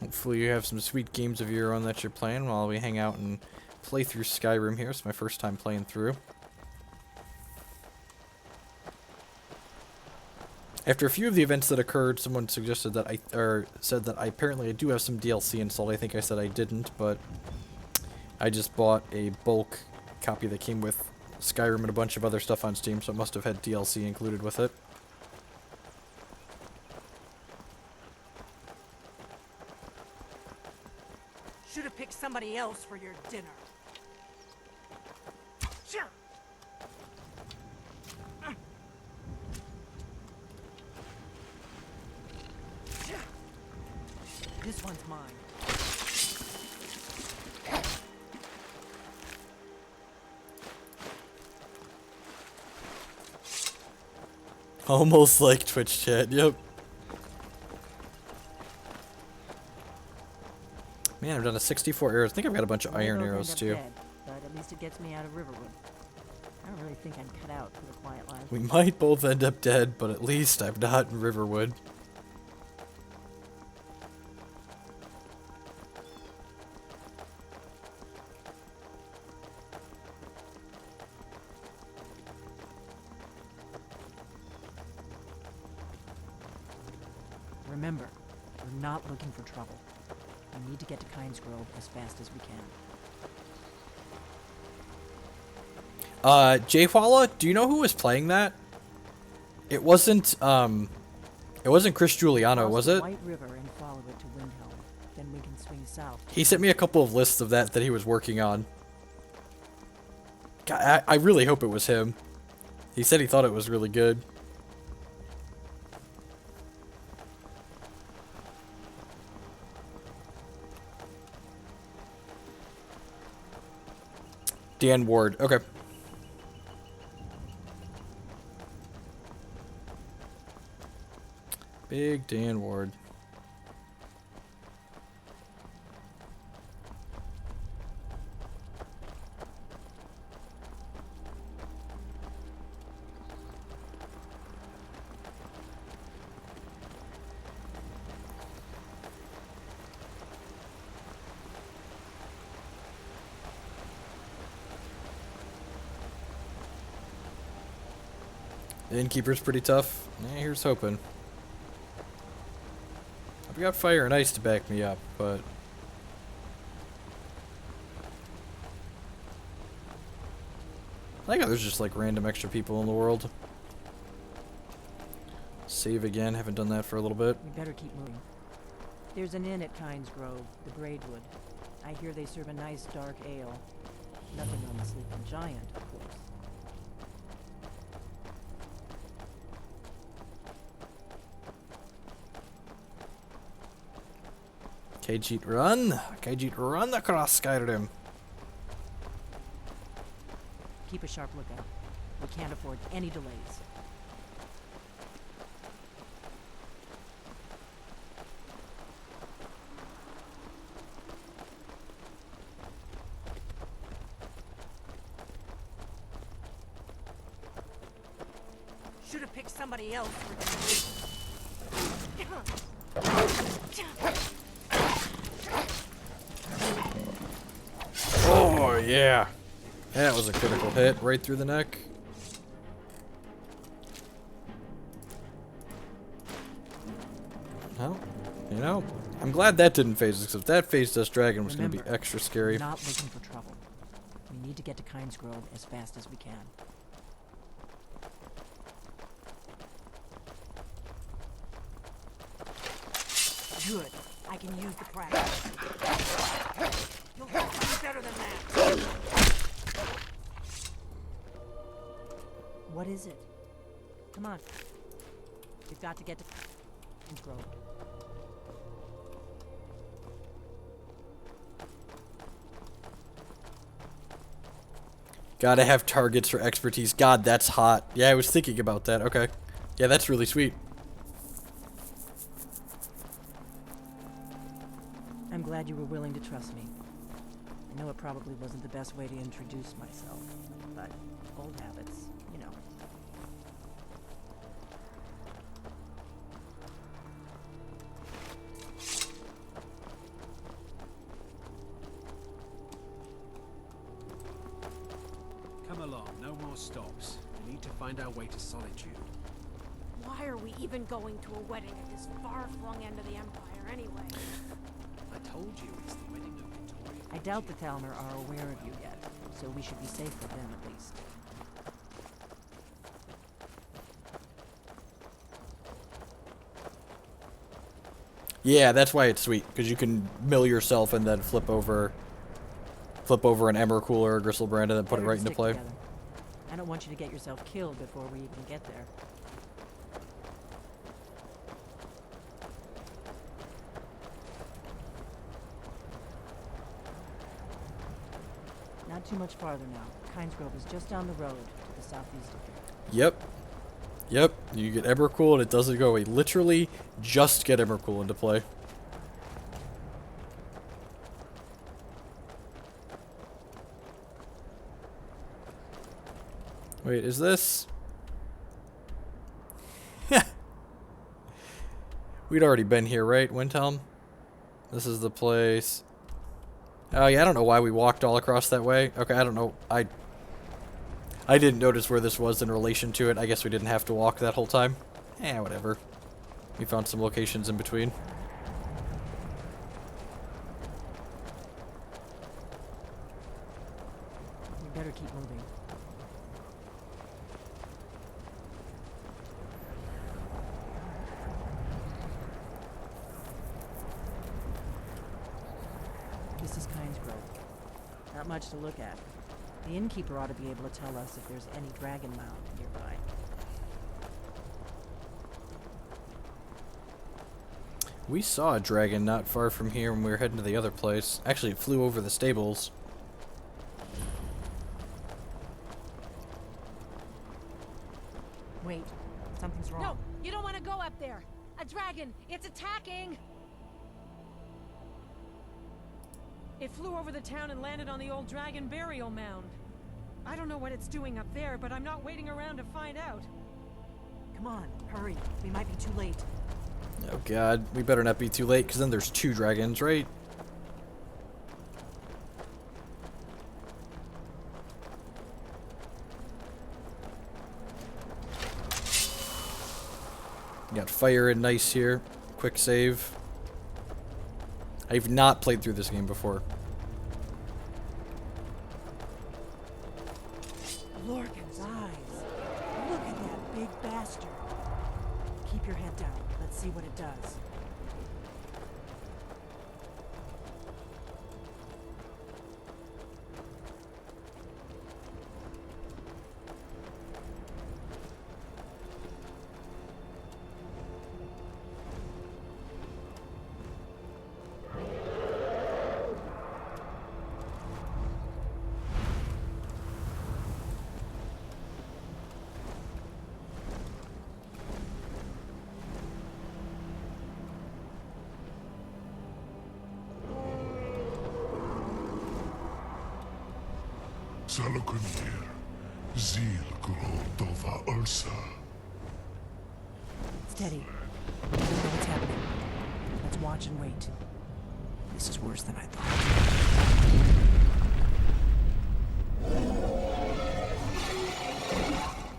Hopefully you have some sweet games of your own that you're playing while we hang out and play through Skyrim here. It's my first time playing through. After a few of the events that occurred, someone suggested that said that I do have some DLC installed. I think I said I didn't, but I just bought a bulk copy that came with Skyrim and a bunch of other stuff on Steam, so it must have had DLC included with it. Should have picked somebody else for your dinner. Sure. This one's mine. Almost like Twitch chat, yep. Man, I've done a 64 arrows. I think I've got a bunch of iron arrows too. Dead, but at least it gets me out of Riverwood. I don't really think I'm cut out for the quiet life. We might both end up dead, but at least I'm not in Riverwood. Remember, we're not looking for trouble. We need to get to Kynes Grove as fast as we can. Jayhwala, do you know who was playing that? It wasn't Chris Giuliano, was it? White River and follow it to Windhelm. Then we can swing south. He sent me a couple of lists of that he was working on. God, I really hope it was him. He said he thought it was really good. Dan Ward. Okay. Big Dan Ward. The Innkeeper's pretty tough. Yeah, here's hoping. I've got fire and ice to back me up, but... I like how there's just like random extra people in the world. Save again, haven't done that for a little bit. We better keep moving. There's an inn at Kynes Grove, the Braidwood. I hear they serve a nice dark ale. Nothing on the Sleeping Giant, of course. Khajiit run! Khajiit run across Skyrim! Keep a sharp lookout. We can't afford any delays. Should have picked somebody else for dinner. Oh, yeah. That was a critical hit right through the neck. Well, you know, I'm glad that didn't phase us, because if that phased us, Dragon was going to be extra scary. We're not looking for trouble. We need to get to Kynes Grove as fast as we can. Good. I can use the practice. You'll do better than that. What is it? Come on. We've got to get to Kynes Grove. Gotta have targets for expertise. God, that's hot. Yeah, I was thinking about that. Okay. Yeah, that's really sweet. I'm glad you were willing to trust me. I know it probably wasn't the best way to introduce myself, but old habits, you know. Come along, no more stops. We need to find our way to Solitude. Why are we even going to a wedding at this far-flung end of the Empire, anyway? I told you it's the wedding of Victoria. I doubt the Thalmor are aware of you yet, so we should be safe with them at least. Yeah, that's why it's sweet, because you can mill yourself and then flip over an Emmer Cooler or Gristlebrand and then put it right into play. Together. I don't want you to get yourself killed before we even get there. Not too much farther now. Kynesgrove is just down the road to the southeast of here. Yep. You get Emrakul and it doesn't go away. Literally just get Emrakul into play. Wait, is this? We'd already been here, right, Windhelm? This is the place. Oh yeah, I don't know why we walked all across that way. Okay, I don't know. I didn't notice where this was in relation to it. I guess we didn't have to walk that whole time. Whatever. We found some locations in between. We better keep moving. This is Kynesgrove. Not much to look at. The innkeeper ought to be able to tell us if there's any dragon mound nearby. We saw a dragon not far from here when we were heading to the other place. Actually, it flew over the stables. Wait, something's wrong. No, you don't want to go up there. A dragon, it's attacking. It flew over the town and landed on the old dragon burial mound. I don't know what it's doing up there, but I'm not waiting around to find out. Come on, hurry. We might be too late. Oh god, we better not be too late, because then there's 2 dragons, right? Got fire and nice here. Quick save. I've not played through this game before. Lorcan's eyes. Look at that big bastard. Keep your head down. Let's see what it does. Salokunir, Zil Dova Ursa. Steady. I don't know what's happening. Let's watch and wait. This is worse than I thought.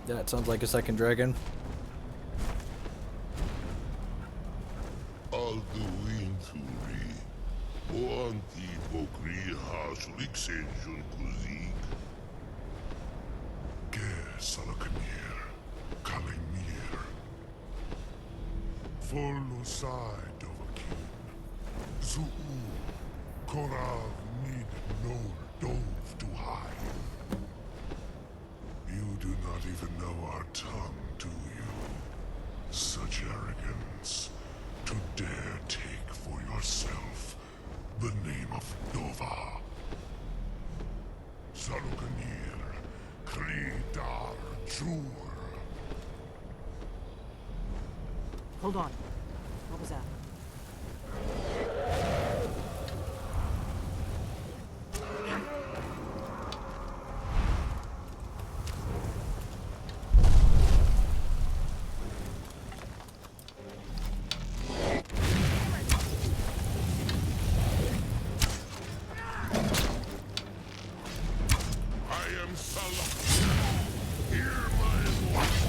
That sounds like a second dragon. Alduinturi, Oanti Bokri Hasliksenjun Kuzik. Ger Salokunir, Kalimir. Folosai Dovakin. Zuu, Korav Mid Nol Dove Duhai. You do not even know our tongue, do you? Such arrogance. To dare take for yourself the name of Dova. Salukanir, Kridar Jur. Hold on. What was that? Hear my voice.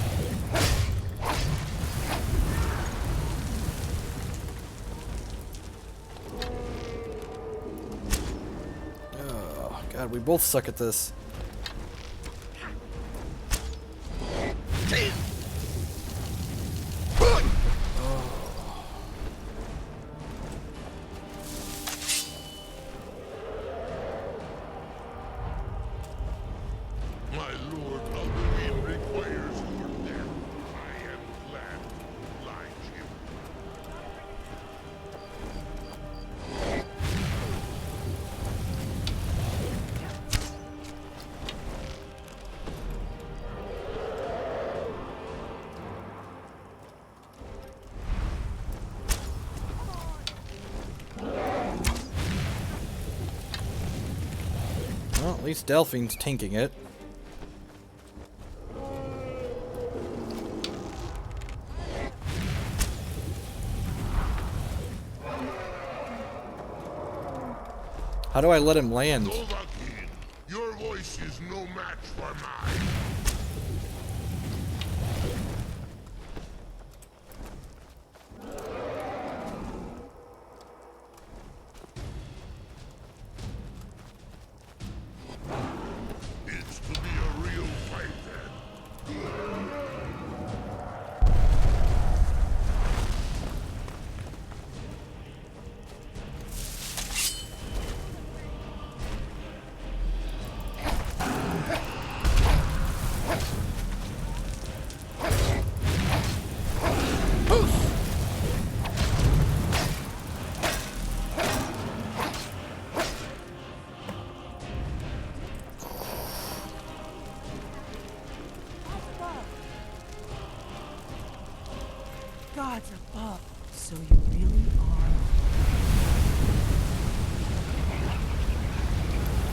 Oh, God, we both suck at this. My lord Alduin requires your death. I am glad to oblige him. Well, at least Delphine's tanking it. How do I let him land? Dovahkiin, your voice is no match for mine. It's to be a real fight then. Gods above. So you really are.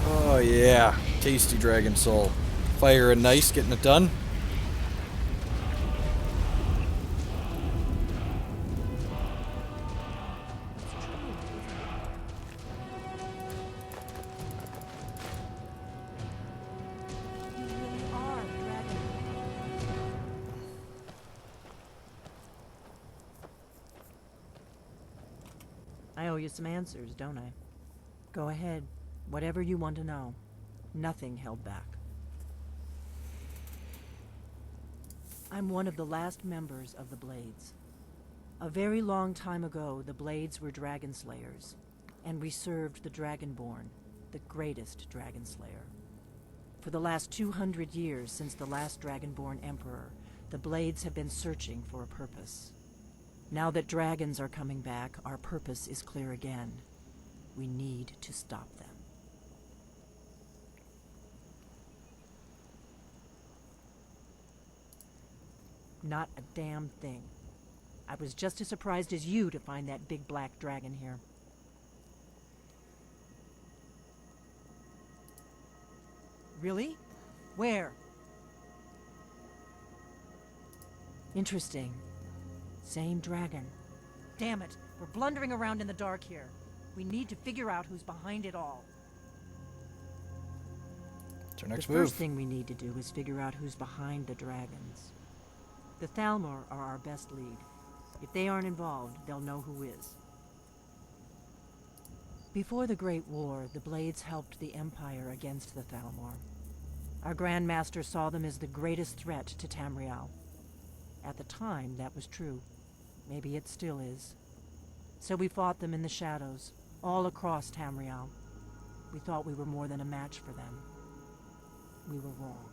Oh yeah, tasty dragon soul. Fire and nice, getting it done. You really are a dragon. I owe you some answers, don't I? Go ahead. Whatever you want to know. Nothing held back. I'm one of the last members of the Blades. A very long time ago, the Blades were dragon slayers, and we served the Dragonborn, the greatest dragon slayer. For the last 200 years since the last Dragonborn Emperor, the Blades have been searching for a purpose. Now that dragons are coming back, our purpose is clear again. We need to stop them. Not a damn thing. I was just as surprised as you to find that big black dragon here. Really? Where? Interesting. Same dragon. Damn it, we're blundering around in the dark here. We need to figure out who's behind it all. What's our next The move? first thing we need to do is figure out who's behind the dragons. The Thalmor are our best lead. If they aren't involved, they'll know who is. Before the Great War, the Blades helped the Empire against the Thalmor. Our Grand Master saw them as the greatest threat to Tamriel. At the time, that was true. Maybe it still is. So we fought them in the shadows, all across Tamriel. We thought we were more than a match for them. We were wrong.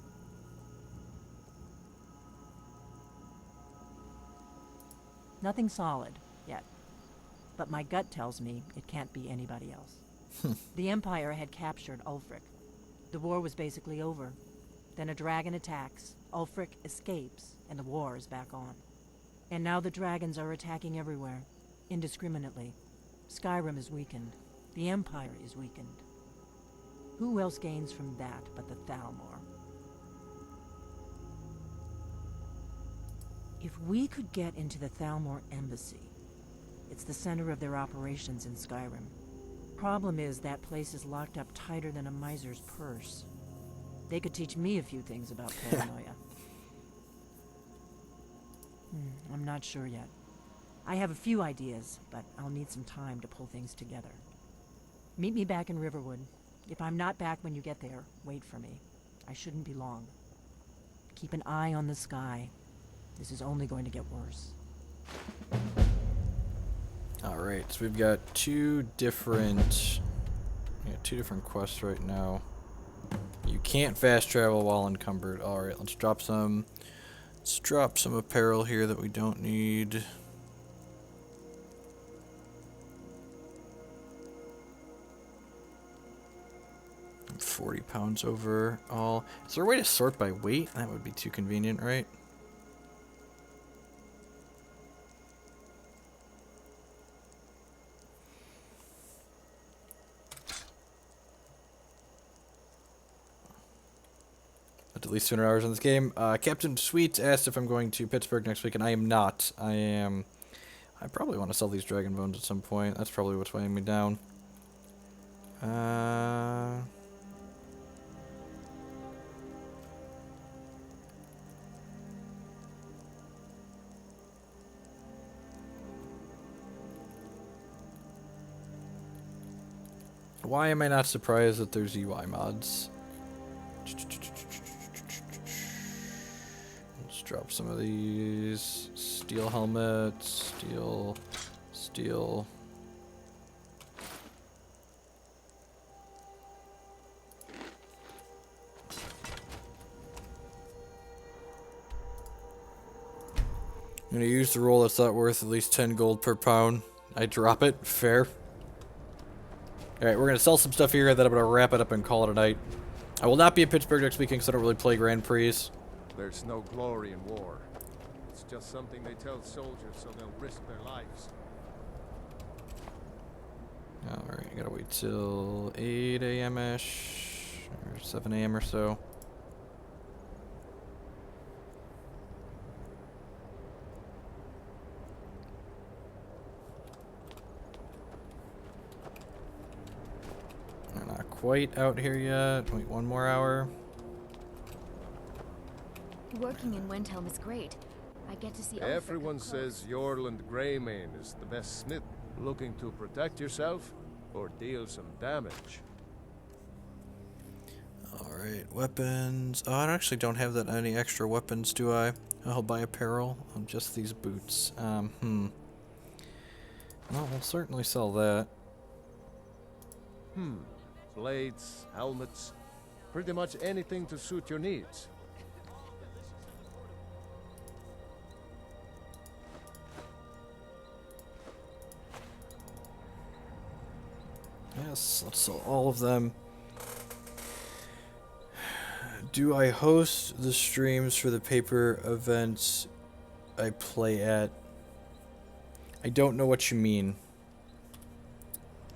Nothing solid, yet. But my gut tells me it can't be anybody else. The Empire had captured Ulfric. The war was basically over. Then a dragon attacks, Ulfric escapes, and the war is back on. And now the dragons are attacking everywhere, indiscriminately. Skyrim is weakened. The Empire is weakened. Who else gains from that but the Thalmor? If we could get into the Thalmor embassy, it's the center of their operations in Skyrim. Problem is that place is locked up tighter than a miser's purse. They could teach me a few things about paranoia. I'm not sure yet. I have a few ideas, but I'll need some time to pull things together. Meet me back in Riverwood. If I'm not back when you get there, wait for me. I shouldn't be long. Keep an eye on the sky. This is only going to get worse. Alright, so we've got two different quests right now. You can't fast travel while encumbered. Alright, let's drop some apparel here that we don't need. 40 pounds over all. Is there a way to sort by weight? That would be too convenient, right? At least 200 hours in this game. Captain Sweets asked if I'm going to Pittsburgh next week, and I am not. I probably want to sell these dragon bones at some point. That's probably what's weighing me down. Why am I not surprised that there's UI mods? Let's drop some of these. Steel helmets, steel. I'm gonna use the roll that's not worth at least 10 gold per pound. I drop it, fair. Alright, we're gonna sell some stuff here, then I'm gonna wrap it up and call it a night. I will not be in Pittsburgh next weekend because I don't really play Grand Prix. There's no glory in war. It's just something they tell soldiers so they'll risk their lives. Alright, I gotta wait till 8 a.m.-ish, or 7 a.m. or so. We're not quite out here yet. Wait, one more hour. Working in Windhelm is great. I get to see Everyone says Yorland Greymane is the best smith. Looking to protect yourself or deal some damage? Alright, weapons. Oh, I actually don't have that many extra weapons, do I? I'll buy apparel on just these boots. Well, we'll certainly sell that. Blades, helmets, pretty much anything to suit your needs. Yes, let's sell all of them. Do I host the streams for the paper events I play at? I don't know what you mean.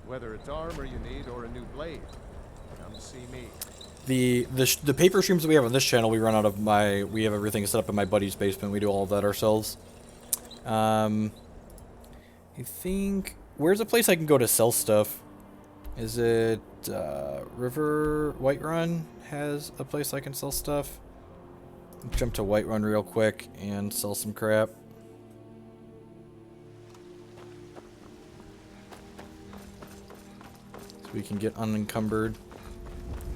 Whether it's armor you need or a new blade, come see me. The paper streams that we have on this channel, we run out of we have everything set up in my buddy's basement. We do all of that ourselves. I think, where's a place I can go to sell stuff? Is it River Whiterun has a place I can sell stuff? Jump to Whiterun real quick and sell some crap. So we can get unencumbered.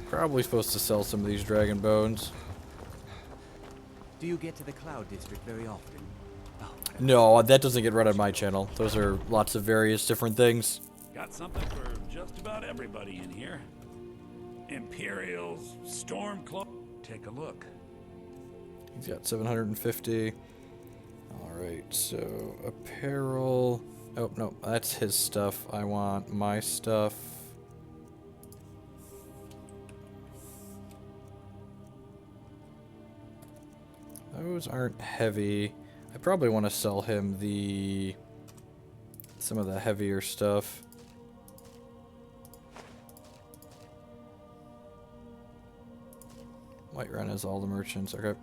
Probably supposed to sell some of these dragon bones. Do you get to the Cloud District very often? No, that doesn't get run on my channel. Those are lots of various different things. Got something for just about everybody in here. Imperials, Stormclaw. Take a look. He's got 750. Alright, so apparel. Oh, no, that's his stuff. I want my stuff. Those aren't heavy. I probably want to sell him some of the heavier stuff. Whiterun has all the merchants. Okay.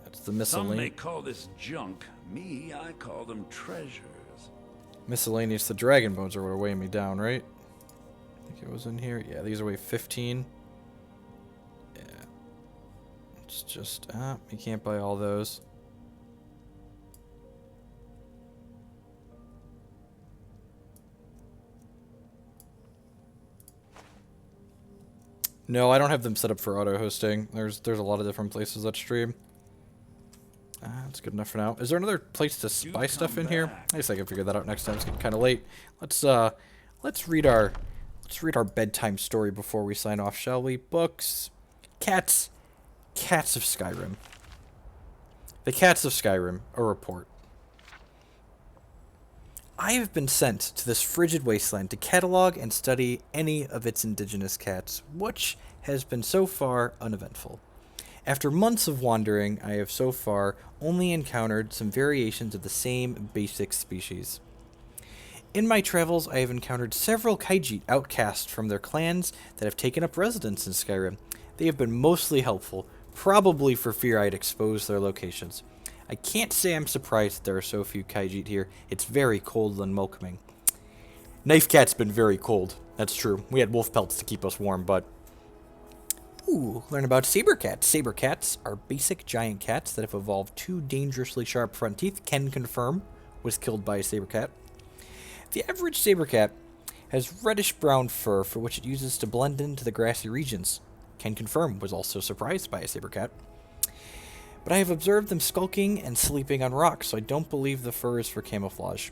That's the Some may miscellaneous. call this junk. Me, I call them treasures. Miscellaneous. The dragon bones are what are weighing me down, right? goes in here. Yeah, these are weigh 15. Yeah. It's just, you can't buy all those. No, I don't have them set up for auto-hosting. There's a lot of different places that stream. That's good enough for now. Is there another place to spy stuff in here? I guess I can figure that out next time. It's getting kind of late. Let's read our bedtime story before we sign off, shall we? Books, Cats of Skyrim. The Cats of Skyrim, a report. I have been sent to this frigid wasteland to catalog and study any of its indigenous cats, which has been so far uneventful. After months of wandering, I have so far only encountered some variations of the same basic species. In my travels, I have encountered several Khajiit outcast from their clans that have taken up residence in Skyrim. They have been mostly helpful, probably for fear I'd expose their locations. I can't say I'm surprised that there are so few Khajiit here. It's very cold and welcoming. Knife Cat's been very cold. That's true. We had wolf pelts to keep us warm, but... Ooh, learn about saber cats. Saber cats are basic giant cats that have evolved 2 dangerously sharp front teeth. Can confirm was killed by a saber cat. The average saber cat has reddish-brown fur for which it uses to blend into the grassy regions. Can confirm was also surprised by a saber cat. But I have observed them skulking and sleeping on rocks, so I don't believe the fur is for camouflage.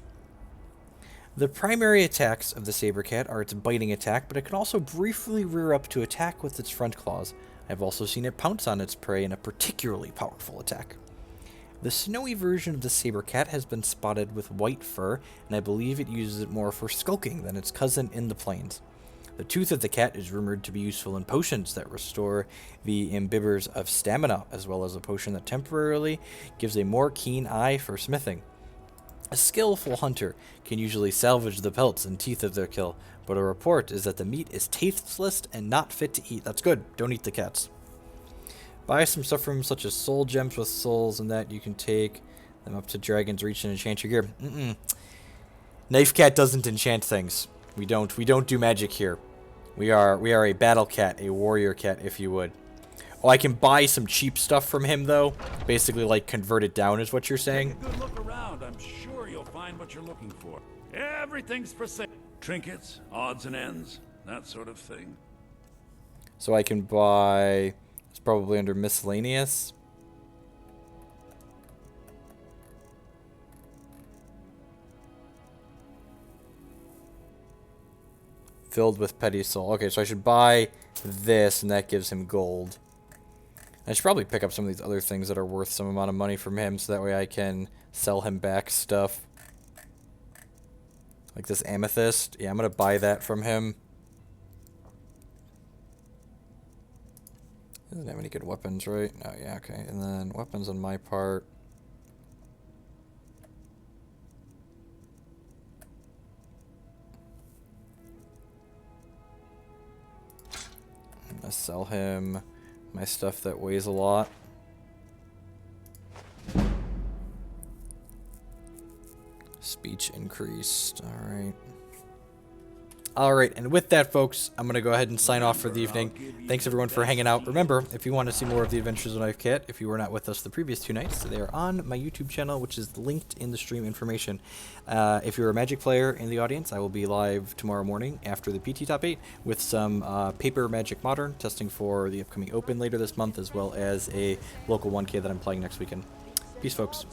The primary attacks of the saber cat are its biting attack, but it can also briefly rear up to attack with its front claws. I've also seen it pounce on its prey in a particularly powerful attack. The snowy version of the saber cat has been spotted with white fur, and I believe it uses it more for skulking than its cousin in the plains. The tooth of the cat is rumored to be useful in potions that restore the imbibers of stamina, as well as a potion that temporarily gives a more keen eye for smithing. A skillful hunter can usually salvage the pelts and teeth of their kill, but a report is that the meat is tasteless and not fit to eat. That's good. Don't eat the cats. Buy some stuff from them, such as soul gems with souls, and that you can take them up to Dragon's Reach and enchant your gear. Knife Cat doesn't enchant things. We don't do magic here. We are a battle cat, a warrior cat, if you would. Oh, I can buy some cheap stuff from him, though. Basically, like, convert it down is what you're saying. Take a good look around. I'm sure you'll find what you're looking for. Everything's for sale. Trinkets, odds and ends, that sort of thing. So I can buy... It's probably under miscellaneous. Filled with petty soul. Okay, so I should buy this, and that gives him gold. I should probably pick up some of these other things that are worth some amount of money from him, so that way I can sell him back stuff. Like this amethyst. Yeah, I'm going to buy that from him. Doesn't have any good weapons, right? Oh, yeah, okay. And then weapons on my part. I'm gonna sell him my stuff that weighs a lot. Speech increased. Alright. Alright, and with that, folks, I'm going to go ahead and sign off for the evening. Thanks, everyone, for hanging out. Remember, if you want to see more of the Adventures of Knife Cat, if you were not with us the previous 2 nights, they are on my YouTube channel, which is linked in the stream information. If you're a Magic player in the audience, I will be live tomorrow morning after the PT Top 8 with some Paper Magic Modern, testing for the upcoming Open later this month, as well as a local 1K that I'm playing next weekend. Peace, folks.